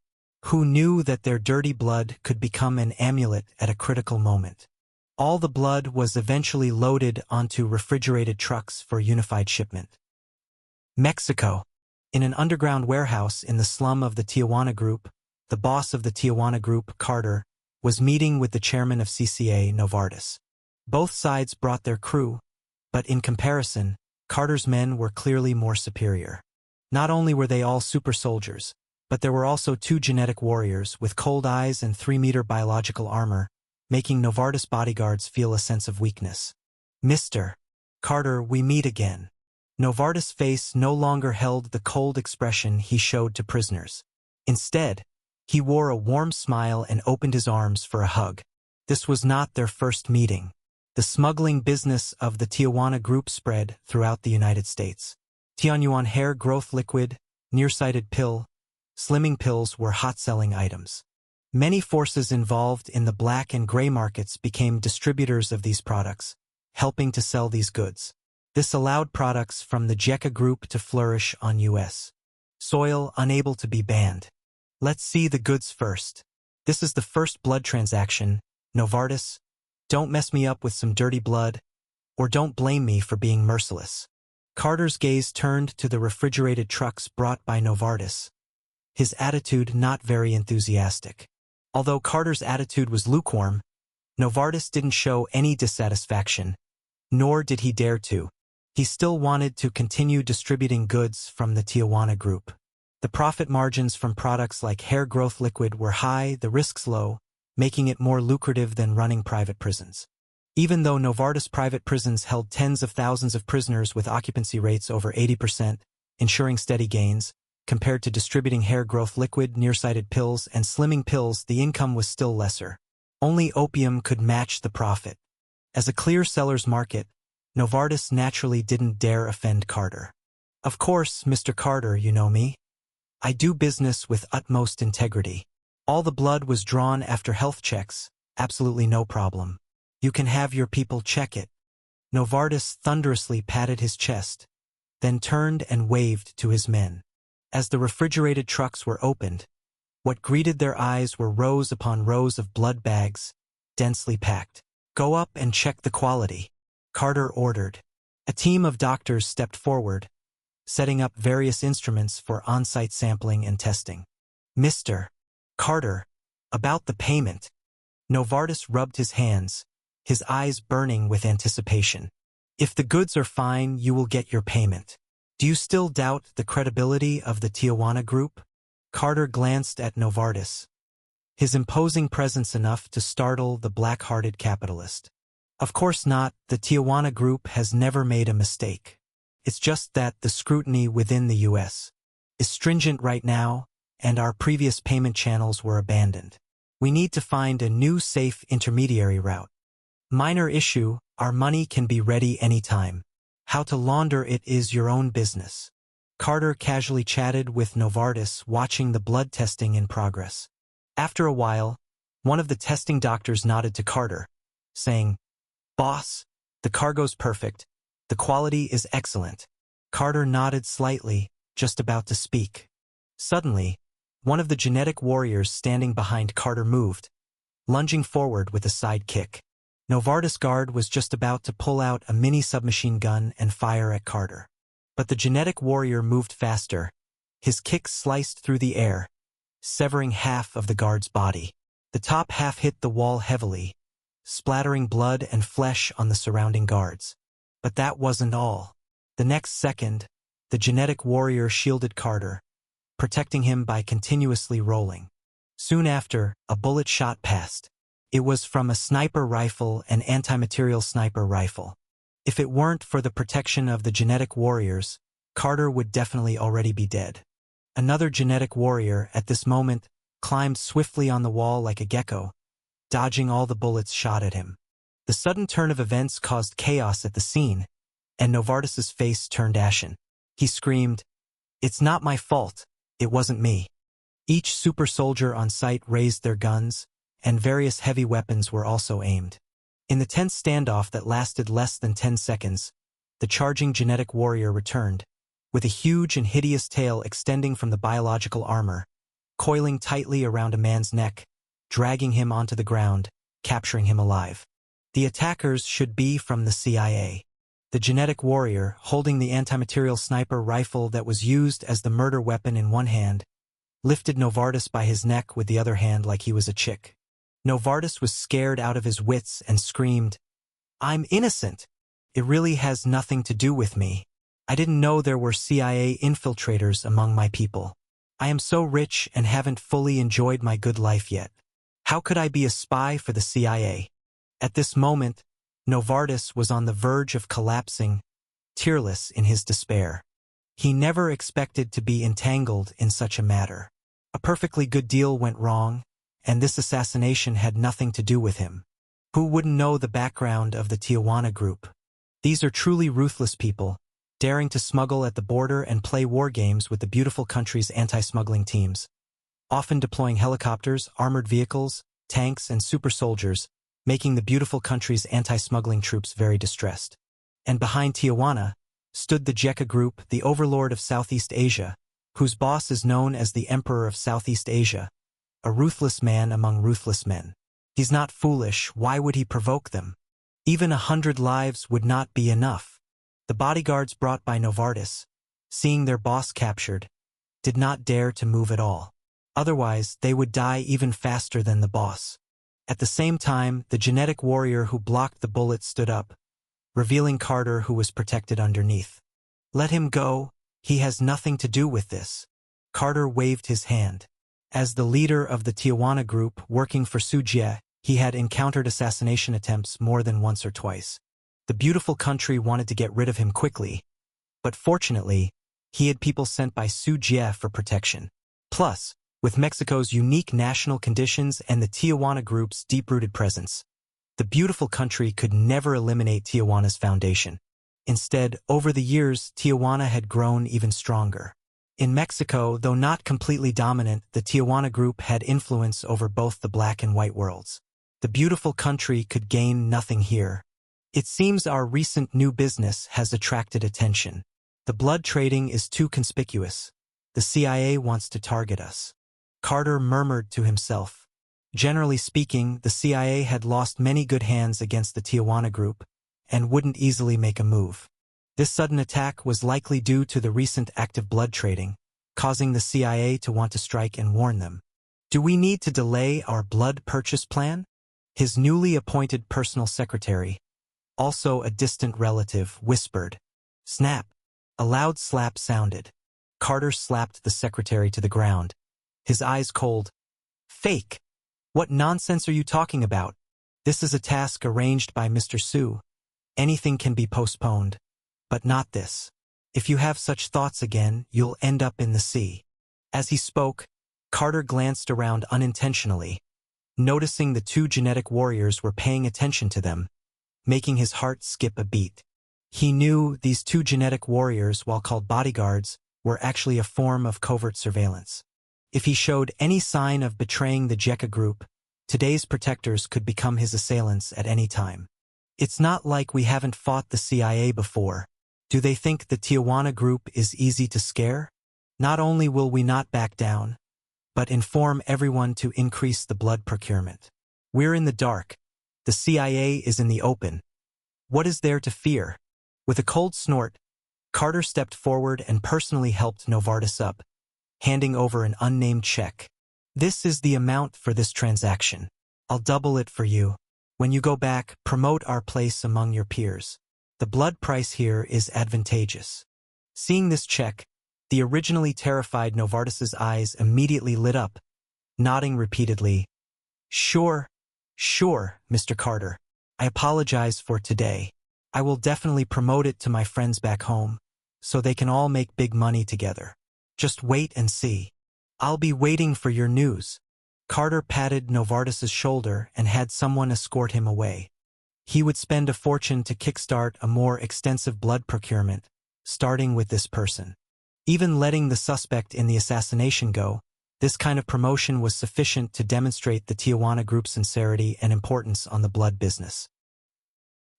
Who knew that their dirty blood could become an amulet at a critical moment? All the blood was eventually loaded onto refrigerated trucks for unified shipment. Mexico. In an underground warehouse in the slum of the Tijuana Group, the boss of the Tijuana Group, Carter, was meeting with the chairman of CCA, Novartis. Both sides brought their crew, but in comparison, Carter's men were clearly more superior. Not only were they all super soldiers, but there were also 2 genetic warriors with cold eyes and 3-meter biological armor, making Novartis bodyguards feel a sense of weakness. Mr. Carter, we meet again. Novartis' face no longer held the cold expression he showed to prisoners. Instead, he wore a warm smile and opened his arms for a hug. This was not their first meeting. The smuggling business of the Tijuana Group spread throughout the United States. Tianyuan hair growth liquid, nearsighted pill, slimming pills were hot-selling items. Many forces involved in the black and gray markets became distributors of these products, helping to sell these goods. This allowed products from the JECA Group to flourish on U.S. soil, unable to be banned. Let's see the goods first. This is the first blood transaction. Novartis, don't mess me up with some dirty blood, or don't blame me for being merciless. Carter's gaze turned to the refrigerated trucks brought by Novartis, his attitude not very enthusiastic. Although Carter's attitude was lukewarm, Novartis didn't show any dissatisfaction, nor did he dare to. He still wanted to continue distributing goods from the Tijuana Group. The profit margins from products like hair growth liquid were high, the risks low, making it more lucrative than running private prisons. Even though Novartis private prisons held tens of thousands of prisoners with occupancy rates over 80%, ensuring steady gains, compared to distributing hair growth liquid, nearsighted pills, and slimming pills, the income was still lesser. Only opium could match the profit. As a clear seller's market, Novartis naturally didn't dare offend Carter. "Of course, Mr. Carter, you know me. I do business with utmost integrity. All the blood was drawn after health checks, absolutely no problem. You can have your people check it." Novartis thunderously patted his chest, then turned and waved to his men. As the refrigerated trucks were opened, what greeted their eyes were rows upon rows of blood bags, densely packed. "Go up and check the quality," Carter ordered. A team of doctors stepped forward, setting up various instruments for on-site sampling and testing. "Mr. Carter, about the payment." Novartis rubbed his hands, his eyes burning with anticipation. "If the goods are fine, you will get your payment. Do you still doubt the credibility of the Tijuana Group?" Carter glanced at Novartis, his imposing presence enough to startle the black-hearted capitalist. "Of course not, the Tijuana Group has never made a mistake. It's just that the scrutiny within the U.S. is stringent right now, and our previous payment channels were abandoned. We need to find a new safe intermediary route. Minor issue, our money can be ready anytime. How to launder it is your own business." Carter casually chatted with Novartis, watching the blood testing in progress. After a while, one of the testing doctors nodded to Carter, saying, "Boss, the cargo's perfect. The quality is excellent." Carter nodded slightly, just about to speak. Suddenly, one of the genetic warriors standing behind Carter moved, lunging forward with a side kick. Novartis guard was just about to pull out a mini submachine gun and fire at Carter. But the genetic warrior moved faster. His kick sliced through the air, severing half of the guard's body. The top half hit the wall heavily, splattering blood and flesh on the surrounding guards. But that wasn't all. The next second, the genetic warrior shielded Carter, protecting him by continuously rolling. Soon after, a bullet shot past. It was from a sniper rifle, an anti-material sniper rifle. If it weren't for the protection of the genetic warriors, Carter would definitely already be dead. Another genetic warrior, at this moment, climbed swiftly on the wall like a gecko, dodging all the bullets shot at him. The sudden turn of events caused chaos at the scene, and Novartis's face turned ashen. He screamed, "It's not my fault. It wasn't me." Each super soldier on site raised their guns, and various heavy weapons were also aimed. In the tense standoff that lasted less than 10 seconds, the charging genetic warrior returned, with a huge and hideous tail extending from the biological armor, coiling tightly around a man's neck, dragging him onto the ground, capturing him alive. The attackers should be from the CIA. The genetic warrior, holding the anti-material sniper rifle that was used as the murder weapon in one hand, lifted Novartis by his neck with the other hand like he was a chick. Novartis was scared out of his wits and screamed, "I'm innocent. It really has nothing to do with me. I didn't know there were CIA infiltrators among my people. I am so rich and haven't fully enjoyed my good life yet. How could I be a spy for the CIA?" At this moment, Novartis was on the verge of collapsing, tearless in his despair. He never expected to be entangled in such a matter. A perfectly good deal went wrong, and this assassination had nothing to do with him. Who wouldn't know the background of the Tijuana Group? These are truly ruthless people, daring to smuggle at the border and play war games with the beautiful country's anti-smuggling teams, often deploying helicopters, armored vehicles, tanks, and super soldiers, making the beautiful country's anti-smuggling troops very distressed. And behind Tijuana stood the Jekka Group, the overlord of Southeast Asia, whose boss is known as the Emperor of Southeast Asia, a ruthless man among ruthless men. He's not foolish. Why would he provoke them? Even 100 lives would not be enough. The bodyguards brought by Novartis, seeing their boss captured, did not dare to move at all. Otherwise, they would die even faster than the boss. At the same time, the genetic warrior who blocked the bullet stood up, revealing Carter, who was protected underneath. Let him go, he has nothing to do with this. Carter waved his hand. As the leader of the Tijuana group working for Su Jie, he had encountered assassination attempts more than once or twice. The beautiful country wanted to get rid of him quickly, but fortunately, he had people sent by Su Jie for protection. Plus, with Mexico's unique national conditions and the Tijuana group's deep-rooted presence, the beautiful country could never eliminate Tijuana's foundation. Instead, over the years, Tijuana had grown even stronger. In Mexico, though not completely dominant, the Tijuana group had influence over both the black and white worlds. The beautiful country could gain nothing here. It seems our recent new business has attracted attention. The blood trading is too conspicuous. The CIA wants to target us. Carter murmured to himself. Generally speaking, the CIA had lost many good hands against the Tijuana group and wouldn't easily make a move. This sudden attack was likely due to the recent active blood trading, causing the CIA to want to strike and warn them. Do we need to delay our blood purchase plan? His newly appointed personal secretary, also a distant relative, whispered. Snap! A loud slap sounded. Carter slapped the secretary to the ground, his eyes cold. Fake! What nonsense are you talking about? This is a task arranged by Mr. Su. Anything can be postponed. But not this. If you have such thoughts again, you'll end up in the sea. As he spoke, Carter glanced around unintentionally, noticing the two genetic warriors were paying attention to them, making his heart skip a beat. He knew these two genetic warriors, while called bodyguards, were actually a form of covert surveillance. If he showed any sign of betraying the Jekka group, today's protectors could become his assailants at any time. It's not like we haven't fought the CIA before. Do they think the Tijuana group is easy to scare? Not only will we not back down, but inform everyone to increase the blood procurement. We're in the dark. The CIA is in the open. What is there to fear? With a cold snort, Carter stepped forward and personally helped Novartis up, handing over an unnamed check. This is the amount for this transaction. I'll double it for you. When you go back, promote our place among your peers. The blood price here is advantageous. Seeing this check, the originally terrified Novartis's eyes immediately lit up, nodding repeatedly. Sure, Mr. Carter. I apologize for today. I will definitely promote it to my friends back home, so they can all make big money together. Just wait and see. I'll be waiting for your news. Carter patted Novartis's shoulder and had someone escort him away. He would spend a fortune to kickstart a more extensive blood procurement, starting with this person. Even letting the suspect in the assassination go, this kind of promotion was sufficient to demonstrate the Tijuana group's sincerity and importance on the blood business.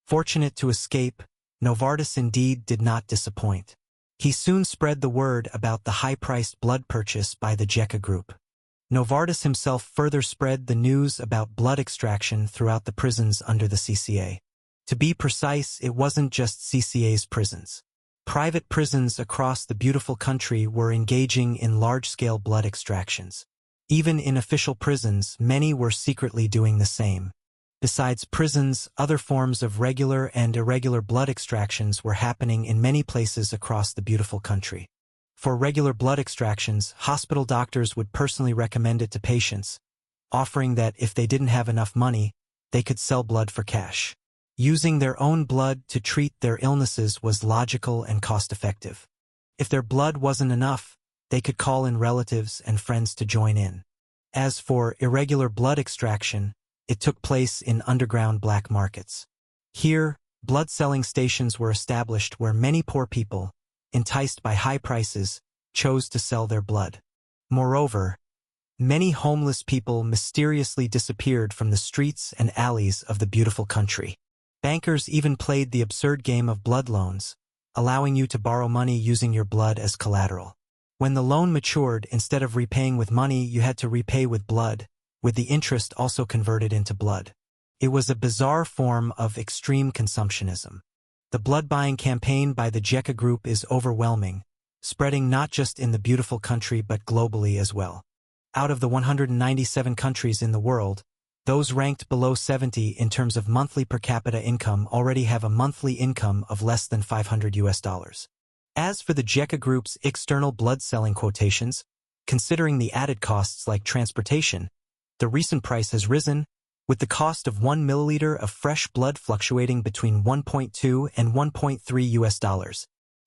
Fortunate to escape, Novartis indeed did not disappoint. He soon spread the word about the high-priced blood purchase by the Jekka group. Novartis himself further spread the news about blood extraction throughout the prisons under the CCA. To be precise, it wasn't just CCA's prisons. Private prisons across the beautiful country were engaging in large-scale blood extractions. Even in official prisons, many were secretly doing the same. Besides prisons, other forms of regular and irregular blood extractions were happening in many places across the beautiful country. For regular blood extractions, hospital doctors would personally recommend it to patients, offering that if they didn't have enough money, they could sell blood for cash. Using their own blood to treat their illnesses was logical and cost-effective. If their blood wasn't enough, they could call in relatives and friends to join in. As for irregular blood extraction, it took place in underground black markets. Here, blood-selling stations were established where many poor people, enticed by high prices, chose to sell their blood. Moreover, many homeless people mysteriously disappeared from the streets and alleys of the beautiful country. Bankers even played the absurd game of blood loans, allowing you to borrow money using your blood as collateral. When the loan matured, instead of repaying with money, you had to repay with blood, with the interest also converted into blood. It was a bizarre form of extreme consumptionism. The blood-buying campaign by the Jekka group is overwhelming, spreading not just in the beautiful country but globally as well. Out of the 197 countries in the world, Those ranked below 70 in terms of monthly per capita income already have a monthly income of less than $500. As for the JECA Group's external blood selling quotations, considering the added costs like transportation, the recent price has risen, with the cost of 1 milliliter of fresh blood fluctuating between $1.2 and $1.3.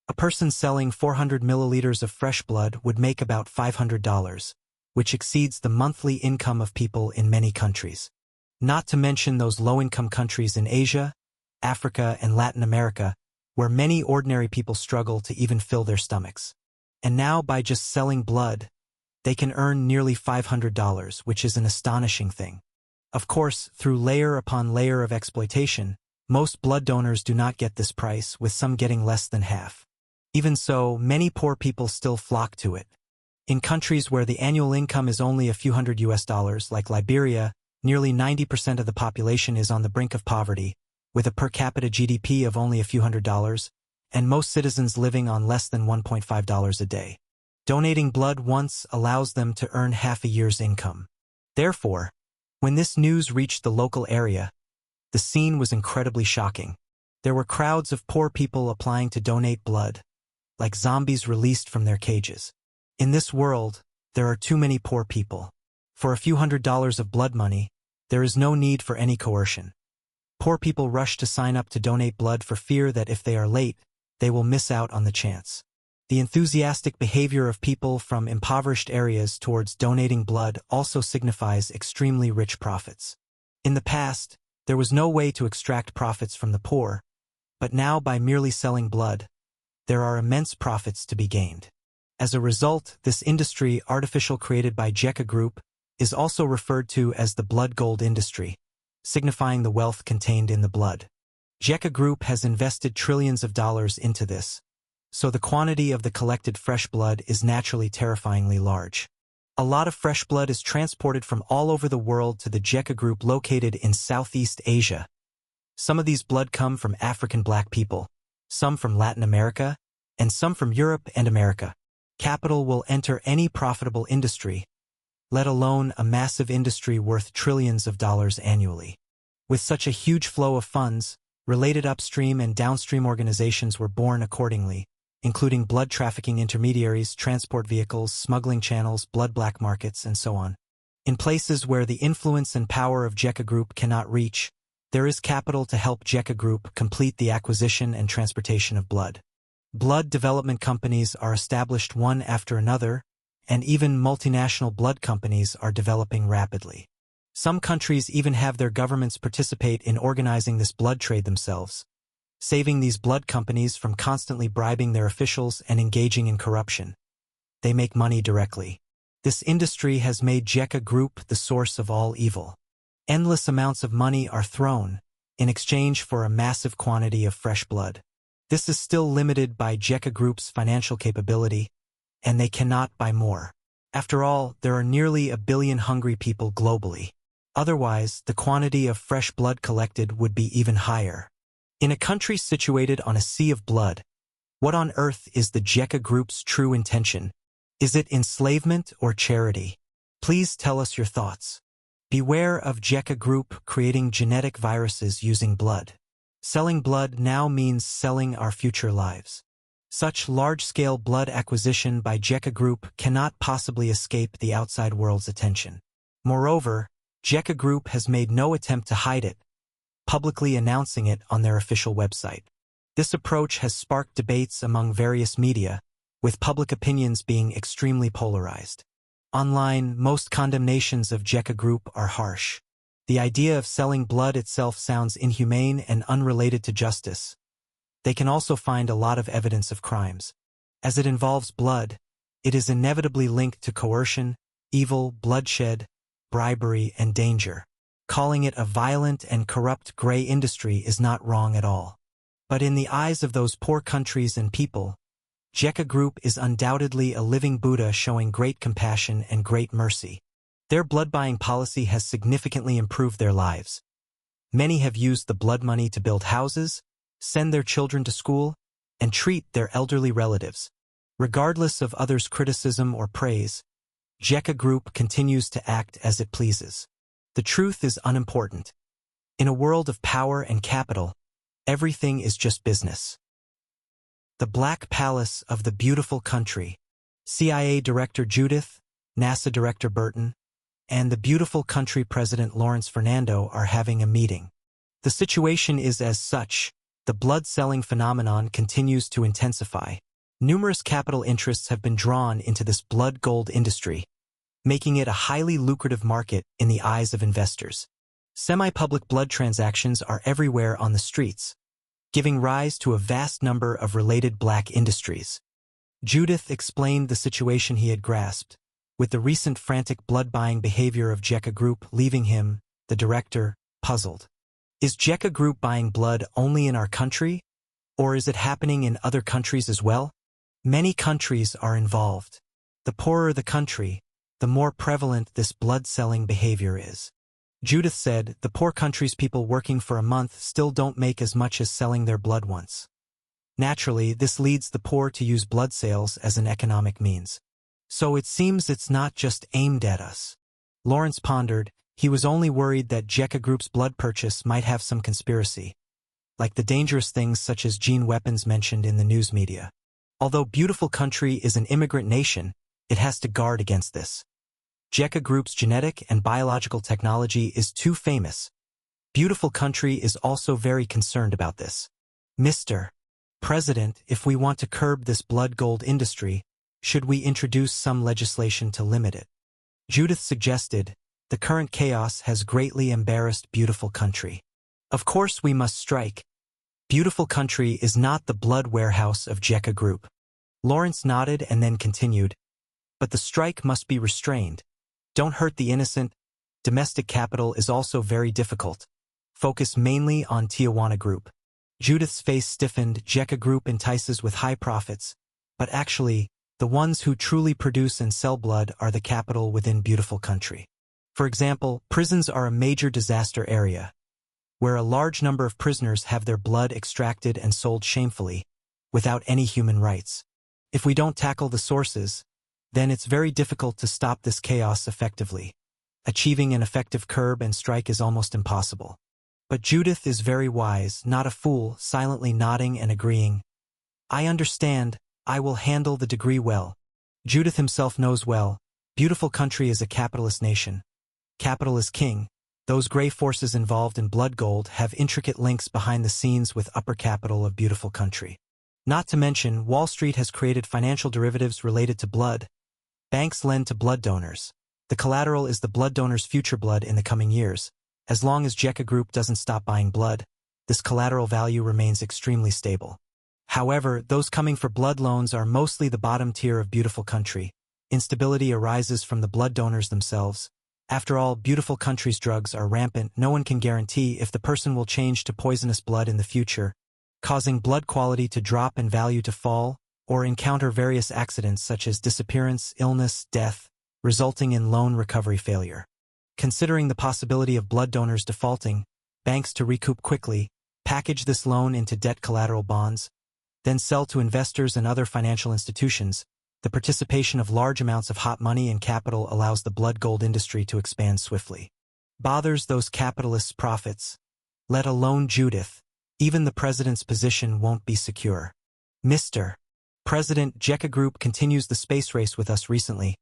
A person selling 400 milliliters of fresh blood would make about $500, which exceeds the monthly income of people in many countries. Not to mention those low-income countries in Asia, Africa, and Latin America, where many ordinary people struggle to even fill their stomachs. And now, by just selling blood, they can earn nearly $500, which is an astonishing thing. Of course, through layer upon layer of exploitation, most blood donors do not get this price, with some getting less than half. Even so, many poor people still flock to it. In countries where the annual income is only a few $100, like Liberia, nearly 90% of the population is on the brink of poverty, with a per capita GDP of only a few $100, and most citizens living on less than $1.5 a day. Donating blood once allows them to earn half a year's income. Therefore, when this news reached the local area, the scene was incredibly shocking. There were crowds of poor people applying to donate blood, like zombies released from their cages. In this world, there are too many poor people. For a few $100s of blood money, there is no need for any coercion. Poor people rush to sign up to donate blood for fear that if they are late, they will miss out on the chance. The enthusiastic behavior of people from impoverished areas towards donating blood also signifies extremely rich profits. In the past, there was no way to extract profits from the poor, but now by merely selling blood, there are immense profits to be gained. As a result, this industry artificial created by JECA Group is also referred to as the blood gold industry, signifying the wealth contained in the blood. JECA Group has invested trillions of dollars into this, so the quantity of the collected fresh blood is naturally terrifyingly large. A lot of fresh blood is transported from all over the world to the JECA Group located in Southeast Asia. Some of these blood come from African black people, some from Latin America, and some from Europe and America. Capital will enter any profitable industry, let alone a massive industry worth trillions of dollars annually. With such a huge flow of funds, related upstream and downstream organizations were born accordingly, including blood trafficking intermediaries, transport vehicles, smuggling channels, blood black markets, and so on. In places where the influence and power of JECA Group cannot reach, there is capital to help JECA Group complete the acquisition and transportation of blood. Blood development companies are established one after another, and even multinational blood companies are developing rapidly. Some countries even have their governments participate in organizing this blood trade themselves, saving these blood companies from constantly bribing their officials and engaging in corruption. They make money directly. This industry has made JECA Group the source of all evil. Endless amounts of money are thrown in exchange for a massive quantity of fresh blood. This is still limited by JECA Group's financial capability, and they cannot buy more. After all, there are nearly 1 billion hungry people globally. Otherwise, the quantity of fresh blood collected would be even higher. In a country situated on a sea of blood, what on earth is the JECA Group's true intention? Is it enslavement or charity? Please tell us your thoughts. Beware of JECA Group creating genetic viruses using blood. Selling blood now means selling our future lives. Such large-scale blood acquisition by JECA Group cannot possibly escape the outside world's attention. Moreover, JECA Group has made no attempt to hide it, publicly announcing it on their official website. This approach has sparked debates among various media, with public opinions being extremely polarized. Online, most condemnations of JECA Group are harsh. The idea of selling blood itself sounds inhumane and unrelated to justice. They can also find a lot of evidence of crimes. As it involves blood, it is inevitably linked to coercion, evil, bloodshed, bribery, and danger. Calling it a violent and corrupt gray industry is not wrong at all. But in the eyes of those poor countries and people, JECA Group is undoubtedly a living Buddha showing great compassion and great mercy. Their blood-buying policy has significantly improved their lives. Many have used the blood money to build houses, send their children to school, and treat their elderly relatives. Regardless of others' criticism or praise, JECA Group continues to act as it pleases. The truth is unimportant. In a world of power and capital, everything is just business. The Black Palace of the Beautiful Country. CIA Director Judith, NASA Director Burton, and the Beautiful Country President Lawrence Fernando are having a meeting. The situation is as such. The blood-selling phenomenon continues to intensify. Numerous capital interests have been drawn into this blood gold industry, making it a highly lucrative market in the eyes of investors. Semi-public blood transactions are everywhere on the streets, giving rise to a vast number of related black industries. Judith explained the situation he had grasped, with the recent frantic blood-buying behavior of JECA Group leaving him, the director, puzzled. Is JECA Group buying blood only in our country, or is it happening in other countries as well? Many countries are involved. The poorer the country, the more prevalent this blood-selling behavior is. Judith said, the poor country's people working for a month still don't make as much as selling their blood once. Naturally, this leads the poor to use blood sales as an economic means. So it seems it's not just aimed at us. Lawrence pondered. He was only worried that JECA Group's blood purchase might have some conspiracy, like the dangerous things such as gene weapons mentioned in the news media. Although Beautiful Country is an immigrant nation, it has to guard against this. JECA Group's genetic and biological technology is too famous. Beautiful Country is also very concerned about this. Mr. President, if we want to curb this blood gold industry, should we introduce some legislation to limit it? Judith suggested, the current chaos has greatly embarrassed Beautiful Country. Of course we must strike. Beautiful Country is not the blood warehouse of JECA Group. Lawrence nodded and then continued, but the strike must be restrained. Don't hurt the innocent. Domestic capital is also very difficult. Focus mainly on Tijuana Group. Judith's face stiffened. JECA Group entices with high profits, but actually, the ones who truly produce and sell blood are the capital within Beautiful Country. For example, prisons are a major disaster area, where a large number of prisoners have their blood extracted and sold shamefully, without any human rights. If we don't tackle the sources, then it's very difficult to stop this chaos effectively. Achieving an effective curb and strike is almost impossible. But Judith is very wise, not a fool, silently nodding and agreeing. I understand. I will handle the degree well. Judith himself knows well, Beautiful Country is a capitalist nation. Capital is king. Those gray forces involved in blood gold have intricate links behind the scenes with upper capital of Beautiful Country. Not to mention, Wall Street has created financial derivatives related to blood. Banks lend to blood donors. The collateral is the blood donor's future blood in the coming years. As long as JECA Group doesn't stop buying blood, this collateral value remains extremely stable. However, those coming for blood loans are mostly the bottom tier of Beautiful Country. Instability arises from the blood donors themselves. After all, Beautiful Country's drugs are rampant. No one can guarantee if the person will change to poisonous blood in the future, causing blood quality to drop and value to fall, or encounter various accidents such as disappearance, illness, death, resulting in loan recovery failure. Considering the possibility of blood donors defaulting, banks to recoup quickly, package this loan into debt collateral bonds, then sell to investors and other financial institutions. The participation of large amounts of hot money and capital allows the blood gold industry to expand swiftly. Bothers those capitalists' profits. Let alone Judith. Even the president's position won't be secure. Mr. President, JECA Group continues the space race with us recently.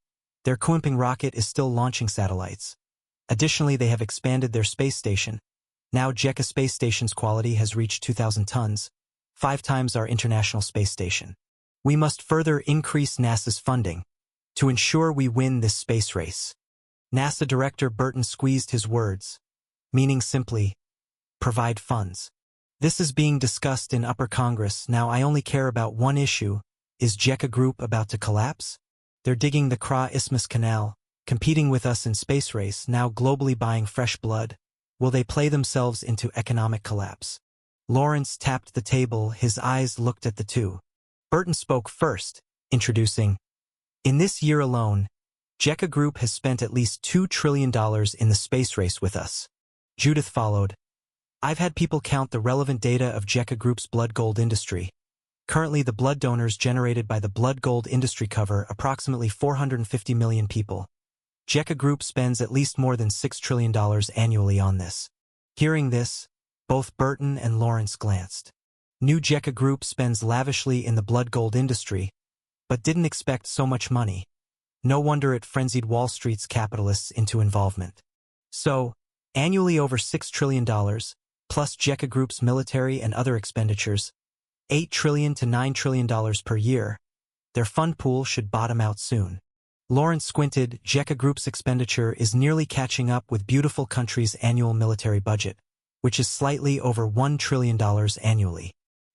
Their Kuimping rocket is still launching satellites. Additionally, they have expanded their space station. Now JECA Space Station's quality has reached 2,000 tons, 5 times our International Space Station. We must further increase NASA's funding to ensure we win this space race. NASA Director Burton squeezed his words, meaning simply, provide funds. This is being discussed in upper Congress. Now I only care about one issue. Is JECA Group about to collapse? They're digging the Kra Isthmus Canal, competing with us in space race, now globally buying fresh blood. Will they play themselves into economic collapse? Lawrence tapped the table. His eyes looked at the two. Burton spoke first, introducing, in this year alone, JECA Group has spent at least $2 trillion in the space race with us. Judith followed. I've had people count the relevant data of JECA Group's blood gold industry. Currently, the blood donors generated by the blood gold industry cover approximately 450 million people. Jekka Group spends at least more than $6 trillion annually on this. Hearing this, both Burton and Lawrence glanced. New Jekka Group spends lavishly in the blood gold industry, but didn't expect so much money. No wonder it frenzied Wall Street's capitalists into involvement. So, annually over $6 trillion, plus Jekka Group's military and other expenditures, $8 trillion to $9 trillion per year, their fund pool should bottom out soon. Lawrence squinted. Jekka Group's expenditure is nearly catching up with Beautiful Country's annual military budget, which is slightly over $1 trillion annually.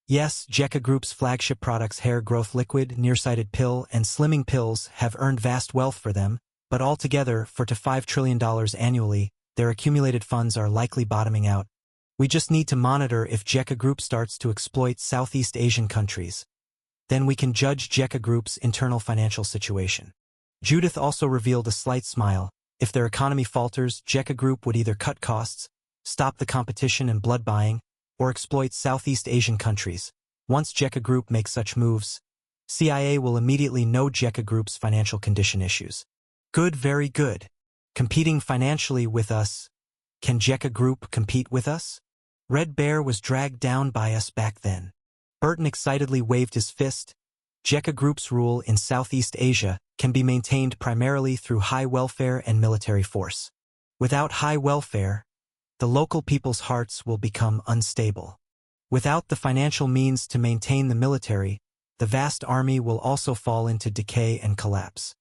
Yes, Jekka Group's flagship products hair growth liquid, nearsighted pill, and slimming pills have earned vast wealth for them, but altogether, $4 to $5 trillion annually, their accumulated funds are likely bottoming out. We just need to monitor if Jekka Group starts to exploit Southeast Asian countries. Then we can judge Jekka Group's internal financial situation. Judith also revealed a slight smile. If their economy falters, Jekka Group would either cut costs, stop the competition and blood buying, or exploit Southeast Asian countries. Once Jekka Group makes such moves, CIA will immediately know Jekka Group's financial condition issues. Good, very good. Competing financially with us. Can Jekka Group compete with us? Red Bear was dragged down by us back then. Burton excitedly waved his fist. Jekka Group's rule in Southeast Asia can be maintained primarily through high welfare and military force. Without high welfare, the local people's hearts will become unstable. Without the financial means to maintain the military, the vast army will also fall into decay and collapse.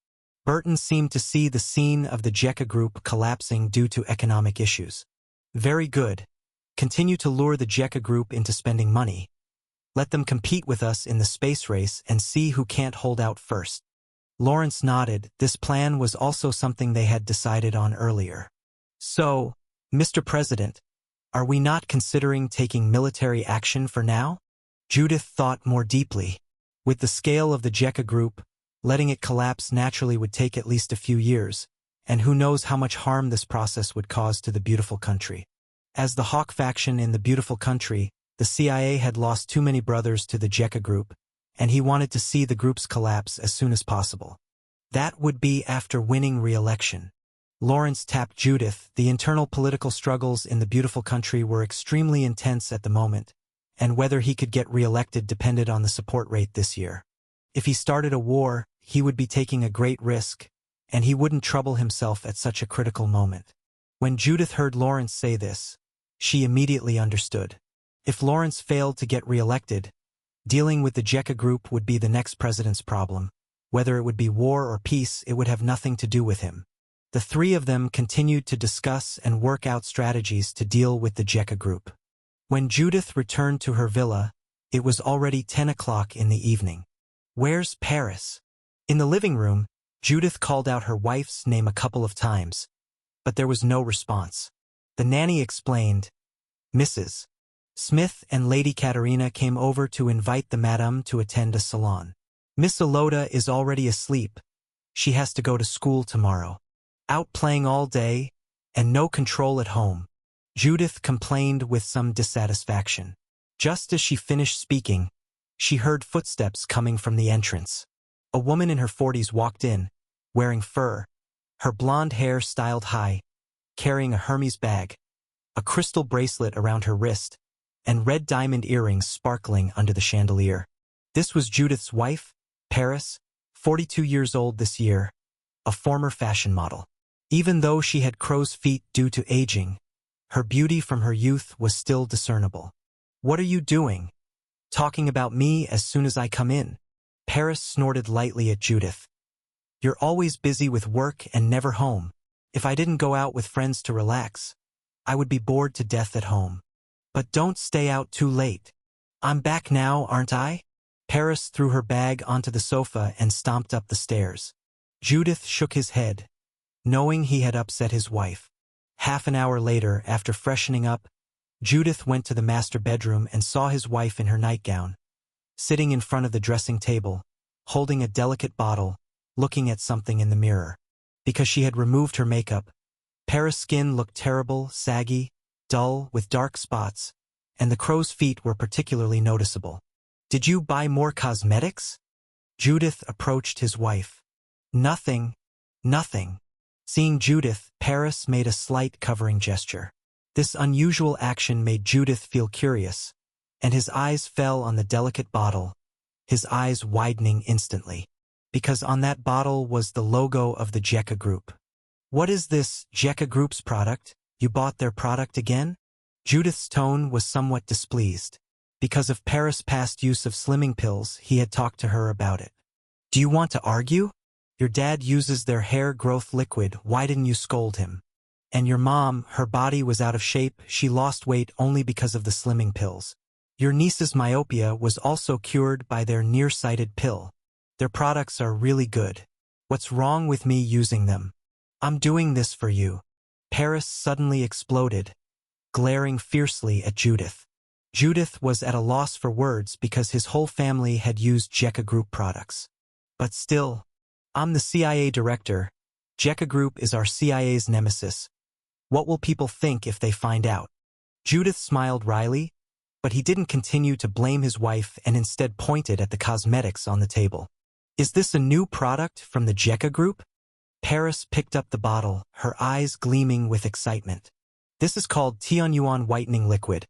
Burton seemed to see the scene of the Jekka Group collapsing due to economic issues. Very good. Continue to lure the Jekka Group into spending money. Let them compete with us in the space race and see who can't hold out first. Lawrence nodded. This plan was also something they had decided on earlier. So, Mr. President, are we not considering taking military action for now? Judith thought more deeply. With the scale of the Jekka Group, letting it collapse naturally would take at least a few years, and who knows how much harm this process would cause to the Beautiful Country. As the Hawk faction in the Beautiful Country, the CIA had lost too many brothers to the Jekka Group, and he wanted to see the group's collapse as soon as possible. That would be after winning re-election. Lawrence tapped Judith. The internal political struggles in the Beautiful Country were extremely intense at the moment, and whether he could get re-elected depended on the support rate this year. If he started a war, he would be taking a great risk, and he wouldn't trouble himself at such a critical moment. When Judith heard Lawrence say this, she immediately understood. If Lawrence failed to get re-elected, dealing with the Jekka Group would be the next president's problem. Whether it would be war or peace, it would have nothing to do with him. The three of them continued to discuss and work out strategies to deal with the Jekka Group. When Judith returned to her villa, it was already 10 o'clock in the evening. Where's Paris? In the living room, Judith called out her wife's name a couple of times, but there was no response. The nanny explained, Mrs. Smith and Lady Katerina came over to invite the madame to attend a salon. Miss Alota is already asleep. She has to go to school tomorrow. Out playing all day, and no control at home. Judith complained with some dissatisfaction. Just as she finished speaking, she heard footsteps coming from the entrance. A woman in her 40s walked in, wearing fur, her blonde hair styled high, carrying a Hermes bag, a crystal bracelet around her wrist, and red diamond earrings sparkling under the chandelier. This was Judith's wife, Paris, 42 years old this year, a former fashion model. Even though she had crow's feet due to aging, her beauty from her youth was still discernible. What are you doing? Talking about me as soon as I come in? Paris snorted lightly at Judith. You're always busy with work and never home. If I didn't go out with friends to relax, I would be bored to death at home. But don't stay out too late. I'm back now, aren't I? Paris threw her bag onto the sofa and stomped up the stairs. Judith shook his head, knowing he had upset his wife. Half an hour later, after freshening up, Judith went to the master bedroom and saw his wife in her nightgown, sitting in front of the dressing table, holding a delicate bottle, looking at something in the mirror. Because she had removed her makeup, Paris' skin looked terrible, saggy, dull, with dark spots, and the crow's feet were particularly noticeable. Did you buy more cosmetics? Judith approached his wife. Nothing. Seeing Judith, Paris made a slight covering gesture. This unusual action made Judith feel curious, and his eyes fell on the delicate bottle, his eyes widening instantly. Because on that bottle was the logo of the Jekka Group. What is this, Jekka Group's product? You bought their product again? Judith's tone was somewhat displeased. Because of Paris' past use of slimming pills, he had talked to her about it. Do you want to argue? Your dad uses their hair growth liquid, why didn't you scold him? And your mom, her body was out of shape, she lost weight only because of the slimming pills. Your niece's myopia was also cured by their nearsighted pill. Their products are really good. What's wrong with me using them? I'm doing this for you. Paris suddenly exploded, glaring fiercely at Judith. Judith was at a loss for words because his whole family had used Jekka Group products. But still, I'm the CIA director. Jekka Group is our CIA's nemesis. What will people think if they find out? Judith smiled wryly, but he didn't continue to blame his wife and instead pointed at the cosmetics on the table. Is this a new product from the Jekka Group? Paris picked up the bottle, her eyes gleaming with excitement. This is called Tianyuan Whitening Liquid,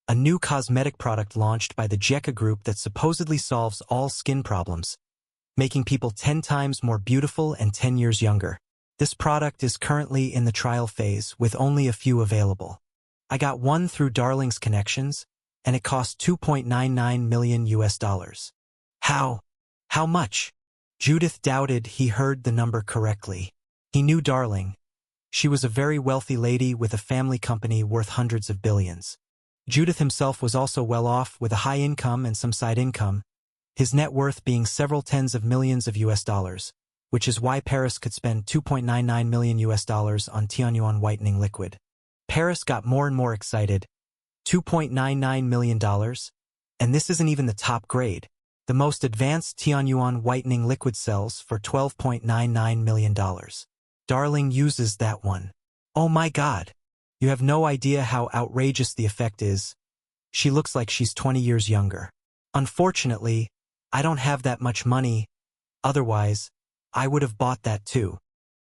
a new cosmetic product launched by the Jekka Group that supposedly solves all skin problems, making people 10 times more beautiful and 10 years younger. This product is currently in the trial phase with only a few available. I got one through Darling's Connections, and it cost $2.99 million. How much? Judith doubted he heard the number correctly. He knew Darling. She was a very wealthy lady with a family company worth hundreds of billions. Judith himself was also well off with a high income and some side income, his net worth being several tens of millions of US dollars, which is why Paris could spend $2.99 million US on Tianyuan Whitening Liquid. Paris got more and more excited. $2.99 million? And this isn't even the top grade. The most advanced Tianyuan Whitening Liquid sells for $12.99 million. Darling uses that one. Oh my God. You have no idea how outrageous the effect is. She looks like she's 20 years younger. Unfortunately, I don't have that much money. Otherwise, I would have bought that too.